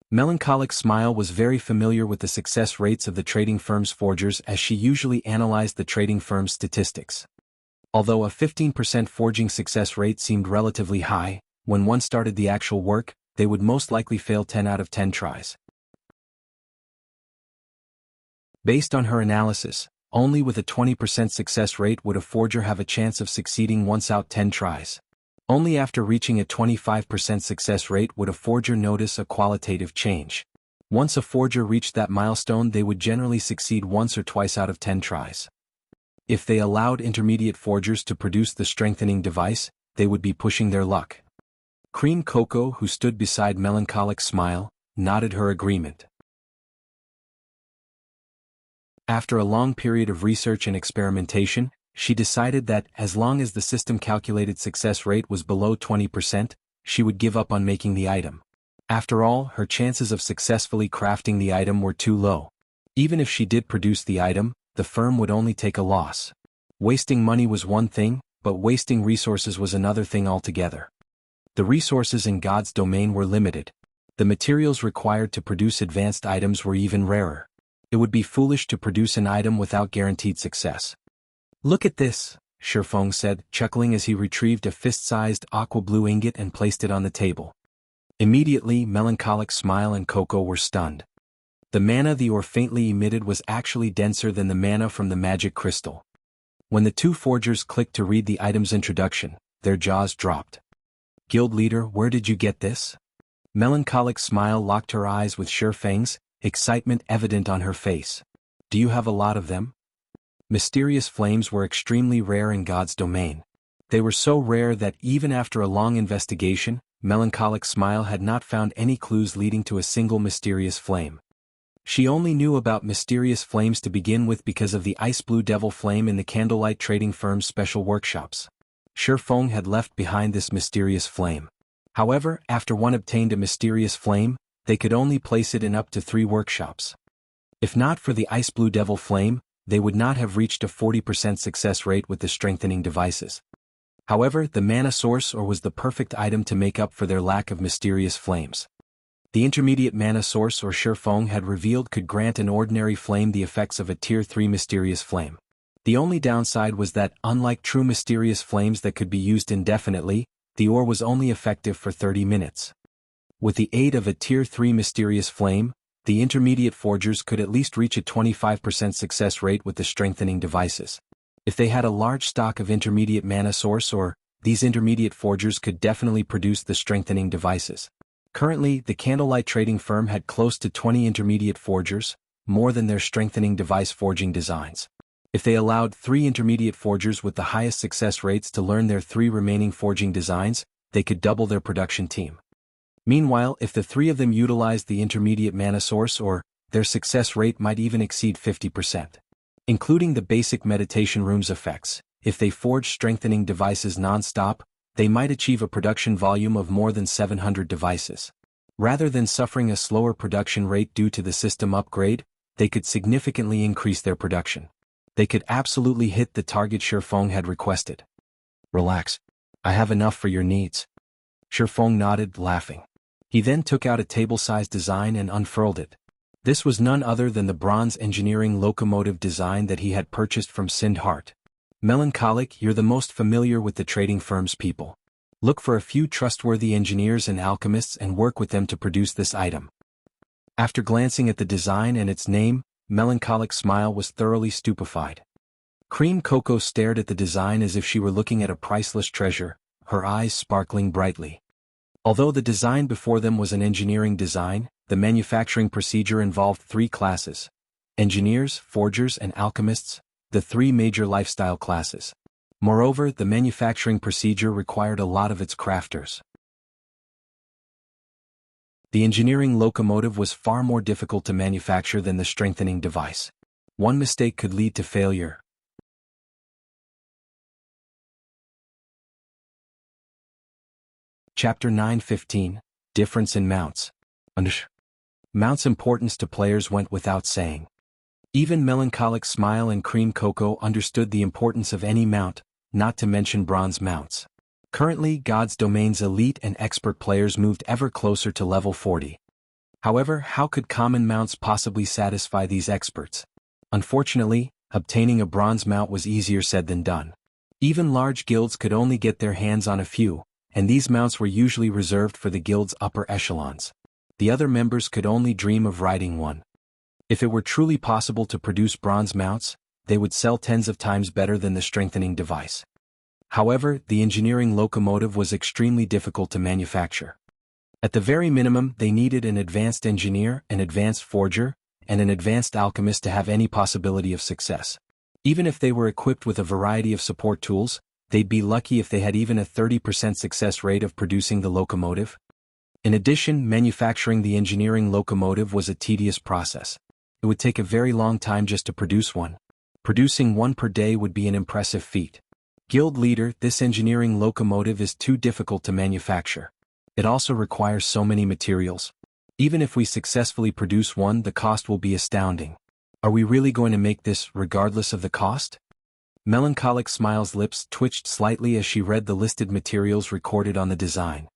Melancholic Smile was very familiar with the success rates of the trading firm's forgers as she usually analyzed the trading firm's statistics. Although a 15% forging success rate seemed relatively high, when one started the actual work, they would most likely fail 10 out of 10 tries. Based on her analysis, only with a 20% success rate would a forger have a chance of succeeding once out 10 tries. Only after reaching a 25% success rate would a forger notice a qualitative change. Once a forger reached that milestone, they would generally succeed once or twice out of 10 tries. If they allowed intermediate forgers to produce the strengthening device, they would be pushing their luck. Cream Coco, who stood beside Melancholic Smile, nodded her agreement. After a long period of research and experimentation, she decided that, as long as the system-calculated success rate was below 20%, she would give up on making the item. After all, her chances of successfully crafting the item were too low. Even if she did produce the item, the firm would only take a loss. Wasting money was one thing, but wasting resources was another thing altogether. The resources in God's domain were limited. The materials required to produce advanced items were even rarer. It would be foolish to produce an item without guaranteed success. Look at this, Shi Feng said, chuckling as he retrieved a fist-sized aqua blue ingot and placed it on the table. Immediately, Melancholic Smile and Coco were stunned. The mana the ore faintly emitted was actually denser than the mana from the magic crystal. When the two forgers clicked to read the item's introduction, their jaws dropped. Guild leader, where did you get this? Melancholic Smile locked her eyes with Shi Feng's, excitement evident on her face. Do you have a lot of them? Mysterious flames were extremely rare in God's domain. They were so rare that even after a long investigation, Melancholic Smile had not found any clues leading to a single mysterious flame. She only knew about mysterious flames to begin with because of the ice blue devil flame in the Candlelight trading firm's special workshops. Shi Feng had left behind this mysterious flame. However, after one obtained a mysterious flame, they could only place it in up to 3 workshops. If not for the ice blue devil flame, they would not have reached a 40% success rate with the strengthening devices. However, the mana source ore was the perfect item to make up for their lack of mysterious flames. The intermediate mana source ore Shi Feng had revealed could grant an ordinary flame the effects of a Tier 3 mysterious flame. The only downside was that, unlike true mysterious flames that could be used indefinitely, the ore was only effective for 30 minutes. With the aid of a Tier 3 mysterious flame, the intermediate forgers could at least reach a 25% success rate with the strengthening devices. If they had a large stock of intermediate mana source ore, these intermediate forgers could definitely produce the strengthening devices. Currently, the Candlelight trading firm had close to 20 intermediate forgers, more than their strengthening device forging designs. If they allowed 3 intermediate forgers with the highest success rates to learn their 3 remaining forging designs, they could double their production team. Meanwhile, if the 3 of them utilized the intermediate mana source ore, their success rate might even exceed 50%. Including the basic meditation rooms effects, if they forged strengthening devices non-stop, they might achieve a production volume of more than 700 devices. Rather than suffering a slower production rate due to the system upgrade, they could significantly increase their production. They could absolutely hit the target Shi Feng had requested. Relax. I have enough for your needs. Shi Feng nodded, laughing. He then took out a table-sized design and unfurled it. This was none other than the bronze engineering locomotive design that he had purchased from Sindhart. Melancholic, you're the most familiar with the trading firm's people. Look for a few trustworthy engineers and alchemists and work with them to produce this item. After glancing at the design and its name, Melancholic Smile was thoroughly stupefied. Cream Coco stared at the design as if she were looking at a priceless treasure, her eyes sparkling brightly. Although the design before them was an engineering design, the manufacturing procedure involved three classes: engineers, forgers, and alchemists, the three major lifestyle classes. Moreover, the manufacturing procedure required a lot of its crafters. The engineering locomotive was far more difficult to manufacture than the strengthening device. One mistake could lead to failure. Chapter 9:15 Difference in Mounts. Mounts' importance to players went without saying. Even Melancholic Smile and Cream Cocoa understood the importance of any mount, not to mention bronze mounts. Currently, God's Domain's elite and expert players moved ever closer to level 40. However, how could common mounts possibly satisfy these experts? Unfortunately, obtaining a bronze mount was easier said than done. Even large guilds could only get their hands on a few, and these mounts were usually reserved for the guild's upper echelons. The other members could only dream of riding one. If it were truly possible to produce bronze mounts, they would sell tens of times better than the strengthening device. However, the engineering locomotive was extremely difficult to manufacture. At the very minimum, they needed an advanced engineer, an advanced forger, and an advanced alchemist to have any possibility of success. Even if they were equipped with a variety of support tools, they'd be lucky if they had even a 30% success rate of producing the locomotive. In addition, manufacturing the engineering locomotive was a tedious process. It would take a very long time just to produce one. Producing one per day would be an impressive feat. Guild leader, this engineering locomotive is too difficult to manufacture. It also requires so many materials. Even if we successfully produce one, the cost will be astounding. Are we really going to make this regardless of the cost? Melancholic Smile's lips twitched slightly as she read the listed materials recorded on the design.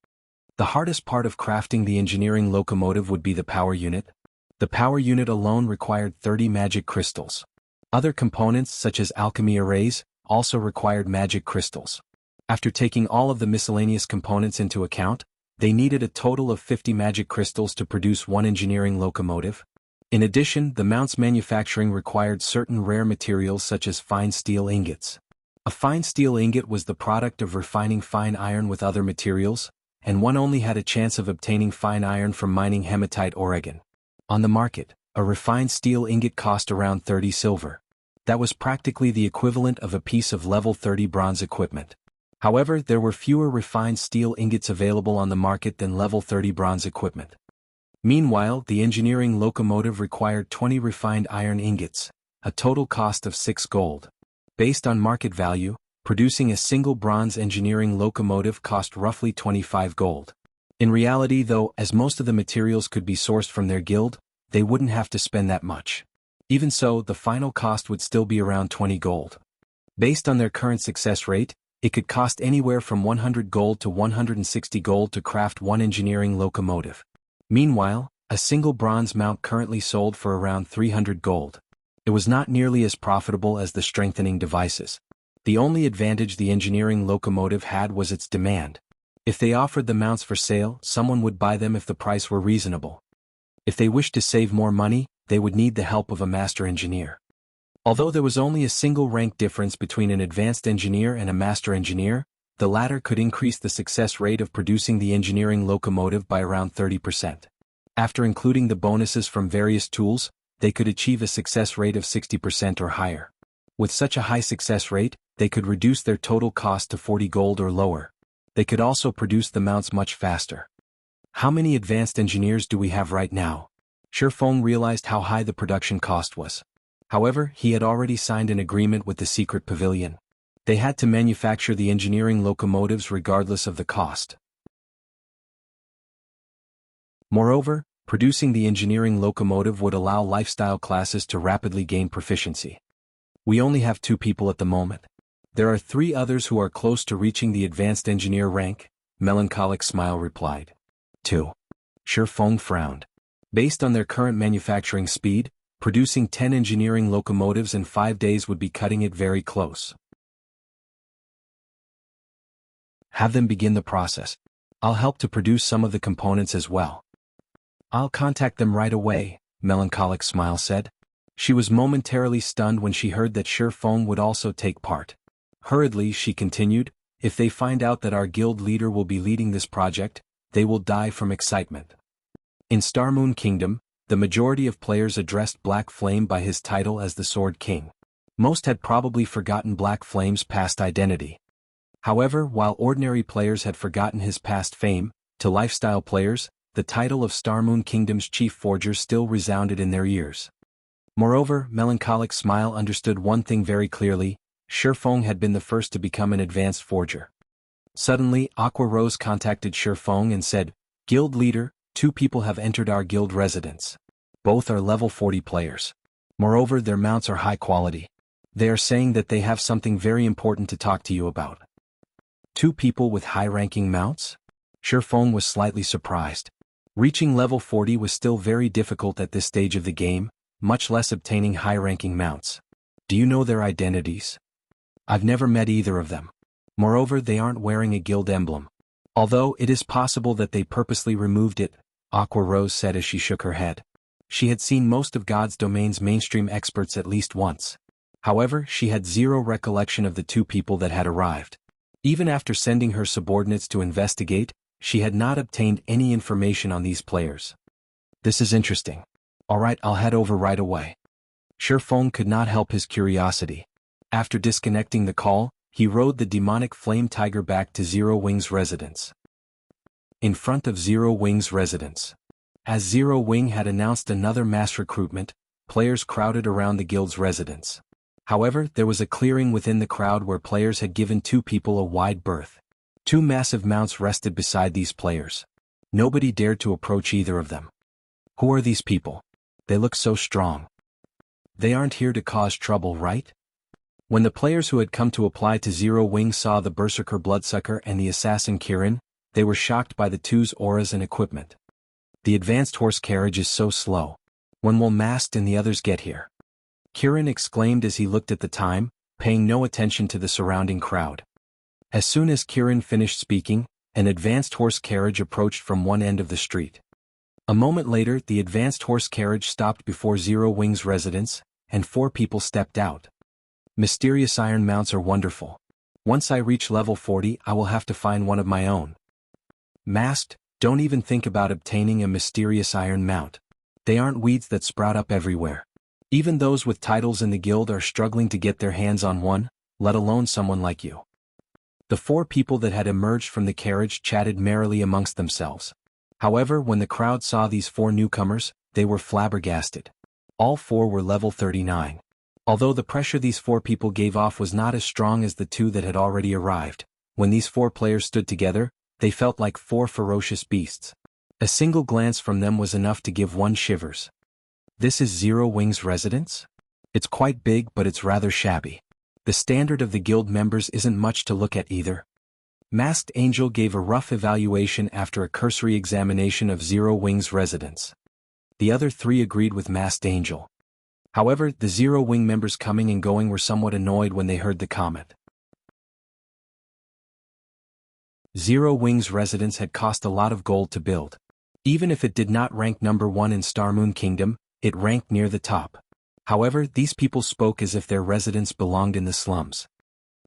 The hardest part of crafting the engineering locomotive would be the power unit. The power unit alone required 30 magic crystals. Other components such as alchemy arrays also required magic crystals. After taking all of the miscellaneous components into account, they needed a total of 50 magic crystals to produce one engineering locomotive. In addition, the mount's manufacturing required certain rare materials such as fine steel ingots. A fine steel ingot was the product of refining fine iron with other materials, and one only had a chance of obtaining fine iron from mining hematite Oregon. On the market, a refined steel ingot cost around 30 silver. That was practically the equivalent of a piece of level 30 bronze equipment. However, there were fewer refined steel ingots available on the market than level 30 bronze equipment. Meanwhile, the engineering locomotive required 20 refined iron ingots, a total cost of 6 gold. Based on market value, producing a single bronze engineering locomotive cost roughly 25 gold. In reality though, as most of the materials could be sourced from their guild, they wouldn't have to spend that much. Even so, the final cost would still be around 20 gold. Based on their current success rate, it could cost anywhere from 100 gold to 160 gold to craft one engineering locomotive. Meanwhile, a single bronze mount currently sold for around 300 gold. It was not nearly as profitable as the strengthening devices. The only advantage the engineering locomotive had was its demand. If they offered the mounts for sale, someone would buy them if the price were reasonable. If they wished to save more money, they would need the help of a master engineer. Although there was only a single rank difference between an advanced engineer and a master engineer, the latter could increase the success rate of producing the engineering locomotive by around 30%. After including the bonuses from various tools, they could achieve a success rate of 60% or higher. With such a high success rate, they could reduce their total cost to 40 gold or lower. They could also produce the mounts much faster. How many advanced engineers do we have right now? Shifeng realized how high the production cost was. However, he had already signed an agreement with the secret pavilion. They had to manufacture the engineering locomotives regardless of the cost. Moreover, producing the engineering locomotive would allow lifestyle classes to rapidly gain proficiency. We only have 2 people at the moment. There are 3 others who are close to reaching the advanced engineer rank, Melancholic Smile replied. 2. Shifeng frowned. Based on their current manufacturing speed, producing 10 engineering locomotives in 5 days would be cutting it very close. Have them begin the process. I'll help to produce some of the components as well. I'll contact them right away, Melancholic Smile said. She was momentarily stunned when she heard that Shifeng would also take part. Hurriedly, she continued, if they find out that our guild leader will be leading this project, they will die from excitement. In Star Moon Kingdom, the majority of players addressed Black Flame by his title as the Sword King. Most had probably forgotten Black Flame's past identity. However, while ordinary players had forgotten his past fame, to lifestyle players, the title of Star Moon Kingdom's chief forger still resounded in their ears. Moreover, Melancholic Smile understood one thing very clearly: Shifeng had been the first to become an advanced forger. Suddenly, Aqua Rose contacted Shifeng and said, "Guild leader, 2 people have entered our guild residence. Both are level 40 players. Moreover, their mounts are high quality. They are saying that they have something very important to talk to you about." 2 people with high-ranking mounts? Shifeng was slightly surprised. Reaching level 40 was still very difficult at this stage of the game, much less obtaining high-ranking mounts. "Do you know their identities?" "I've never met either of them. Moreover, they aren't wearing a guild emblem. Although it is possible that they purposely removed it," Aqua Rose said as she shook her head. She had seen most of God's Domain's mainstream experts at least once. However, she had zero recollection of the 2 people that had arrived. Even after sending her subordinates to investigate, she had not obtained any information on these players. "This is interesting. Alright, I'll head over right away." Shifeng could not help his curiosity. After disconnecting the call, he rode the demonic flame tiger back to Zero Wing's residence. In front of Zero Wing's residence. As Zero Wing had announced another mass recruitment, players crowded around the guild's residence. However, there was a clearing within the crowd where players had given 2 people a wide berth. 2 massive mounts rested beside these players. Nobody dared to approach either of them. "Who are these people? They look so strong. They aren't here to cause trouble, right?" When the players who had come to apply to Zero Wing saw the Berserker Bloodsucker and the Assassin Kirin, they were shocked by the 2's auras and equipment. "The advanced horse carriage is so slow. When will Masked and the others get here?" Kirin exclaimed as he looked at the time, paying no attention to the surrounding crowd. As soon as Kirin finished speaking, an advanced horse carriage approached from one end of the street. A moment later, the advanced horse carriage stopped before Zero Wing's residence, and 4 people stepped out. "Mysterious iron mounts are wonderful. Once I reach level 40, I will have to find one of my own." "Masked, don't even think about obtaining a mysterious iron mount. They aren't weeds that sprout up everywhere. Even those with titles in the guild are struggling to get their hands on one, let alone someone like you." The 4 people that had emerged from the carriage chatted merrily amongst themselves. However, when the crowd saw these 4 newcomers, they were flabbergasted. All 4 were level 39. Although the pressure these 4 people gave off was not as strong as the 2 that had already arrived, when these 4 players stood together, they felt like 4 ferocious beasts. A single glance from them was enough to give one shivers. "This is Zero Wing's residence? It's quite big, but it's rather shabby. The standard of the guild members isn't much to look at either." Masked Angel gave a rough evaluation after a cursory examination of Zero Wing's residence. The other 3 agreed with Masked Angel. However, the Zero Wing members coming and going were somewhat annoyed when they heard the comment. Zero Wing's residence had cost a lot of gold to build. Even if it did not rank number 1 in Star Moon Kingdom, it ranked near the top. However, these people spoke as if their residence belonged in the slums.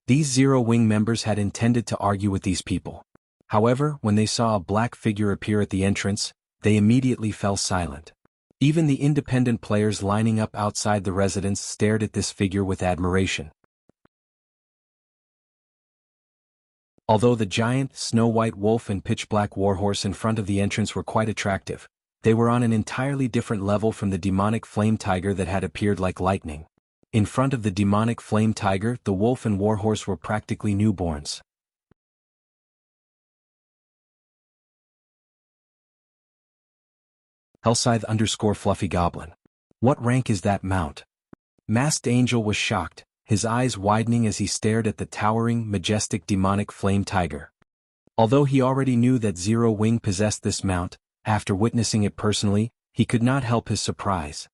These Zero Wing members had intended to argue with these people. However, when they saw a black figure appear at the entrance, they immediately fell silent. Even the independent players lining up outside the residence stared at this figure with admiration. Although the giant, snow-white wolf and pitch-black warhorse in front of the entrance were quite attractive, they were on an entirely different level from the demonic flame tiger that had appeared like lightning. In front of the demonic flame tiger, the wolf and warhorse were practically newborns. Hellscythe_Fluffy Goblin. What rank is that mount? Masked Angel was shocked, his eyes widening as he stared at the towering, majestic demonic flame tiger. Although he already knew that Zero Wing possessed this mount, after witnessing it personally, he could not help his surprise.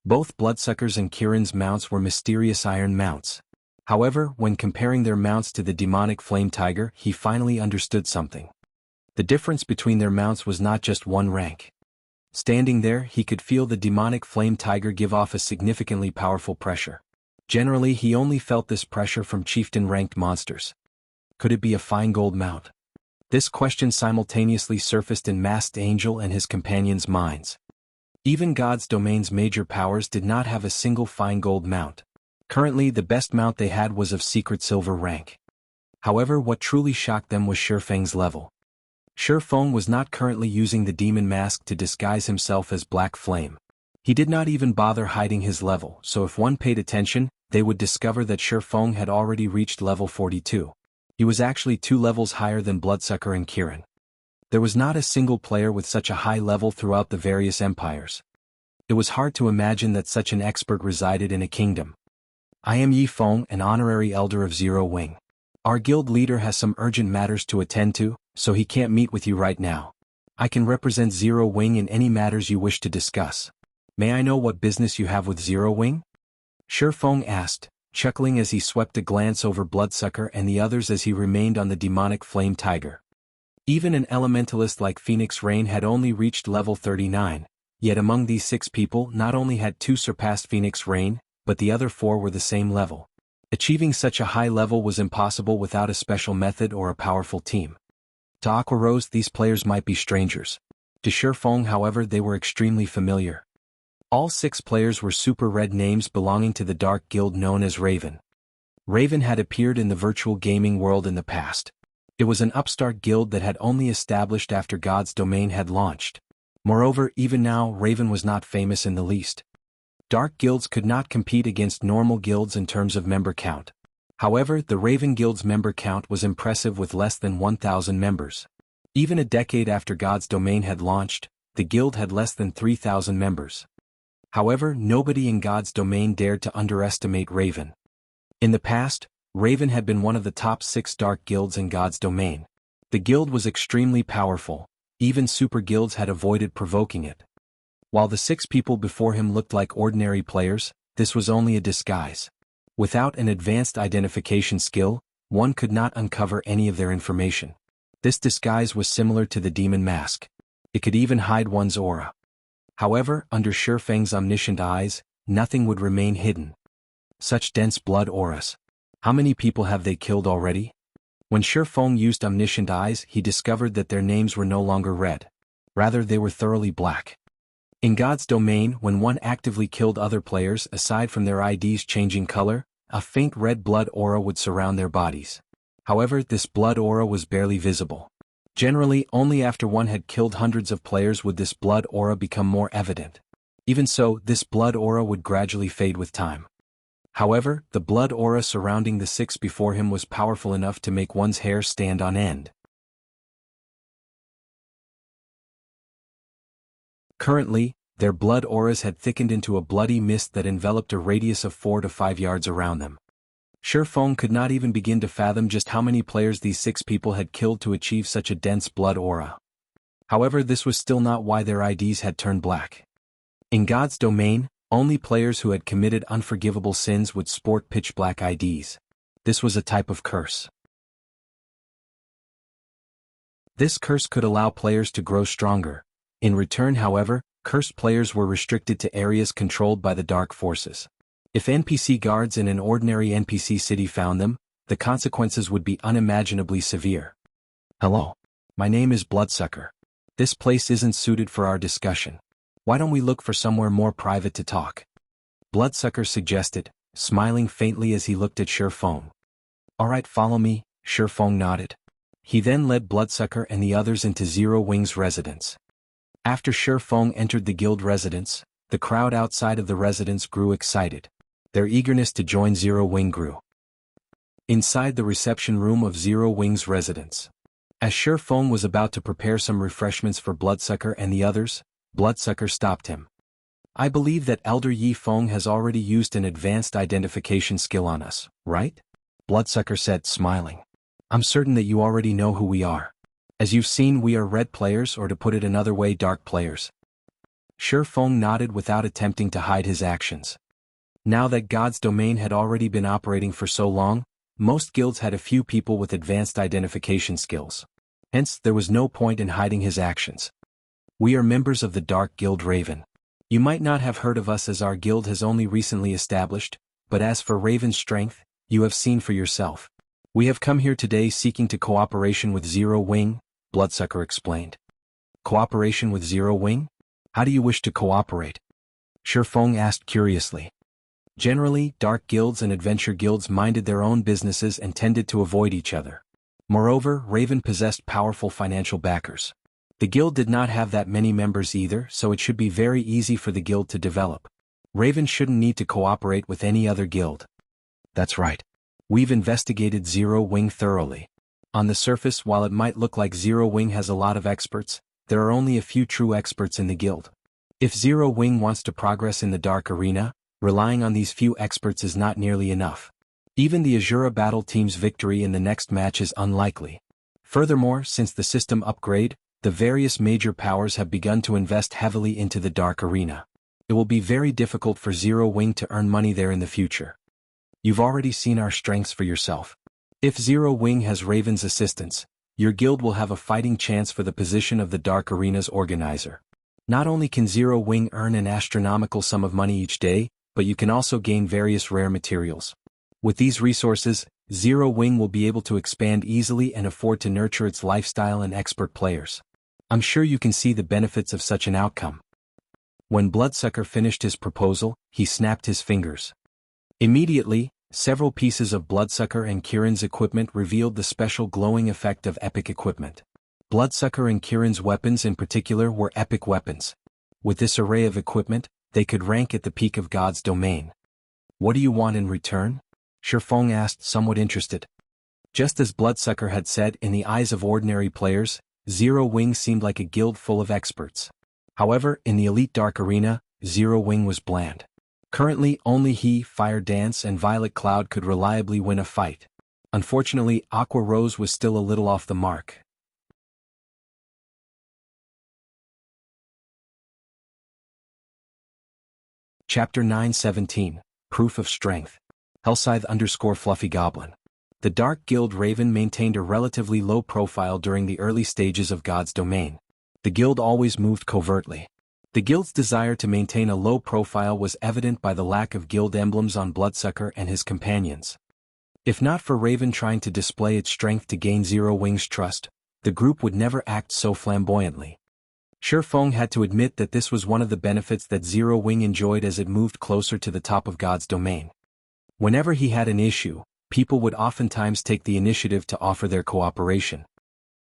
Both Bloodsucker's and Kirin's mounts were mysterious iron mounts. However, when comparing their mounts to the demonic flame tiger, he finally understood something. The difference between their mounts was not just 1 rank. Standing there, he could feel the demonic flame tiger give off a significantly powerful pressure. Generally, he only felt this pressure from chieftain-ranked monsters. Could it be a fine gold mount? This question simultaneously surfaced in Masked Angel and his companions' minds. Even God's domain's major powers did not have a single fine gold mount. Currently, the best mount they had was of secret silver rank. However, what truly shocked them was Shifeng's level. Shifeng was not currently using the demon mask to disguise himself as Black Flame. He did not even bother hiding his level, so if one paid attention, they would discover that Shifeng had already reached level 42. He was actually 2 levels higher than Bloodsucker and Kirin. There was not a single player with such a high level throughout the various empires. It was hard to imagine that such an expert resided in a kingdom. I am Yi Feng, an honorary elder of Zero Wing. Our guild leader has some urgent matters to attend to, so he can't meet with you right now. I can represent Zero Wing in any matters you wish to discuss. May I know what business you have with Zero Wing? Shifeng asked, chuckling as he swept a glance over Bloodsucker and the others as he remained on the demonic flame tiger. Even an elementalist like Phoenix Rain had only reached level 39, yet among these 6 people not only had 2 surpassed Phoenix Rain, but the other 4 were the same level. Achieving such a high level was impossible without a special method or a powerful team. To Aqua Rose, these players might be strangers. To Shifeng, however, they were extremely familiar. All 6 players were super red names belonging to the dark guild known as Raven. Raven had appeared in the virtual gaming world in the past. It was an upstart guild that had only established after God's domain had launched. Moreover, even now, Raven was not famous in the least. Dark guilds could not compete against normal guilds in terms of member count. However, the Raven Guild's member count was impressive with less than 1,000 members. Even a decade after God's domain had launched, the guild had less than 3,000 members. However, nobody in God's domain dared to underestimate Raven. In the past, Raven had been one of the top 6 dark guilds in God's domain. The guild was extremely powerful, even super guilds had avoided provoking it. While the 6 people before him looked like ordinary players, this was only a disguise. Without an advanced identification skill, one could not uncover any of their information. This disguise was similar to the demon mask. It could even hide one's aura. However, under Shifeng's omniscient eyes, nothing would remain hidden. Such dense blood auras. How many people have they killed already? When Shifeng used omniscient eyes, he discovered that their names were no longer red. Rather, they were thoroughly black. In God's domain, when one actively killed other players aside from their IDs changing color, a faint red blood aura would surround their bodies. However, this blood aura was barely visible. Generally, only after one had killed hundreds of players would this blood aura become more evident. Even so, this blood aura would gradually fade with time. However, the blood aura surrounding the 6 before him was powerful enough to make one's hair stand on end. Currently, their blood auras had thickened into a bloody mist that enveloped a radius of 4 to 5 yards around them. Shifeng could not even begin to fathom just how many players these 6 people had killed to achieve such a dense blood aura. However, this was still not why their IDs had turned black. In God's domain, only players who had committed unforgivable sins would sport pitch-black IDs. This was a type of curse. This curse could allow players to grow stronger. In return, however, cursed players were restricted to areas controlled by the dark forces. If NPC guards in an ordinary NPC city found them, the consequences would be unimaginably severe. Hello. My name is Bloodsucker. This place isn't suited for our discussion. Why don't we look for somewhere more private to talk? Bloodsucker suggested, smiling faintly as he looked at Shifeng. Alright, follow me, Shifeng nodded. He then led Bloodsucker and the others into Zero Wing's residence. After Shifeng entered the guild residence, the crowd outside of the residence grew excited. Their eagerness to join Zero Wing grew. Inside the reception room of Zero Wing's residence, as Shifeng was about to prepare some refreshments for Bloodsucker and the others, Bloodsucker stopped him. I believe that Elder Yi Feng has already used an advanced identification skill on us, right? Bloodsucker said, smiling. I'm certain that you already know who we are. As you've seen, we are red players, or to put it another way, dark players. Shifeng nodded without attempting to hide his actions. Now that God's domain had already been operating for so long, most guilds had a few people with advanced identification skills. Hence, there was no point in hiding his actions. We are members of the Dark Guild Raven. You might not have heard of us as our guild has only recently established, but as for Raven's strength, you have seen for yourself. We have come here today seeking to cooperation with Zero Wing, Bloodsucker explained. Cooperation with Zero Wing? How do you wish to cooperate? Shifeng asked curiously. Generally, dark guilds and adventure guilds minded their own businesses and tended to avoid each other. Moreover, Raven possessed powerful financial backers. The guild did not have that many members either, so it should be very easy for the guild to develop. Raven shouldn't need to cooperate with any other guild. That's right. We've investigated Zero Wing thoroughly. On the surface, while it might look like Zero Wing has a lot of experts, there are only a few true experts in the guild. If Zero Wing wants to progress in the dark arena, relying on these few experts is not nearly enough. Even the Azura battle team's victory in the next match is unlikely. Furthermore, since the system upgrade, the various major powers have begun to invest heavily into the dark arena. It will be very difficult for Zero Wing to earn money there in the future. You've already seen our strengths for yourself. If Zero Wing has Raven's assistance, your guild will have a fighting chance for the position of the dark arena's organizer. Not only can Zero Wing earn an astronomical sum of money each day, but you can also gain various rare materials. With these resources, Zero Wing will be able to expand easily and afford to nurture its lifestyle and expert players. I'm sure you can see the benefits of such an outcome. When Bloodsucker finished his proposal, he snapped his fingers. Immediately, several pieces of Bloodsucker and Kirin's equipment revealed the special glowing effect of epic equipment. Bloodsucker and Kirin's weapons in particular were epic weapons. With this array of equipment, they could rank at the peak of God's domain. What do you want in return? Shifeng asked, somewhat interested. Just as Bloodsucker had said, in the eyes of ordinary players, Zero Wing seemed like a guild full of experts. However, in the elite dark arena, Zero Wing was bland. Currently, only he, Fire Dance, and Violet Cloud could reliably win a fight. Unfortunately, Aqua Rose was still a little off the mark. Chapter 9:17, Proof of Strength. Hellscythe_Fluffy Goblin. The Dark Guild Raven maintained a relatively low profile during the early stages of God's domain. The guild always moved covertly. The guild's desire to maintain a low profile was evident by the lack of guild emblems on Bloodsucker and his companions. If not for Raven trying to display its strength to gain Zero Wing's trust, the group would never act so flamboyantly. Shifeng had to admit that this was one of the benefits that Zero Wing enjoyed as it moved closer to the top of God's domain. Whenever he had an issue, people would oftentimes take the initiative to offer their cooperation.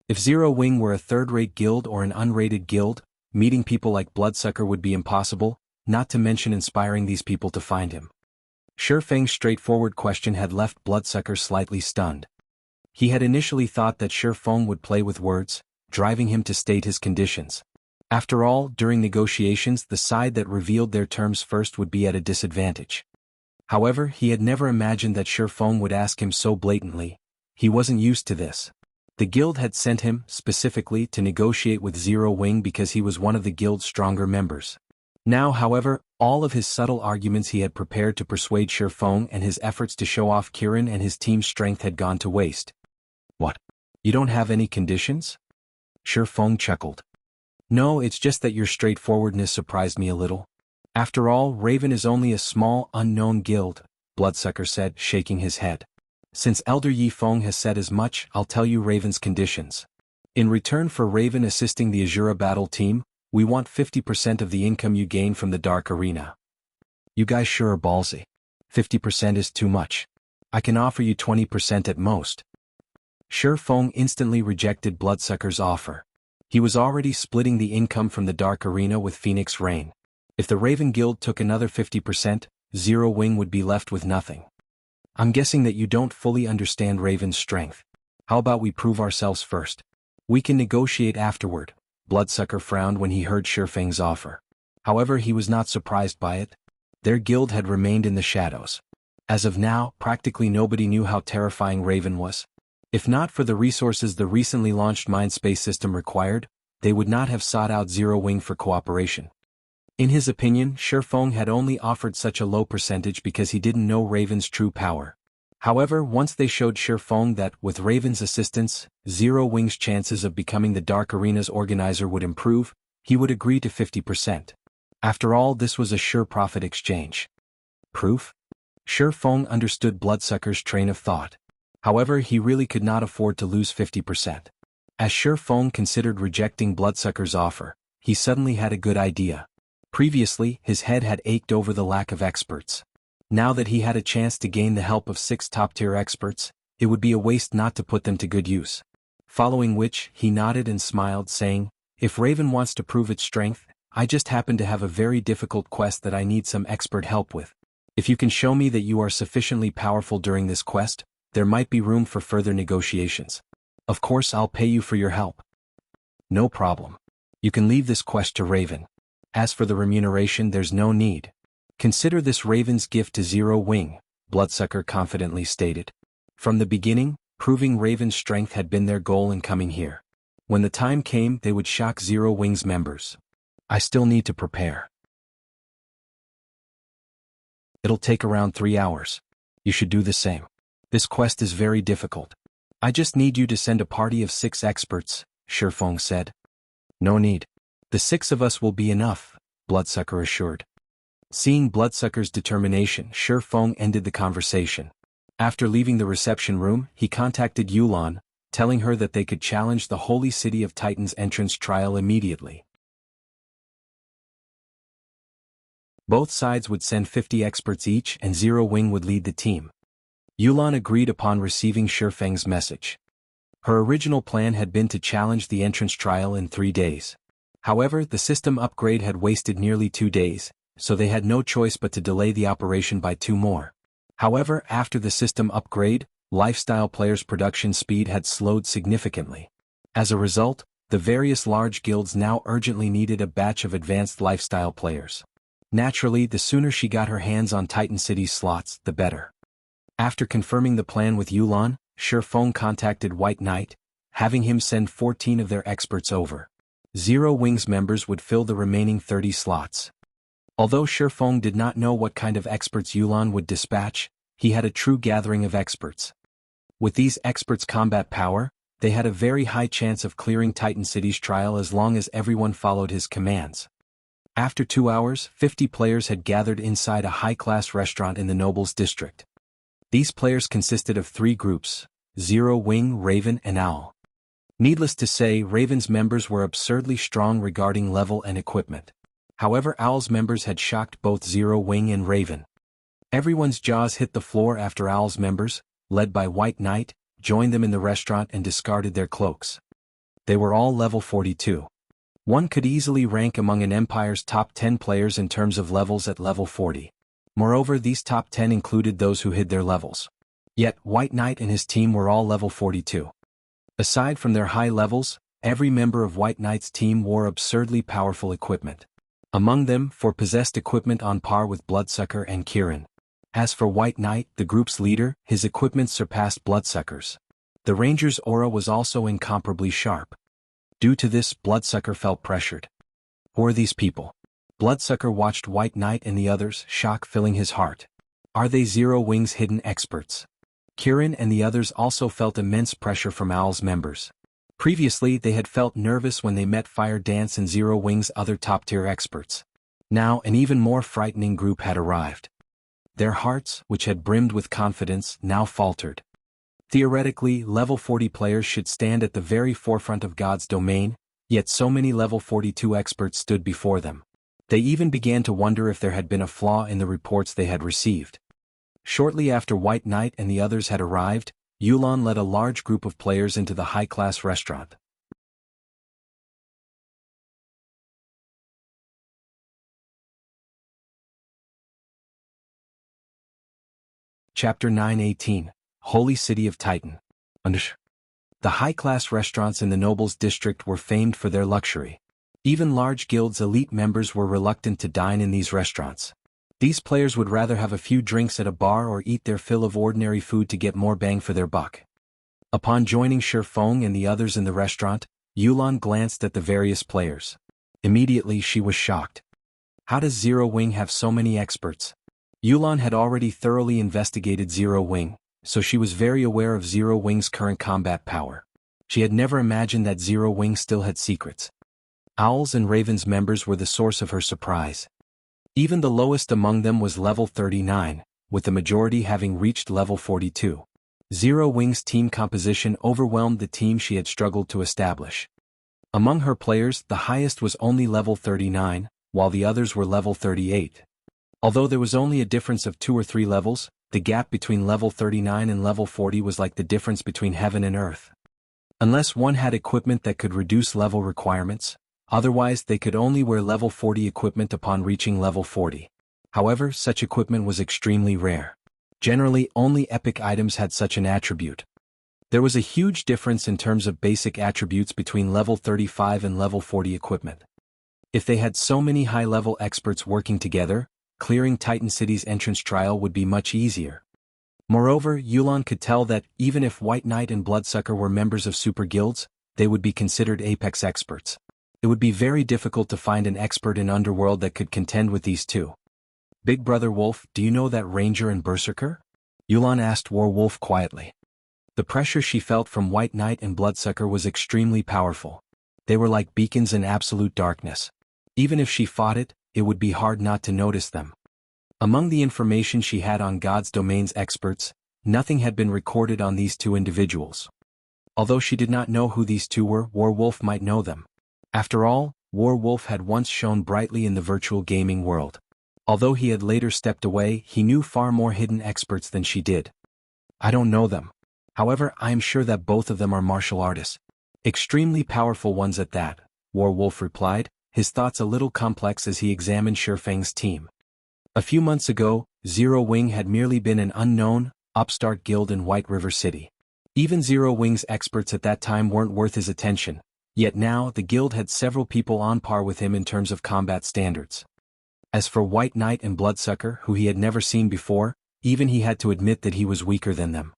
If Zero Wing were a third-rate guild or an unrated guild, meeting people like Bloodsucker would be impossible, not to mention inspiring these people to find him. Shifeng's straightforward question had left Bloodsucker slightly stunned. He had initially thought that Shifeng would play with words, driving him to state his conditions. After all, during negotiations, the side that revealed their terms first would be at a disadvantage. However, he had never imagined that Shifeng would ask him so blatantly. He wasn't used to this. The guild had sent him, specifically, to negotiate with Zero Wing because he was one of the guild's stronger members. Now, however, all of his subtle arguments he had prepared to persuade Shifeng and his efforts to show off Kirin and his team's strength had gone to waste. What? You don't have any conditions? Shifeng chuckled. No, it's just that your straightforwardness surprised me a little. After all, Raven is only a small, unknown guild, Bloodsucker said, shaking his head. Since Elder Yifeng has said as much, I'll tell you Raven's conditions. In return for Raven assisting the Azura battle team, we want 50% of the income you gain from the Dark Arena. You guys sure are ballsy. 50% is too much. I can offer you 20% at most. Shifeng instantly rejected Bloodsucker's offer. He was already splitting the income from the Dark Arena with Phoenix Rain. If the Raven Guild took another 50%, Zero Wing would be left with nothing. I'm guessing that you don't fully understand Raven's strength. How about we prove ourselves first? We can negotiate afterward. Bloodsucker frowned when he heard Shifeng's offer. However, he was not surprised by it. Their guild had remained in the shadows. As of now, practically nobody knew how terrifying Raven was. If not for the resources the recently launched Mindspace system required, they would not have sought out Zero Wing for cooperation. In his opinion, Shifeng had only offered such a low percentage because he didn't know Raven's true power. However, once they showed Shifeng that, with Raven's assistance, Zero Wing's chances of becoming the Dark Arena's organizer would improve, he would agree to 50%. After all, this was a sure profit exchange. Proof? Shifeng understood Bloodsucker's train of thought. However, he really could not afford to lose 50%. As Shi Feng considered rejecting Bloodsucker's offer, he suddenly had a good idea. Previously, his head had ached over the lack of experts. Now that he had a chance to gain the help of 6 top-tier experts, it would be a waste not to put them to good use. Following which, he nodded and smiled, saying, "If Raven wants to prove its strength, I just happen to have a very difficult quest that I need some expert help with. If you can show me that you are sufficiently powerful during this quest, there might be room for further negotiations. Of course, I'll pay you for your help." "No problem. You can leave this quest to Raven. As for the remuneration, there's no need. Consider this Raven's gift to Zero Wing," Bloodsucker confidently stated. From the beginning, proving Raven's strength had been their goal in coming here. When the time came, they would shock Zero Wing's members. "I still need to prepare. It'll take around 3 hours. You should do the same. This quest is very difficult. I just need you to send a party of 6 experts," Shi Feng said. "No need. The 6 of us will be enough," Bloodsucker assured. Seeing Bloodsucker's determination, Shi Feng ended the conversation. After leaving the reception room, he contacted Yulan, telling her that they could challenge the Holy City of Titans entrance trial immediately. Both sides would send 50 experts each and Zero Wing would lead the team. Yulan agreed upon receiving Shi Feng's message. Her original plan had been to challenge the entrance trial in 3 days. However, the system upgrade had wasted nearly 2 days, so they had no choice but to delay the operation by 2 more. However, after the system upgrade, lifestyle players' production speed had slowed significantly. As a result, the various large guilds now urgently needed a batch of advanced lifestyle players. Naturally, the sooner she got her hands on Titan City slots, the better. After confirming the plan with Yulan, Shi Feng contacted White Knight, having him send 14 of their experts over. Zero Wing's members would fill the remaining 30 slots. Although Shi Feng did not know what kind of experts Yulan would dispatch, he had a true gathering of experts. With these experts' combat power, they had a very high chance of clearing Titan City's trial as long as everyone followed his commands. After 2 hours, 50 players had gathered inside a high-class restaurant in the Nobles District. These players consisted of 3 groups: Zero Wing, Raven, and Owl. Needless to say, Raven's members were absurdly strong regarding level and equipment. However, Owl's members had shocked both Zero Wing and Raven. Everyone's jaws hit the floor after Owl's members, led by White Knight, joined them in the restaurant and discarded their cloaks. They were all level 42. One could easily rank among an empire's top 10 players in terms of levels at level 40. Moreover, these top 10 included those who hid their levels. Yet, White Knight and his team were all level 42. Aside from their high levels, every member of White Knight's team wore absurdly powerful equipment. Among them, 4 possessed equipment on par with Bloodsucker and Kirin. As for White Knight, the group's leader, his equipment surpassed Bloodsucker's. The Ranger's aura was also incomparably sharp. Due to this, Bloodsucker felt pressured. Who are these people? Bloodsucker watched White Knight and the others, shock filling his heart. Are they Zero Wing's hidden experts? Kirin and the others also felt immense pressure from Owl's members. Previously, they had felt nervous when they met Fire Dance and Zero Wing's other top-tier experts. Now, an even more frightening group had arrived. Their hearts, which had brimmed with confidence, now faltered. Theoretically, level 40 players should stand at the very forefront of God's domain, yet so many level 42 experts stood before them. They even began to wonder if there had been a flaw in the reports they had received. Shortly after White Knight and the others had arrived, Yulan led a large group of players into the high-class restaurant. Chapter 9:18, Holy City of Titan. The high-class restaurants in the Nobles District were famed for their luxury. Even large guilds' elite members were reluctant to dine in these restaurants. These players would rather have a few drinks at a bar or eat their fill of ordinary food to get more bang for their buck. Upon joining Shi Feng and the others in the restaurant, Yulan glanced at the various players. Immediately she was shocked. How does Zero Wing have so many experts? Yulan had already thoroughly investigated Zero Wing, so she was very aware of Zero Wing's current combat power. She had never imagined that Zero Wing still had secrets. Owl's and Raven's members were the source of her surprise. Even the lowest among them was level 39, with the majority having reached level 42. Zero Wing's team composition overwhelmed the team she had struggled to establish. Among her players, the highest was only level 39, while the others were level 38. Although there was only a difference of 2 or 3 levels, the gap between level 39 and level 40 was like the difference between heaven and earth. Unless one had equipment that could reduce level requirements, otherwise they could only wear level 40 equipment upon reaching level 40. However, such equipment was extremely rare. Generally, only epic items had such an attribute. There was a huge difference in terms of basic attributes between level 35 and level 40 equipment. If they had so many high-level experts working together, clearing Titan City's entrance trial would be much easier. Moreover, Yulan could tell that, even if White Knight and Bloodsucker were members of super guilds, they would be considered apex experts. It would be very difficult to find an expert in Underworld that could contend with these two. Big Brother Wolf, do you know that Ranger and Berserker? Yulan asked War Wolf quietly. The pressure she felt from White Knight and Bloodsucker was extremely powerful. They were like beacons in absolute darkness. Even if she fought it, it would be hard not to notice them. Among the information she had on God's Domain's experts, nothing had been recorded on these two individuals. Although she did not know who these two were, War Wolf might know them. After all, War Wolf had once shone brightly in the virtual gaming world. Although he had later stepped away, he knew far more hidden experts than she did. I don't know them. However, I am sure that both of them are martial artists. Extremely powerful ones at that, War Wolf replied, his thoughts a little complex as he examined Shifeng's team. A few months ago, Zero Wing had merely been an unknown, upstart guild in White River City. Even Zero Wing's experts at that time weren't worth his attention, yet now the guild had several people on par with him in terms of combat standards. As for White Knight and Bloodsucker, who he had never seen before, even he had to admit that he was weaker than them.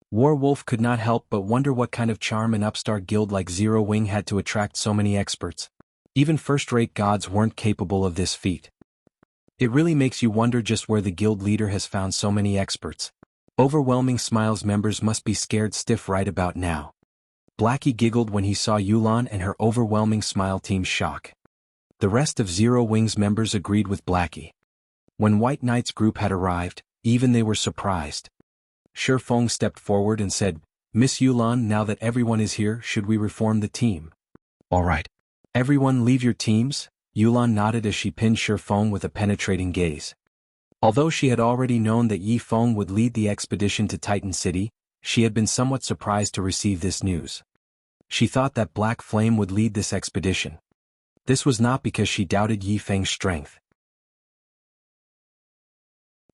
War Wolf could not help but wonder what kind of charm an upstart guild like Zero Wing had to attract so many experts. Even first-rate gods weren't capable of this feat. It really makes you wonder just where the guild leader has found so many experts. Overwhelming Smiles members must be scared stiff right about now. Blackie giggled when he saw Yulan and her Overwhelming Smile team's shock. The rest of Zero Wing's members agreed with Blackie. When White Knight's group had arrived, even they were surprised. Shifeng stepped forward and said, Miss Yulan, now that everyone is here, should we reform the team? All right. Everyone leave your teams? Yulan nodded as she pinned Shifeng with a penetrating gaze. Although she had already known that Yi Feng would lead the expedition to Titan City, she had been somewhat surprised to receive this news. She thought that Black Flame would lead this expedition. This was not because she doubted Yi Feng's strength.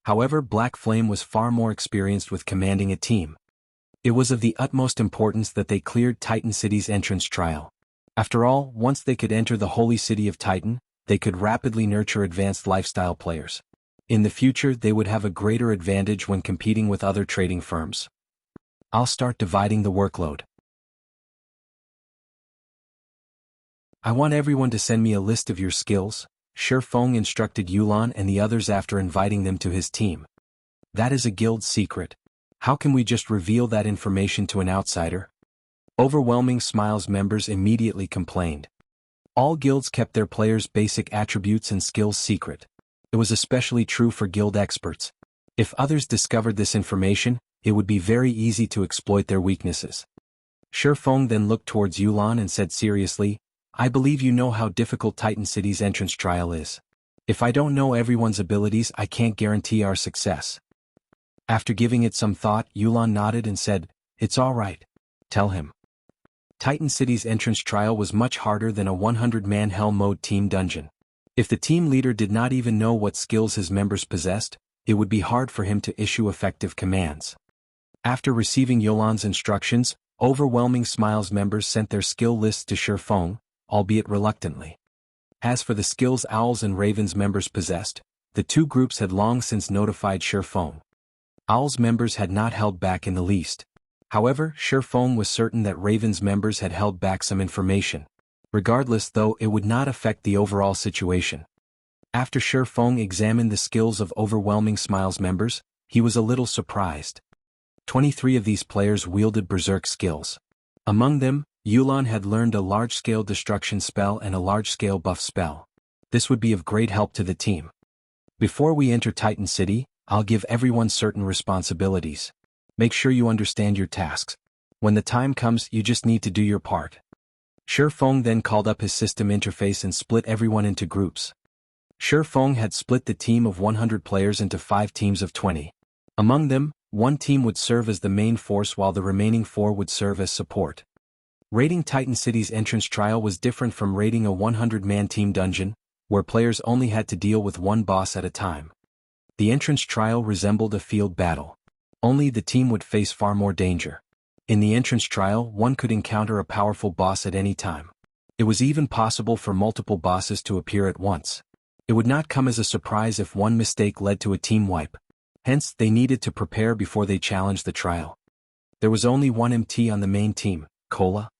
However, Black Flame was far more experienced with commanding a team. It was of the utmost importance that they cleared Titan City's entrance trial. After all, once they could enter the holy city of Titan, they could rapidly nurture advanced lifestyle players. In the future, they would have a greater advantage when competing with other trading firms. I'll start dividing the workload. I want everyone to send me a list of your skills, Shifeng instructed Yulan and the others after inviting them to his team. That is a guild secret. How can we just reveal that information to an outsider? Overwhelming Smiles members immediately complained. All guilds kept their players' basic attributes and skills secret. It was especially true for guild experts. If others discovered this information, it would be very easy to exploit their weaknesses. Shifeng then looked towards Yulan and said seriously, I believe you know how difficult Titan City's entrance trial is. If I don't know everyone's abilities, I can't guarantee our success. After giving it some thought, Yulan nodded and said, It's all right. Tell him. Titan City's entrance trial was much harder than a 100-man Hell Mode team dungeon. If the team leader did not even know what skills his members possessed, it would be hard for him to issue effective commands. After receiving Yulan's instructions, Overwhelming Smiles members sent their skill lists to Shifeng, albeit reluctantly. As for the skills Owls and Ravens members possessed, the two groups had long since notified Shifeng. Owls members had not held back in the least. However, Shifeng was certain that Ravens members had held back some information. Regardless, though, it would not affect the overall situation. After Shifeng examined the skills of Overwhelming Smiles members, he was a little surprised. 23 of these players wielded berserk skills. Among them, Yulan had learned a large-scale destruction spell and a large-scale buff spell. This would be of great help to the team. Before we enter Titan City, I'll give everyone certain responsibilities. Make sure you understand your tasks. When the time comes, you just need to do your part. Shi Feng then called up his system interface and split everyone into groups. Shi Feng had split the team of 100 players into 5 teams of 20. Among them, one team would serve as the main force while the remaining 4 would serve as support. Raiding Titan City's entrance trial was different from raiding a 100-man team dungeon, where players only had to deal with one boss at a time. The entrance trial resembled a field battle. Only the team would face far more danger. In the entrance trial, one could encounter a powerful boss at any time. It was even possible for multiple bosses to appear at once. It would not come as a surprise if one mistake led to a team wipe. Hence, they needed to prepare before they challenged the trial. There was only one MT on the main team, Cola.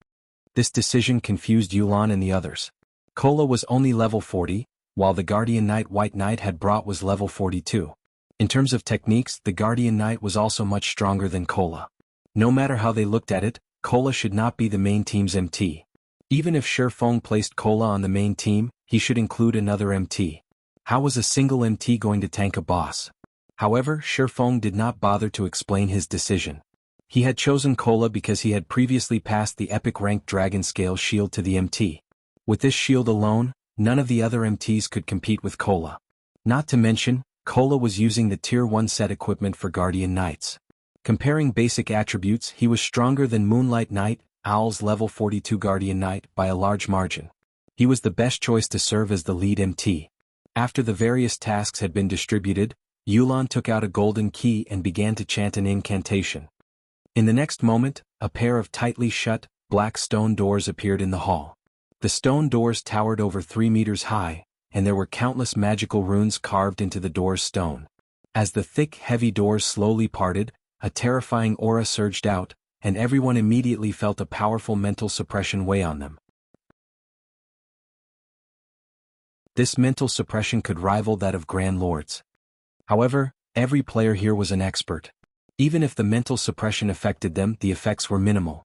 This decision confused Yulan and the others. Cola was only level 40, while the Guardian Knight White Knight had brought was level 42. In terms of techniques, the Guardian Knight was also much stronger than Cola. No matter how they looked at it, Cola should not be the main team's MT. Even if Shi Feng placed Cola on the main team, he should include another MT. How was a single MT going to tank a boss? However, Shi Feng did not bother to explain his decision. He had chosen Cola because he had previously passed the epic rank Dragon Scale shield to the MT. With this shield alone, none of the other MTs could compete with Cola. Not to mention, Cola was using the Tier 1 set equipment for Guardian Knights. Comparing basic attributes, he was stronger than Moonlight Knight, Owl's level 42 Guardian Knight, by a large margin. He was the best choice to serve as the lead MT. After the various tasks had been distributed, Yulan took out a golden key and began to chant an incantation. In the next moment, a pair of tightly shut, black stone doors appeared in the hall. The stone doors towered over 3 meters high, and there were countless magical runes carved into the door's stone. As the thick, heavy doors slowly parted, a terrifying aura surged out, and everyone immediately felt a powerful mental suppression weigh on them. This mental suppression could rival that of Grand Lords. However, every player here was an expert. Even if the mental suppression affected them, the effects were minimal.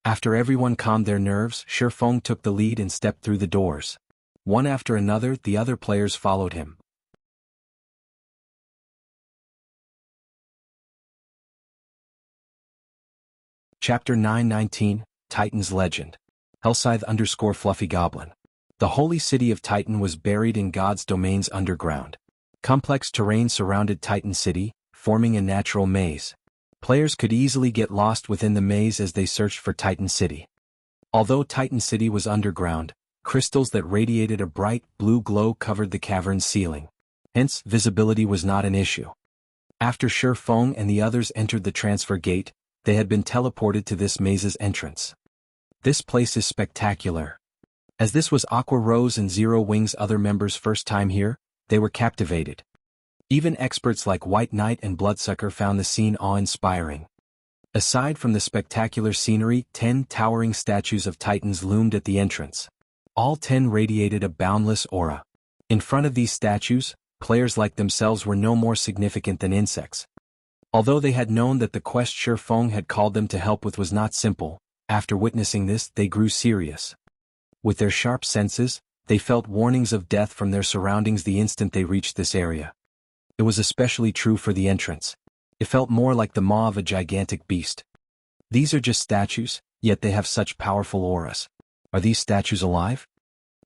After everyone calmed their nerves, Shi Feng took the lead and stepped through the doors. One after another, the other players followed him. Chapter 919, Titan's Legend. Hellscythe_Fluffy Goblin. The holy city of Titan was buried in God's domains underground. Complex terrain surrounded Titan City, forming a natural maze. Players could easily get lost within the maze as they searched for Titan City. Although Titan City was underground, crystals that radiated a bright blue glow covered the cavern's ceiling. Hence, visibility was not an issue. After Shi Feng and the others entered the transfer gate, they had been teleported to this maze's entrance. This place is spectacular. As this was Aqua Rose and Zero Wing's other members' first time here, they were captivated. Even experts like White Knight and Bloodsucker found the scene awe-inspiring. Aside from the spectacular scenery, 10 towering statues of Titans loomed at the entrance. All 10 radiated a boundless aura. In front of these statues, players like themselves were no more significant than insects. Although they had known that the quest Shi Feng had called them to help with was not simple, after witnessing this they grew serious. With their sharp senses, they felt warnings of death from their surroundings the instant they reached this area. It was especially true for the entrance. It felt more like the maw of a gigantic beast. These are just statues, yet they have such powerful auras. Are these statues alive?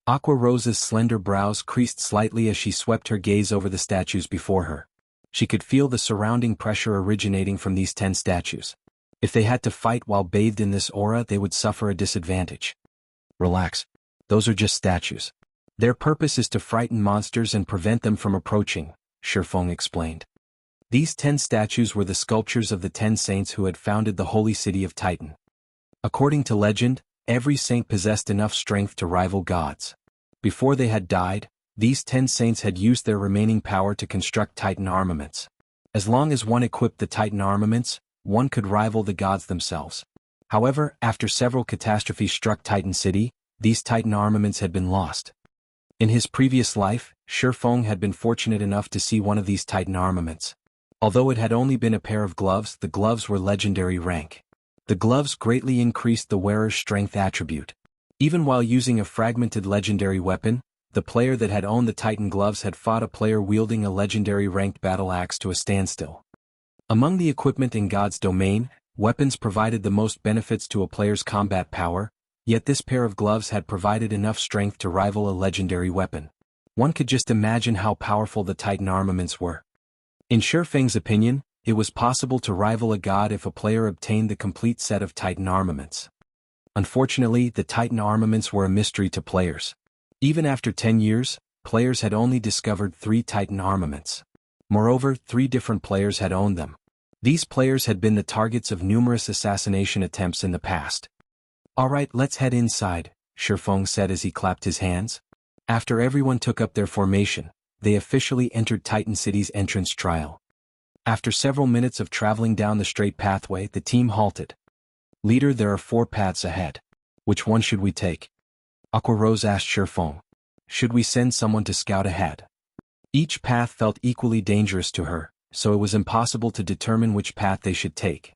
Aqua Rose's slender brows creased slightly as she swept her gaze over the statues before her. She could feel the surrounding pressure originating from these 10 statues. If they had to fight while bathed in this aura, they would suffer a disadvantage. Relax. Those are just statues. Their purpose is to frighten monsters and prevent them from approaching, Shi Feng explained. These 10 statues were the sculptures of the 10 saints who had founded the holy city of Titan. According to legend, every saint possessed enough strength to rival gods. Before they had died, these 10 saints had used their remaining power to construct Titan armaments. As long as one equipped the Titan armaments, one could rival the gods themselves. However, after several catastrophes struck Titan City, these Titan armaments had been lost. In his previous life, Shi Feng had been fortunate enough to see one of these Titan armaments. Although it had only been a pair of gloves, the gloves were legendary rank. The gloves greatly increased the wearer's strength attribute. Even while using a fragmented legendary weapon, the player that had owned the Titan gloves had fought a player wielding a legendary ranked battle axe to a standstill. Among the equipment in God's domain, weapons provided the most benefits to a player's combat power, yet this pair of gloves had provided enough strength to rival a legendary weapon. One could just imagine how powerful the Titan armaments were. In Shifeng's opinion, it was possible to rival a god if a player obtained the complete set of Titan armaments. Unfortunately, the Titan armaments were a mystery to players. Even after 10 years, players had only discovered 3 Titan armaments. Moreover, 3 different players had owned them. These players had been the targets of numerous assassination attempts in the past. "Alright, let's head inside," Shifeng said as he clapped his hands. After everyone took up their formation, they officially entered Titan City's entrance trial. After several minutes of traveling down the straight pathway, the team halted. "Leader, there are 4 paths ahead. Which one should we take?" Aqua Rose asked Shifeng. "Should we send someone to scout ahead?" Each path felt equally dangerous to her, so it was impossible to determine which path they should take.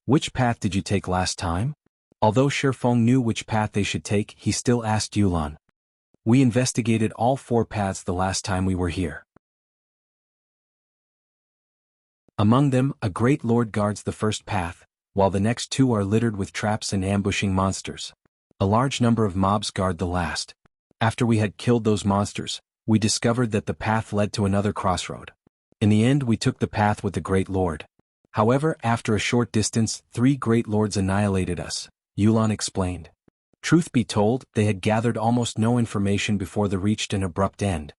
"Which path did you take last time?" Although Shifeng knew which path they should take, he still asked Yulan. "We investigated all 4 paths the last time we were here. Among them, a great lord guards the first path, while the next 2 are littered with traps and ambushing monsters. A large number of mobs guard the last. After we had killed those monsters, we discovered that the path led to another crossroad. In the end, we took the path with the Great Lord. However, after a short distance, 3 Great Lords annihilated us," Yulan explained. Truth be told, they had gathered almost no information before they reached an abrupt end.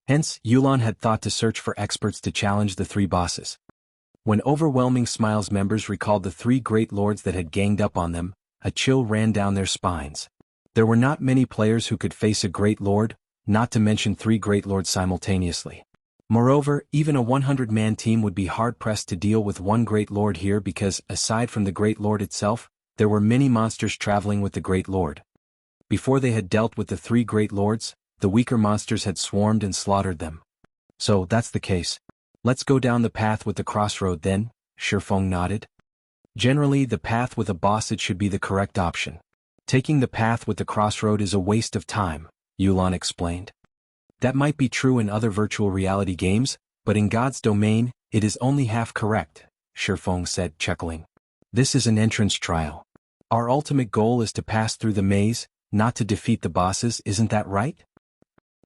Hence, Yulan had thought to search for experts to challenge the 3 bosses. When Overwhelming Smiles members recalled the 3 Great Lords that had ganged up on them, a chill ran down their spines. There were not many players who could face a Great Lord, not to mention 3 Great Lords simultaneously. Moreover, even a 100-man team would be hard-pressed to deal with one Great Lord here because, aside from the Great Lord itself, there were many monsters traveling with the Great Lord. Before they had dealt with the 3 Great Lords, the weaker monsters had swarmed and slaughtered them. "So, that's the case. Let's go down the path with the crossroad then," Shifeng nodded. Generally, the path with a boss it should be the correct option. Taking the path with the crossroad is a waste of time, Yulan explained. That might be true in other virtual reality games, but in God's domain, it is only half correct, Shifeng said, chuckling. This is an entrance trial. Our ultimate goal is to pass through the maze, not to defeat the bosses, isn't that right?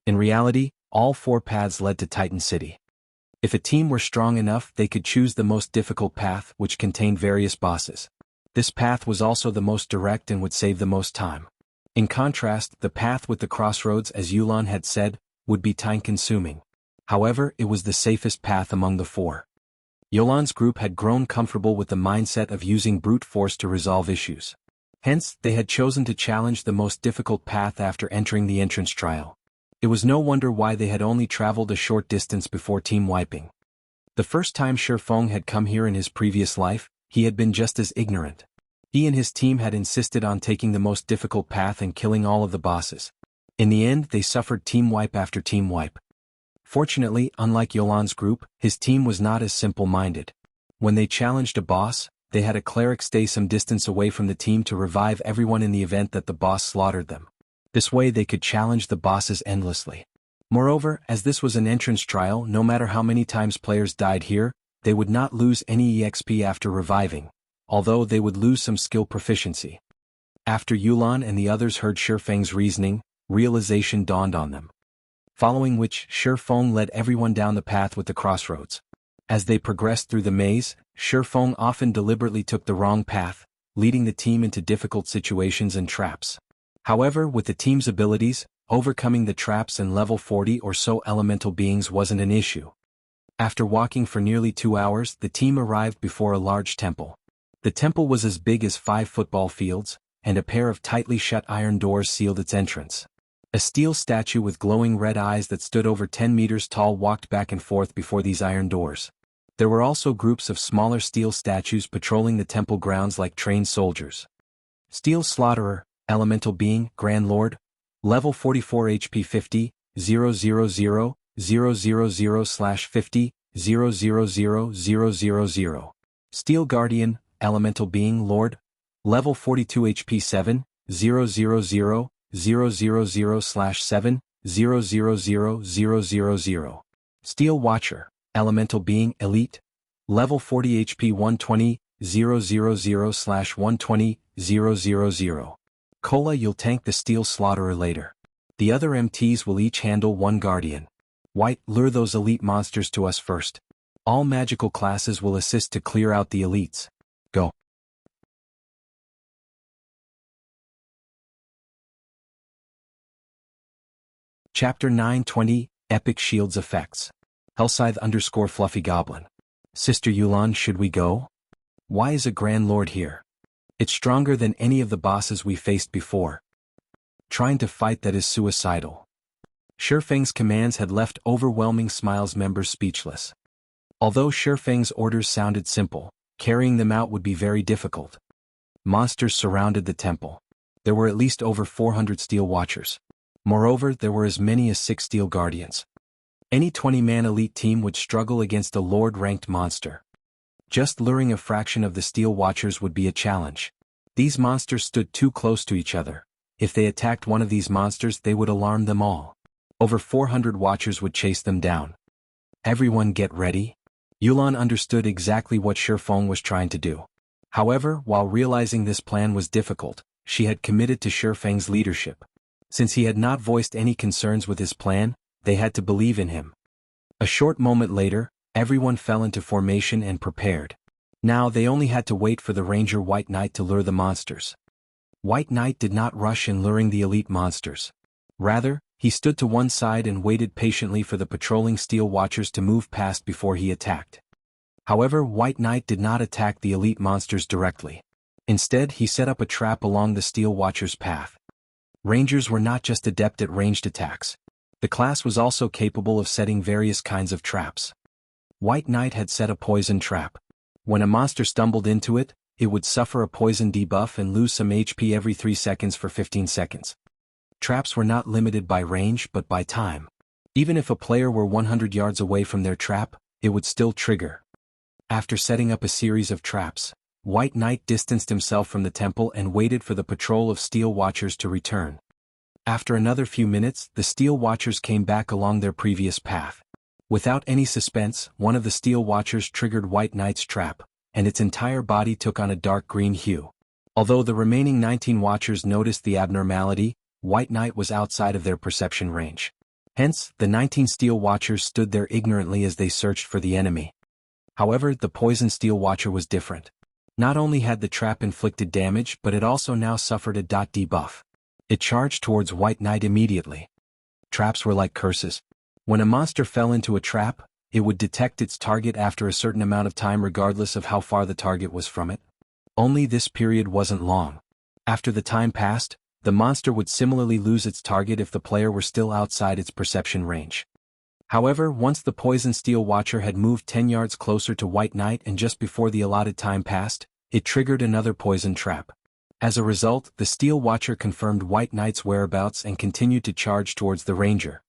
In reality, all 4 paths led to Titan City. If a team were strong enough, they could choose the most difficult path, which contained various bosses. This path was also the most direct and would save the most time. In contrast, the path with the crossroads, as Yulan had said, would be time-consuming. However, it was the safest path among the 4. Yulan's group had grown comfortable with the mindset of using brute force to resolve issues. Hence, they had chosen to challenge the most difficult path after entering the entrance trial. It was no wonder why they had only traveled a short distance before team wiping. The first time Shifeng had come here in his previous life, he had been just as ignorant. He and his team had insisted on taking the most difficult path and killing all of the bosses. In the end, they suffered team wipe after team wipe. Fortunately, unlike Yulan's group, his team was not as simple-minded. When they challenged a boss, they had a cleric stay some distance away from the team to revive everyone in the event that the boss slaughtered them. This way they could challenge the bosses endlessly. Moreover, as this was an entrance trial, no matter how many times players died here, they would not lose any EXP after reviving, although they would lose some skill proficiency. After Yulan and the others heard Shifeng's reasoning, realization dawned on them. Following which, Shifeng led everyone down the path with the crossroads. As they progressed through the maze, Shifeng often deliberately took the wrong path, leading the team into difficult situations and traps. However, with the team's abilities, overcoming the traps and level 40 or so elemental beings wasn't an issue. After walking for nearly 2 hours, the team arrived before a large temple. The temple was as big as 5 football fields, and a pair of tightly shut iron doors sealed its entrance. A steel statue with glowing red eyes that stood over 10 meters tall walked back and forth before these iron doors. There were also groups of smaller steel statues patrolling the temple grounds like trained soldiers. Steel Slaughterer, Elemental Being, Grand Lord, Level 44 HP 50, 000, 000/50, 000. Steel Guardian, Elemental Being, Lord, Level 42 HP 7, 000, 000/7, 000, 000. Steel Watcher, Elemental Being, Elite. Level 40 HP 120,000/120,000. Cola, you'll tank the Steel Slaughterer later. The other MTs will each handle one Guardian. White, lure those elite monsters to us first. All magical classes will assist to clear out the elites. Go. Chapter 920, Epic Shields Effects. Hellscythe_Fluffy Goblin. Sister Yulan, should we go? Why is a Grand Lord here? It's stronger than any of the bosses we faced before. Trying to fight that is suicidal. Shifeng's commands had left Overwhelming Smiles members speechless. Although Shifeng's orders sounded simple, carrying them out would be very difficult. Monsters surrounded the temple. There were at least over 400 Steel Watchers. Moreover, there were as many as 6 Steel Guardians. Any 20-man elite team would struggle against a Lord-ranked monster. Just luring a fraction of the Steel Watchers would be a challenge. These monsters stood too close to each other. If they attacked one of these monsters, they would alarm them all. Over 400 Watchers would chase them down. Everyone get ready? Yulan understood exactly what Shifeng was trying to do. However, while realizing this plan was difficult, she had committed to Shifeng's leadership. Since he had not voiced any concerns with his plan, they had to believe in him. A short moment later, everyone fell into formation and prepared. Now they only had to wait for the Ranger White Knight to lure the monsters. White Knight did not rush in luring the elite monsters. Rather, he stood to one side and waited patiently for the patrolling Steel Watchers to move past before he attacked. However, White Knight did not attack the elite monsters directly. Instead, he set up a trap along the Steel Watchers' path. Rangers were not just adept at ranged attacks. The class was also capable of setting various kinds of traps. White Knight had set a poison trap. When a monster stumbled into it, it would suffer a poison debuff and lose some HP every 3 seconds for 15 seconds. Traps were not limited by range but by time. Even if a player were 100 yards away from their trap, it would still trigger. After setting up a series of traps, White Knight distanced himself from the temple and waited for the patrol of Steel Watchers to return. After another few minutes, the Steel Watchers came back along their previous path. Without any suspense, one of the Steel Watchers triggered White Knight's trap, and its entire body took on a dark green hue. Although the remaining 19 Watchers noticed the abnormality, White Knight was outside of their perception range. Hence, the 19 Steel Watchers stood there ignorantly as they searched for the enemy. However, the poison Steel Watcher was different. Not only had the trap inflicted damage, but it also now suffered a debuff. It charged towards White Knight immediately. Traps were like curses. When a monster fell into a trap, it would detect its target after a certain amount of time regardless of how far the target was from it. Only this period wasn't long. After the time passed, the monster would similarly lose its target if the player were still outside its perception range. However, once the poison Steel Watcher had moved 10 yards closer to White Knight and just before the allotted time passed, it triggered another poison trap. As a result, the Steel Watcher confirmed White Knight's whereabouts and continued to charge towards the Ranger.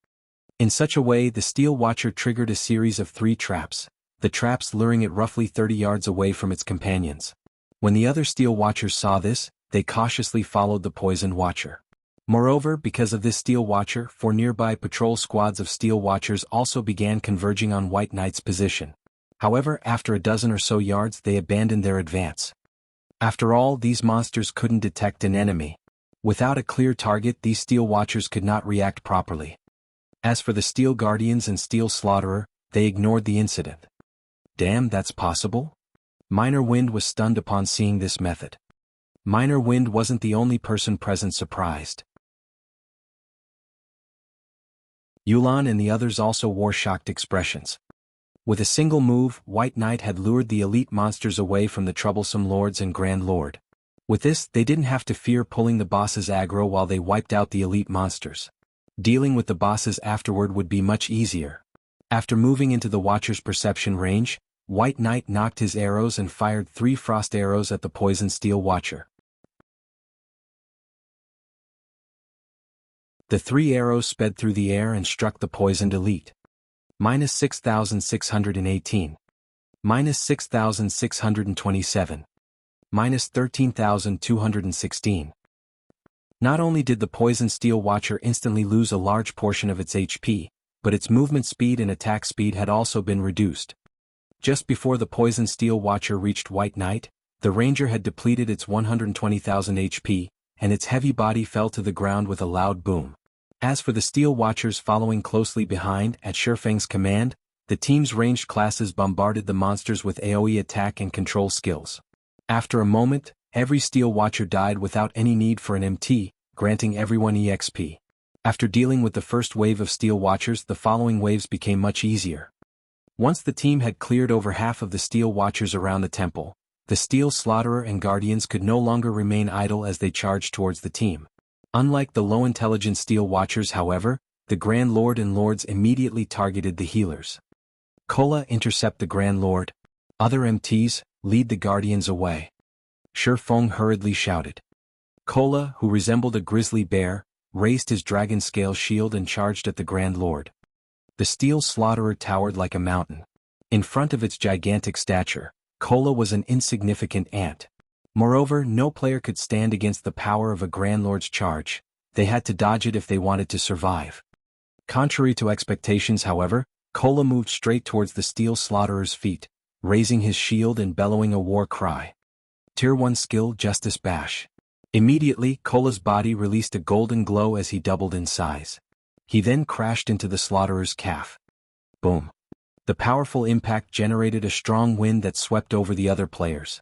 In such a way, the Steel Watcher triggered a series of 3 traps, the traps luring it roughly 30 yards away from its companions. When the other Steel Watchers saw this, they cautiously followed the poisoned Watcher. Moreover, because of this Steel Watcher, 4 nearby patrol squads of Steel Watchers also began converging on White Knight's position. However, after a dozen or so yards they abandoned their advance. After all, these monsters couldn't detect an enemy. Without a clear target, these Steel Watchers could not react properly. As for the Steel Guardians and Steel Slaughterer, they ignored the incident. Damn, that's possible? Minor Wind was stunned upon seeing this method. Minor Wind wasn't the only person present surprised. Yulan and the others also wore shocked expressions. With a single move, White Knight had lured the elite monsters away from the troublesome lords and Grand Lord. With this, they didn't have to fear pulling the boss's aggro while they wiped out the elite monsters. Dealing with the bosses afterward would be much easier. After moving into the Watcher's perception range, White Knight knocked his arrows and fired 3 frost arrows at the poisoned Steel Watcher. The 3 arrows sped through the air and struck the poisoned elite. -6,618. -6,627. -13,216. Not only did the poisoned Steel Watcher instantly lose a large portion of its HP, but its movement speed and attack speed had also been reduced. Just before the Poison Steel Watcher reached White Knight, the Ranger had depleted its 120,000 HP, and its heavy body fell to the ground with a loud boom. As for the Steel Watchers following closely behind, at Shifeng's command, the team's ranged classes bombarded the monsters with AoE attack and control skills. After a moment, every Steel Watcher died without any need for an MT, granting everyone EXP. After dealing with the first wave of Steel Watchers, the following waves became much easier. Once the team had cleared over half of the Steel Watchers around the temple, the Steel Slaughterer and Guardians could no longer remain idle as they charged towards the team. Unlike the low-intelligent Steel Watchers, however, the Grand Lord and Lords immediately targeted the healers. Kola, intercept the Grand Lord. Other MTs, lead the Guardians away. Shifeng hurriedly shouted. Kola, who resembled a grizzly bear, raised his dragon scale shield and charged at the Grand Lord. The Steel Slaughterer towered like a mountain. In front of its gigantic stature, Kola was an insignificant ant. Moreover, no player could stand against the power of a Grand Lord's charge. They had to dodge it if they wanted to survive. Contrary to expectations, however, Kola moved straight towards the Steel Slaughterer's feet, raising his shield and bellowing a war cry. Tier 1 skill Justice Bash. Immediately, Kola's body released a golden glow as he doubled in size. He then crashed into the Slaughterer's calf. Boom. The powerful impact generated a strong wind that swept over the other players.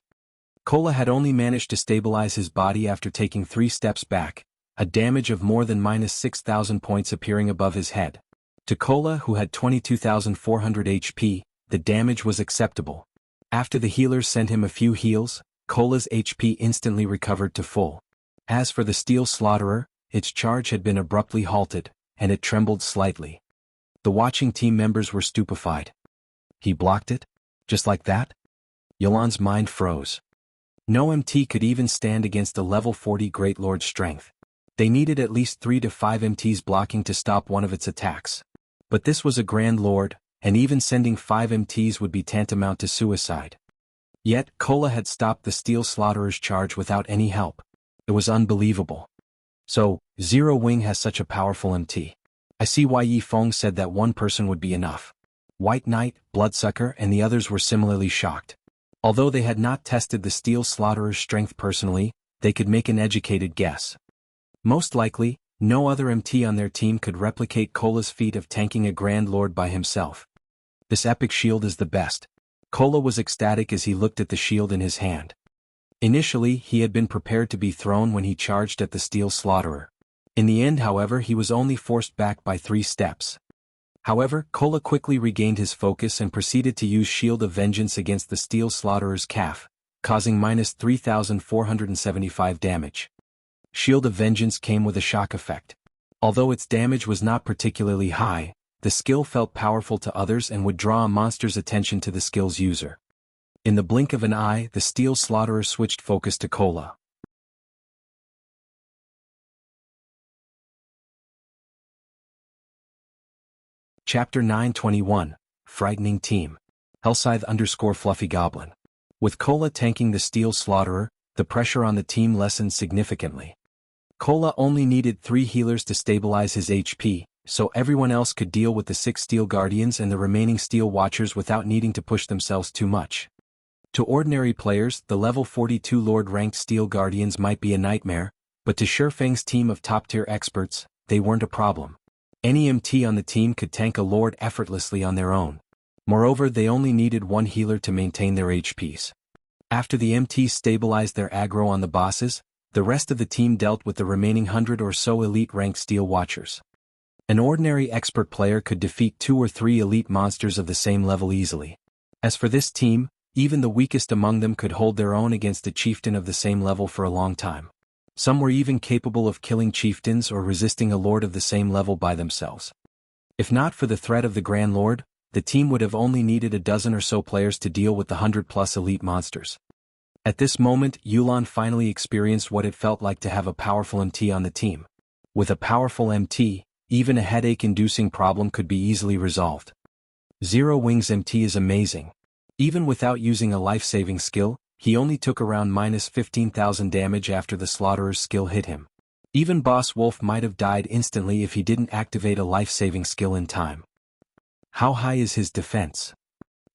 Kola had only managed to stabilize his body after taking 3 steps back, a damage of more than -6,000 points appearing above his head. To Kola, who had 22,400 HP, the damage was acceptable. After the healers sent him a few heals, Kola's HP instantly recovered to full. As for the Steel Slaughterer, its charge had been abruptly halted, and it trembled slightly. The watching team members were stupefied. He blocked it? Just like that? Yulan's mind froze. No MT could even stand against a level 40 Great Lord's strength. They needed at least 3 to 5 MTs blocking to stop one of its attacks. But this was a Grand Lord, and even sending 5 MTs would be tantamount to suicide. Yet, Kola had stopped the Steel Slaughterer charge without any help. It was unbelievable. So, Zero Wing has such a powerful MT. I see why Yi Feng said that one person would be enough. White Knight, Bloodsucker, and the others were similarly shocked. Although they had not tested the Steel Slaughterer's strength personally, they could make an educated guess. Most likely, no other MT on their team could replicate Kola's feat of tanking a Grand Lord by himself. This epic shield is the best. Kola was ecstatic as he looked at the shield in his hand. Initially, he had been prepared to be thrown when he charged at the Steel Slaughterer. In the end, however, he was only forced back by 3 steps. However, Kola quickly regained his focus and proceeded to use Shield of Vengeance against the Steel Slaughtherer's calf, causing -3,475 damage. Shield of Vengeance came with a shock effect. Although its damage was not particularly high, the skill felt powerful to others and would draw a monster's attention to the skill's user. In the blink of an eye, the Steel Slaughterer switched focus to Kola. Chapter 921, Frightening Team. Hellscythe_Fluffy Goblin. With Kola tanking the Steel Slaughterer, the pressure on the team lessened significantly. Kola only needed 3 healers to stabilize his HP, so everyone else could deal with the 6 Steel Guardians and the remaining Steel Watchers without needing to push themselves too much. To ordinary players, the level 42 Lord-ranked Steel Guardians might be a nightmare, but to Shifeng's team of top-tier experts, they weren't a problem. Any MT on the team could tank a Lord effortlessly on their own. Moreover, they only needed 1 healer to maintain their HPs. After the MTs stabilized their aggro on the bosses, the rest of the team dealt with the remaining 100 or so elite-ranked Steel Watchers. An ordinary expert player could defeat 2 or 3 elite monsters of the same level easily. As for this team, even the weakest among them could hold their own against a chieftain of the same level for a long time. Some were even capable of killing chieftains or resisting a lord of the same level by themselves. If not for the threat of the Grand Lord, the team would have only needed a dozen or so players to deal with the 100+ elite monsters. At this moment, Yulan finally experienced what it felt like to have a powerful MT on the team. With a powerful MT, even a headache-inducing problem could be easily resolved. Zero Wing's MT is amazing. Even without using a life-saving skill, he only took around -15,000 damage after the Slaughterer skill hit him. Even Boss Wolf might have died instantly if he didn't activate a life-saving skill in time. How high is his defense?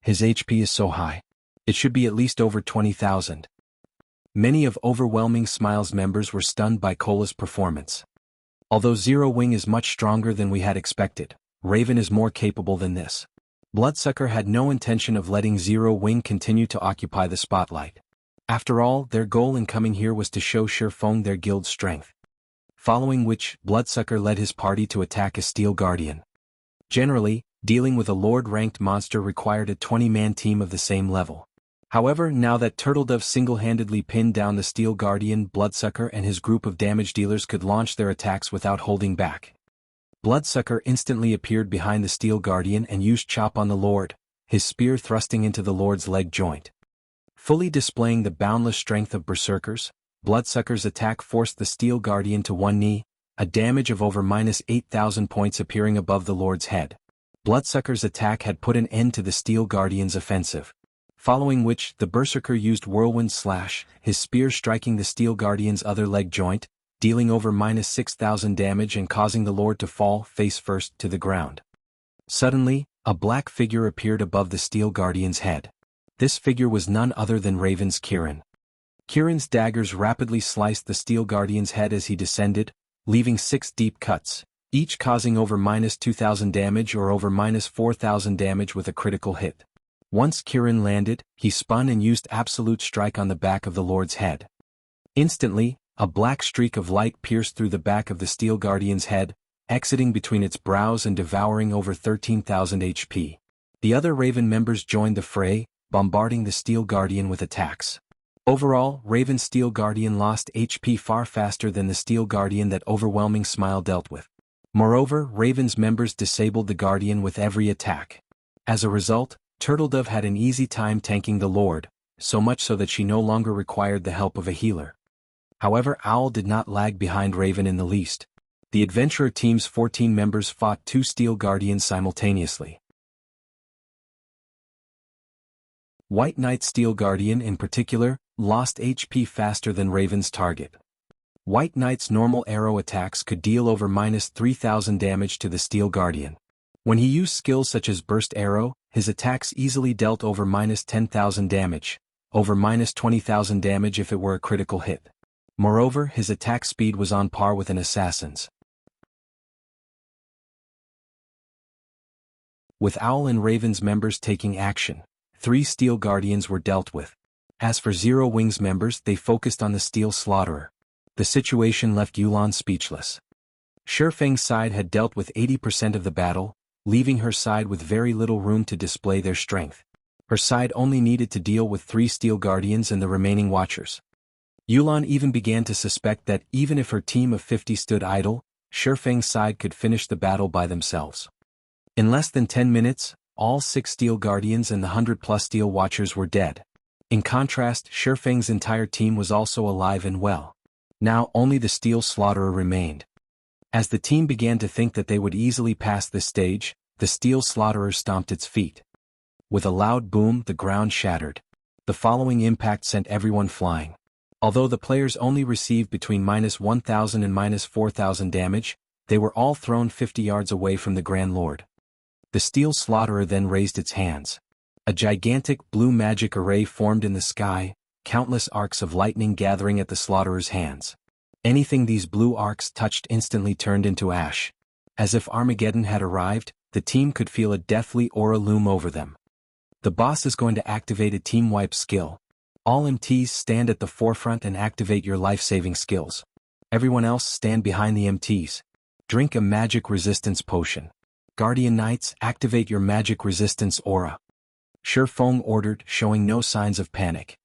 His HP is so high. It should be at least over 20,000. Many of Overwhelming Smile's members were stunned by Cola's performance. Although Zero Wing is much stronger than we had expected, Raven is more capable than this. Bloodsucker had no intention of letting Zero Wing continue to occupy the spotlight. After all, their goal in coming here was to show Shifeng their guild's strength. Following which, Bloodsucker led his party to attack a Steel Guardian. Generally, dealing with a Lord-ranked monster required a 20-man team of the same level. However, now that Turtledove single-handedly pinned down the Steel Guardian, Bloodsucker and his group of damage dealers could launch their attacks without holding back. Bloodsucker instantly appeared behind the Steel Guardian and used Chop on the Lord, his spear thrusting into the Lord's leg joint. Fully displaying the boundless strength of Berserkers, Bloodsucker's attack forced the Steel Guardian to one knee, a damage of over -8,000 points appearing above the Lord's head. Bloodsucker's attack had put an end to the Steel Guardian's offensive. Following which, the Berserker used Whirlwind Slash, his spear striking the Steel Guardian's other leg joint, dealing over -6,000 damage and causing the Lord to fall face first to the ground. Suddenly, a black figure appeared above the Steel Guardian's head. This figure was none other than Raven's Kirin. Kirin's daggers rapidly sliced the Steel Guardian's head as he descended, leaving 6 deep cuts, each causing over -2,000 damage or over -4,000 damage with a critical hit. Once Kirin landed, he spun and used Absolute Strike on the back of the Lord's head. Instantly, a black streak of light pierced through the back of the Steel Guardian's head, exiting between its brows and devouring over 13,000 HP. The other Raven members joined the fray, bombarding the Steel Guardian with attacks. Overall, Raven's Steel Guardian lost HP far faster than the Steel Guardian that Overwhelming Smile dealt with. Moreover, Raven's members disabled the Guardian with every attack. As a result, Turtledove had an easy time tanking the Lord, so much so that she no longer required the help of a healer. However, Owl did not lag behind Raven in the least. The adventurer team's 14 members fought 2 Steel Guardians simultaneously. White Knight's Steel Guardian in particular, lost HP faster than Raven's target. White Knight's normal arrow attacks could deal over -3,000 damage to the Steel Guardian. When he used skills such as Burst Arrow, his attacks easily dealt over -10,000 damage, over -20,000 damage if it were a critical hit. Moreover, his attack speed was on par with an assassin's. With Owl and Raven's members taking action, 3 Steel Guardians were dealt with. As for Zero Wing's members, they focused on the Steel Slaughterer. The situation left Yulan speechless. Shifeng's side had dealt with 80% of the battle, leaving her side with very little room to display their strength. Her side only needed to deal with 3 Steel Guardians and the remaining Watchers. Yulan even began to suspect that even if her team of 50 stood idle, Shifeng's side could finish the battle by themselves. In less than 10 minutes, all 6 Steel Guardians and the 100+ Steel Watchers were dead. In contrast, Shifeng's entire team was also alive and well. Now only the Steel Slaughterer remained. As the team began to think that they would easily pass this stage, the Steel Slaughterer stomped its feet. With a loud boom, the ground shattered. The following impact sent everyone flying. Although the players only received between -1,000 and -4,000 damage, they were all thrown 50 yards away from the Grand Lord. The Steel Slaughterer then raised its hands. A gigantic blue magic array formed in the sky, countless arcs of lightning gathering at the Slaughterer's hands. Anything these blue arcs touched instantly turned into ash. As if Armageddon had arrived, the team could feel a deathly aura loom over them. The boss is going to activate a team wipe skill. All MTs stand at the forefront and activate your life-saving skills. Everyone else stand behind the MTs. Drink a magic resistance potion. Guardian Knights, activate your magic resistance aura. Shifeng ordered, showing no signs of panic.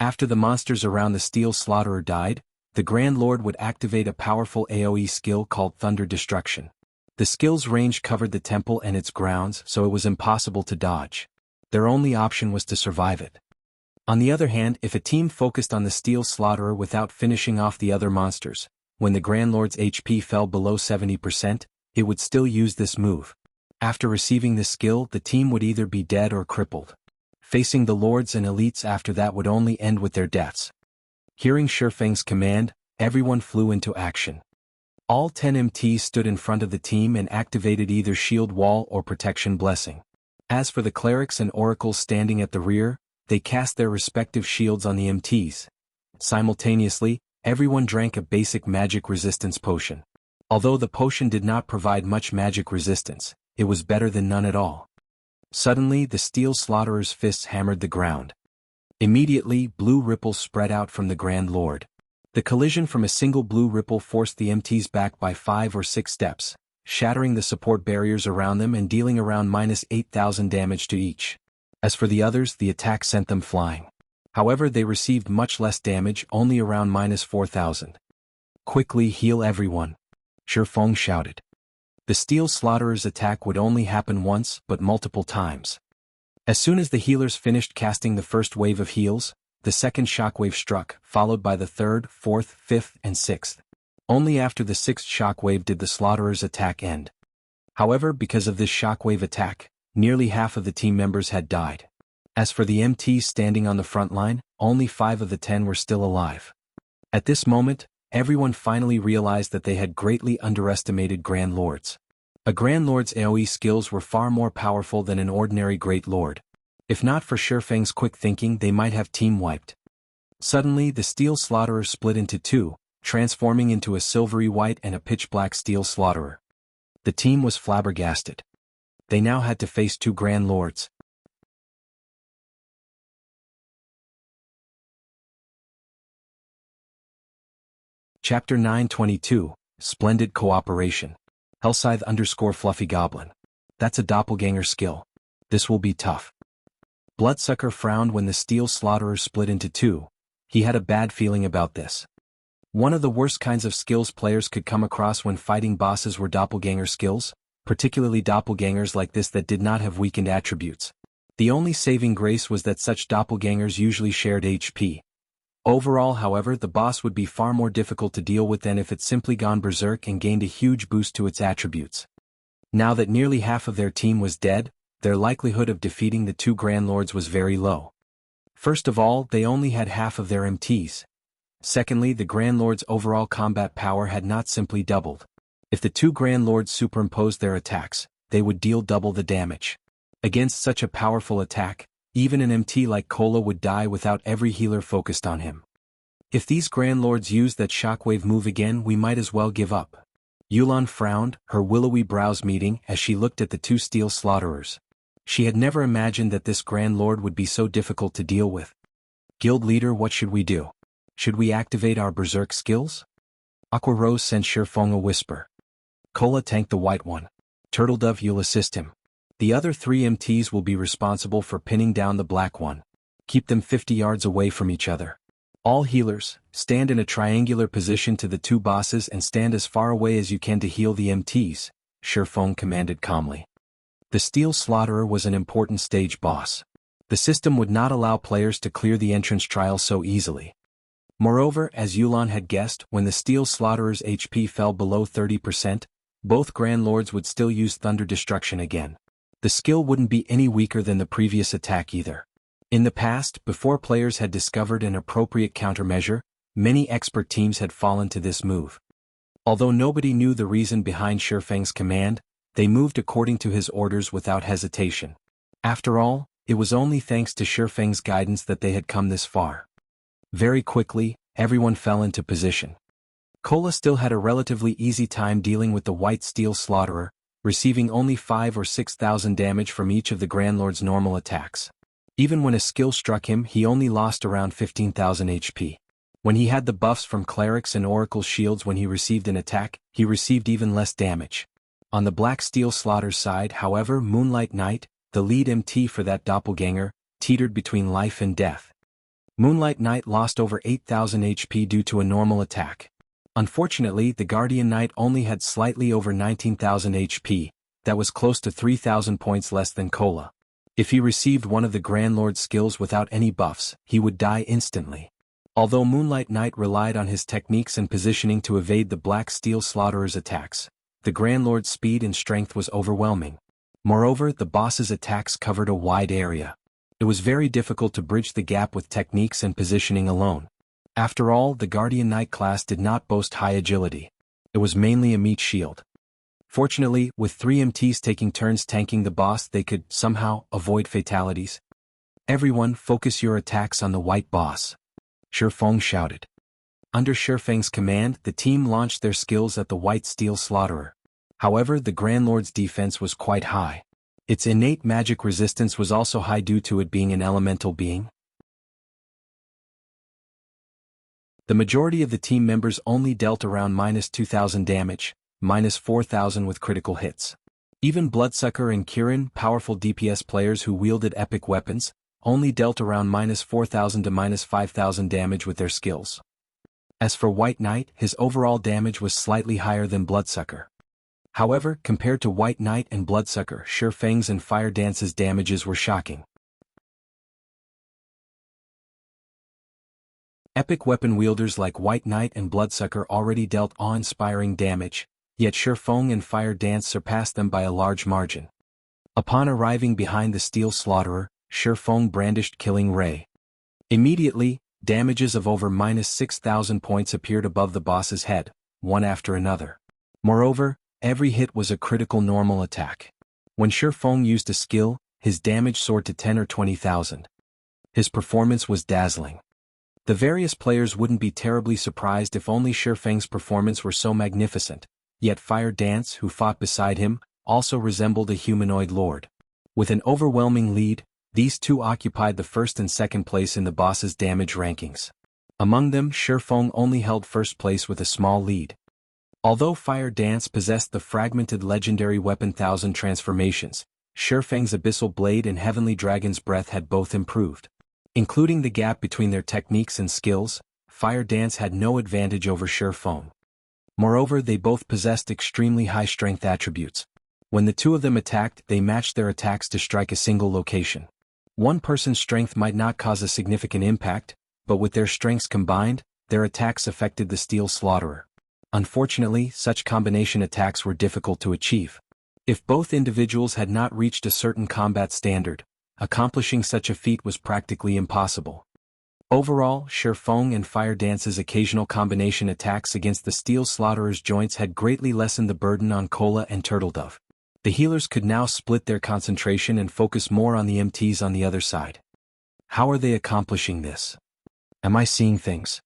After the monsters around the Steel Slaughterer died, the Grand Lord would activate a powerful AoE skill called Thunder Destruction. The skill's range covered the temple and its grounds, so it was impossible to dodge. Their only option was to survive it. On the other hand, if a team focused on the Steel Slaughterer without finishing off the other monsters, when the Grand Lord's HP fell below 70%, it would still use this move. After receiving this skill, the team would either be dead or crippled. Facing the Lords and Elites after that would only end with their deaths. Hearing Shifeng's command, everyone flew into action. All 10 MTs stood in front of the team and activated either shield wall or protection blessing. As for the clerics and oracles standing at the rear, they cast their respective shields on the MTs. Simultaneously, everyone drank a basic magic resistance potion. Although the potion did not provide much magic resistance, it was better than none at all. Suddenly, the steel slaughterer's fists hammered the ground. Immediately, blue ripples spread out from the Grand Lord. The collision from a single blue ripple forced the MTs back by 5 or 6 steps, shattering the support barriers around them and dealing around -8,000 damage to each. As for the others, the attack sent them flying. However, they received much less damage, only around -4,000. "Quickly heal everyone," Shi Feng shouted. The steel slaughterer's attack would only happen once, but multiple times. As soon as the healers finished casting the first wave of heals, the second shockwave struck, followed by the third, fourth, fifth, and sixth. Only after the sixth shockwave did the slaughterer's attack end. However, because of this shockwave attack, nearly half of the team members had died. As for the MTs standing on the front line, only 5 of the 10 were still alive. At this moment, everyone finally realized that they had greatly underestimated Grand Lords. A Grand Lord's AoE skills were far more powerful than an ordinary Great Lord. If not for Shi Feng's quick thinking, they might have team-wiped. Suddenly, the steel slaughterer split into 2, transforming into a silvery white and a pitch-black steel slaughterer. The team was flabbergasted. They now had to face 2 Grand Lords. Chapter 922, Splendid Cooperation. Hellscythe_Fluffy Goblin. That's a doppelganger skill. This will be tough. Bloodsucker frowned when the steel slaughterer split into 2. He had a bad feeling about this. One of the worst kinds of skills players could come across when fighting bosses were doppelganger skills, particularly doppelgangers like this that did not have weakened attributes. The only saving grace was that such doppelgangers usually shared HP. Overall, however, the boss would be far more difficult to deal with than if it simply gone berserk and gained a huge boost to its attributes. Now that nearly half of their team was dead, their likelihood of defeating the 2 Grand Lords was very low. First of all, they only had half of their MTs. Secondly, the Grand Lord's overall combat power had not simply doubled. If the 2 Grand Lords superimposed their attacks, they would deal double the damage. Against such a powerful attack, even an MT like Cola would die without every healer focused on him. If these Grand Lords used that shockwave move again, we might as well give up. Yulan frowned, her willowy brows meeting as she looked at the 2 steel slaughterers. She had never imagined that this Grand Lord would be so difficult to deal with. "Guild leader, what should we do? Should we activate our berserk skills?" Aqua Rose sent Shi Feng a whisper. "Cola, tank the white one. Turtledove, you'll assist him. The other 3 MTs will be responsible for pinning down the black one. Keep them 50 yards away from each other. All healers, stand in a triangular position to the 2 bosses and stand as far away as you can to heal the MTs," Shi Feng commanded calmly. The steel slaughterer was an important stage boss. The system would not allow players to clear the entrance trial so easily. Moreover, as Yulan had guessed, when the steel slaughterer's HP fell below 30%, both Grand Lords would still use Thunder Destruction again. The skill wouldn't be any weaker than the previous attack either. In the past, before players had discovered an appropriate countermeasure, many expert teams had fallen to this move. Although nobody knew the reason behind Shi Feng's command, they moved according to his orders without hesitation. After all, it was only thanks to Shi Feng's guidance that they had come this far. Very quickly, everyone fell into position. Cola still had a relatively easy time dealing with the white steel slaughterer, receiving only 5,000 or 6,000 damage from each of the Grand Lord's normal attacks. Even when a skill struck him, he only lost around 15,000 HP. When he had the buffs from clerics and oracle shields when he received an attack, he received even less damage. On the black steel slaughter's side, however, Moonlight Knight, the lead MT for that doppelganger, teetered between life and death. Moonlight Knight lost over 8,000 HP due to a normal attack. Unfortunately, the Guardian Knight only had slightly over 19,000 HP, that was close to 3,000 points less than Cola. If he received one of the Grand Lord's skills without any buffs, he would die instantly. Although Moonlight Knight relied on his techniques and positioning to evade the black steel slaughterer's attacks, the Grand Lord's speed and strength was overwhelming. Moreover, the boss's attacks covered a wide area. It was very difficult to bridge the gap with techniques and positioning alone. After all, the Guardian Knight class did not boast high agility. It was mainly a meat shield. Fortunately, with 3 MTs taking turns tanking the boss, they could, somehow, avoid fatalities. Everyone focus your attacks on the white boss, Shifeng shouted. Under Shifeng's command, the team launched their skills at the white steel slaughterer. However, the Grand Lord's defense was quite high. Its innate magic resistance was also high due to it being an elemental being. The majority of the team members only dealt around -2,000 damage, -4,000 with critical hits. Even Bloodsucker and Kirin, powerful DPS players who wielded epic weapons, only dealt around -4,000 to -5,000 damage with their skills. As for White Knight, his overall damage was slightly higher than Bloodsucker. However, compared to White Knight and Bloodsucker, Shifeng's and Fire Dance's damages were shocking. Epic weapon wielders like White Knight and Bloodsucker already dealt awe-inspiring damage, yet Shifeng and Fire Dance surpassed them by a large margin. Upon arriving behind the Steel Slaughterer, Shifeng brandished Killing Ray. Immediately, damages of over -6,000 points appeared above the boss's head, one after another. Moreover, every hit was a critical normal attack. When Shifeng used a skill, his damage soared to 10 or 20,000. His performance was dazzling. The various players wouldn't be terribly surprised if only Shifeng's performance were so magnificent, yet Fire Dance, who fought beside him, also resembled a humanoid lord. With an overwhelming lead, these two occupied the first and second place in the boss's damage rankings. Among them, Shifeng only held first place with a small lead. Although Fire Dance possessed the fragmented legendary weapon Thousand Transformations, Shifeng's Abyssal Blade and Heavenly Dragon's Breath had both improved. Including the gap between their techniques and skills, Fire Dance had no advantage over Shifeng. Moreover, they both possessed extremely high strength attributes. When the two of them attacked, they matched their attacks to strike a single location. One person's strength might not cause a significant impact, but with their strengths combined, their attacks affected the Steel Slaughterer. Unfortunately, such combination attacks were difficult to achieve. If both individuals had not reached a certain combat standard, accomplishing such a feat was practically impossible. Overall, Shifeng and Fire Dance's occasional combination attacks against the Steel Slaughterer's joints had greatly lessened the burden on Cola and Turtledove. The healers could now split their concentration and focus more on the MTs on the other side. How are they accomplishing this? Am I seeing things?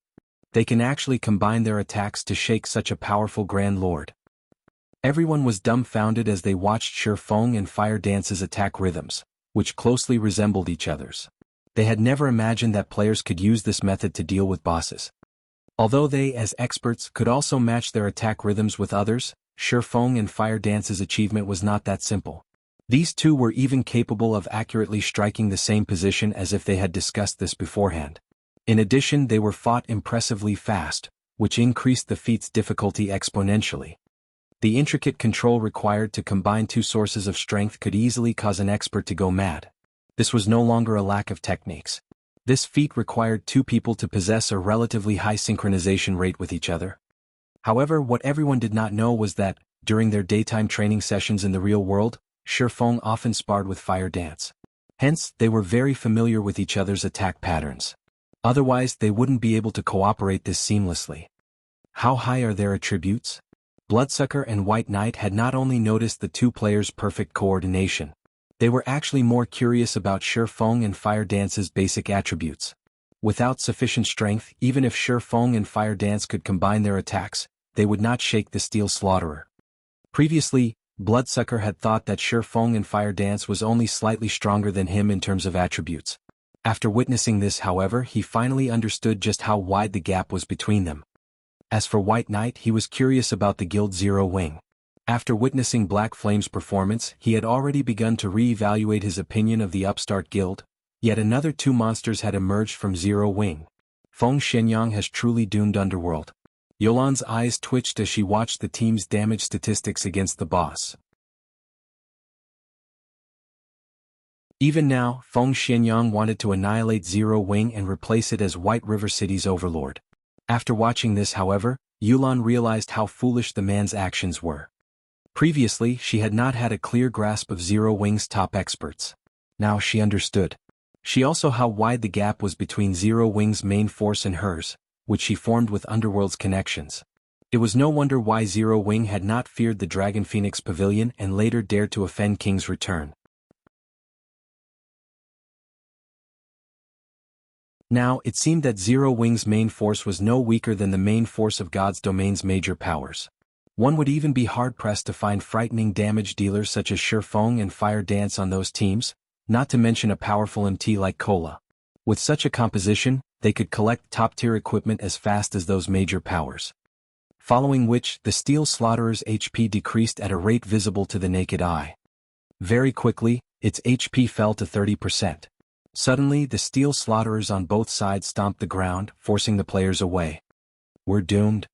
They can actually combine their attacks to shake such a powerful Grand Lord. Everyone was dumbfounded as they watched Shifeng and Fire Dance's attack rhythms, which closely resembled each other's. They had never imagined that players could use this method to deal with bosses. Although they, as experts, could also match their attack rhythms with others, Shifeng and Fire Dance's achievement was not that simple. These two were even capable of accurately striking the same position as if they had discussed this beforehand. In addition, they were fought impressively fast, which increased the feat's difficulty exponentially. The intricate control required to combine two sources of strength could easily cause an expert to go mad. This was no longer a lack of techniques. This feat required two people to possess a relatively high synchronization rate with each other. However, what everyone did not know was that, during their daytime training sessions in the real world, Shifeng often sparred with Fire Dance. Hence, they were very familiar with each other's attack patterns. Otherwise, they wouldn't be able to cooperate this seamlessly. How high are their attributes? Bloodsucker and White Knight had not only noticed the two players' perfect coordination. They were actually more curious about Shifeng and Fire Dance's basic attributes. Without sufficient strength, even if Shifeng and Fire Dance could combine their attacks, they would not shake the Steel Slaughterer. Previously, Bloodsucker had thought that Shifeng and Fire Dance was only slightly stronger than him in terms of attributes. After witnessing this, however, he finally understood just how wide the gap was between them. As for White Knight, he was curious about the Guild Zero Wing. After witnessing Black Flame's performance, he had already begun to re-evaluate his opinion of the upstart guild. Yet another two monsters had emerged from Zero Wing. Feng Shenyang has truly doomed Underworld. Yolan's eyes twitched as she watched the team's damage statistics against the boss. Even now, Feng Shenyang wanted to annihilate Zero Wing and replace it as White River City's overlord. After watching this, however, Yulan realized how foolish the man's actions were. Previously, she had not had a clear grasp of Zero Wing's top experts. Now she understood. She also how wide the gap was between Zero Wing's main force and hers, which she formed with Underworld's connections. It was no wonder why Zero Wing had not feared the Dragon Phoenix Pavilion and later dared to offend King's return. Now, it seemed that Zero Wing's main force was no weaker than the main force of God's domain's major powers. One would even be hard-pressed to find frightening damage dealers such as Shifeng and Fire Dance on those teams, not to mention a powerful MT like Cola. With such a composition, they could collect top-tier equipment as fast as those major powers. Following which, the Steel Slaughterer's HP decreased at a rate visible to the naked eye. Very quickly, its HP fell to 30%. Suddenly, the Steel Slaughterers on both sides stomped the ground, forcing the players away. We're doomed.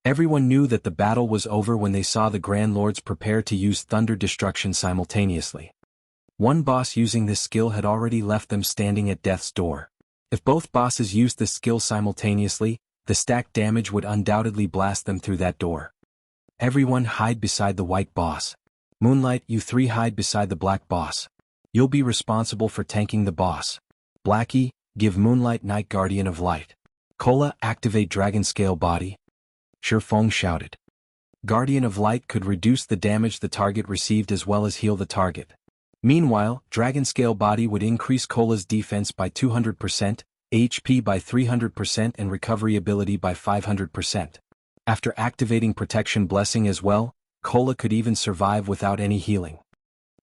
Everyone knew that the battle was over when they saw the Grand Lords prepare to use Thunder Destruction simultaneously. One boss using this skill had already left them standing at death's door. If both bosses used this skill simultaneously, the stacked damage would undoubtedly blast them through that door. Everyone hide beside the white boss. Moonlight, you three hide beside the black boss. You'll be responsible for tanking the boss. Blackie, give Moonlight Night Guardian of Light. Cola, activate Dragon Scale Body. Shifeng shouted. Guardian of Light could reduce the damage the target received as well as heal the target. Meanwhile, Dragon Scale Body would increase Cola's defense by 200%, HP by 300% and recovery ability by 500%. After activating Protection Blessing as well, Cola could even survive without any healing.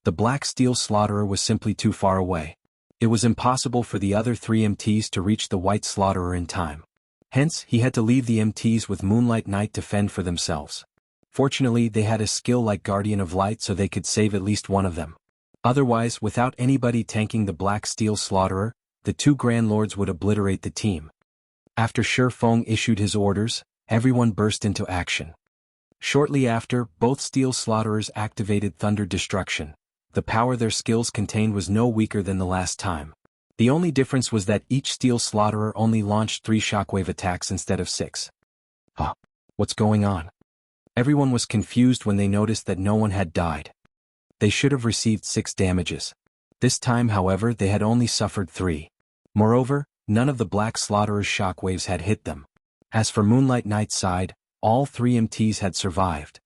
The Black Steel Slaughterer was simply too far away. It was impossible for the other three MTs to reach the White Slaughterer in time. Hence, he had to leave the MTs with Moonlight Knight to fend for themselves. Fortunately, they had a skill like Guardian of Light so they could save at least one of them. Otherwise, without anybody tanking the Black Steel Slaughterer, the two Grand Lords would obliterate the team. After Shifeng issued his orders, everyone burst into action. Shortly after, both Steel Slaughterers activated Thunder Destruction. The power their skills contained was no weaker than the last time. The only difference was that each Steel Slaughterer only launched 3 shockwave attacks instead of 6. What's going on? Everyone was confused when they noticed that no one had died. They should have received 6 damages. This time, however, they had only suffered 3. Moreover, none of the Black Slaughterer's shockwaves had hit them. As for Moonlight Knight's side, all 3 MTs had survived.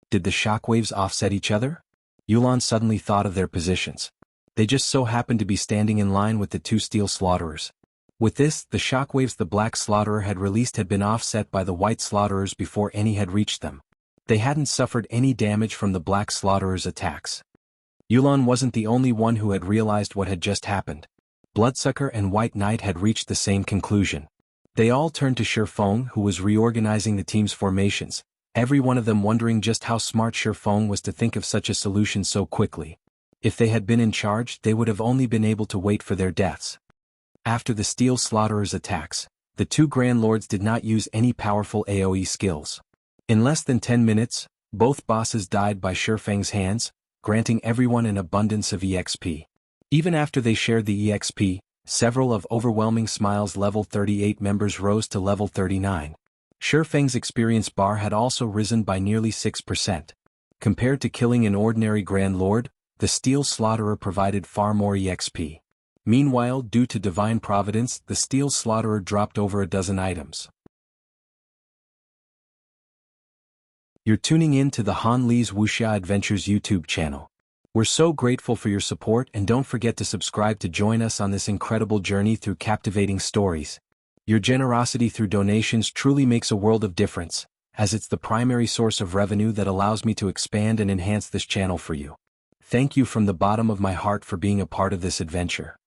Did the shockwaves offset each other? Yulan suddenly thought of their positions. They just so happened to be standing in line with the 2 Steel Slaughterers. With this, the shockwaves the Black Slaughterer had released had been offset by the White Slaughterers before any had reached them. They hadn't suffered any damage from the Black Slaughterer's attacks. Yulan wasn't the only one who had realized what had just happened. Bloodsucker and White Knight had reached the same conclusion. They all turned to Shifeng, who was reorganizing the team's formations, every one of them wondering just how smart Shifeng was to think of such a solution so quickly. If they had been in charge, they would have only been able to wait for their deaths. After the Steel Slaughterer's attacks, the 2 Grand Lords did not use any powerful AoE skills. In less than 10 minutes, both bosses died by Shifeng's hands, granting everyone an abundance of EXP. Even after they shared the EXP, several of Overwhelming Smile's level 38 members rose to level 39. Shifeng's experience bar had also risen by nearly 6%. Compared to killing an ordinary Grand Lord, the Steel Slaughterer provided far more EXP. Meanwhile, due to divine providence, the Steel Slaughterer dropped over a dozen items. You're tuning in to the Han Li's Wuxia Adventures YouTube channel. We're so grateful for your support and don't forget to subscribe to join us on this incredible journey through captivating stories. Your generosity through donations truly makes a world of difference, as it's the primary source of revenue that allows me to expand and enhance this channel for you. Thank you from the bottom of my heart for being a part of this adventure.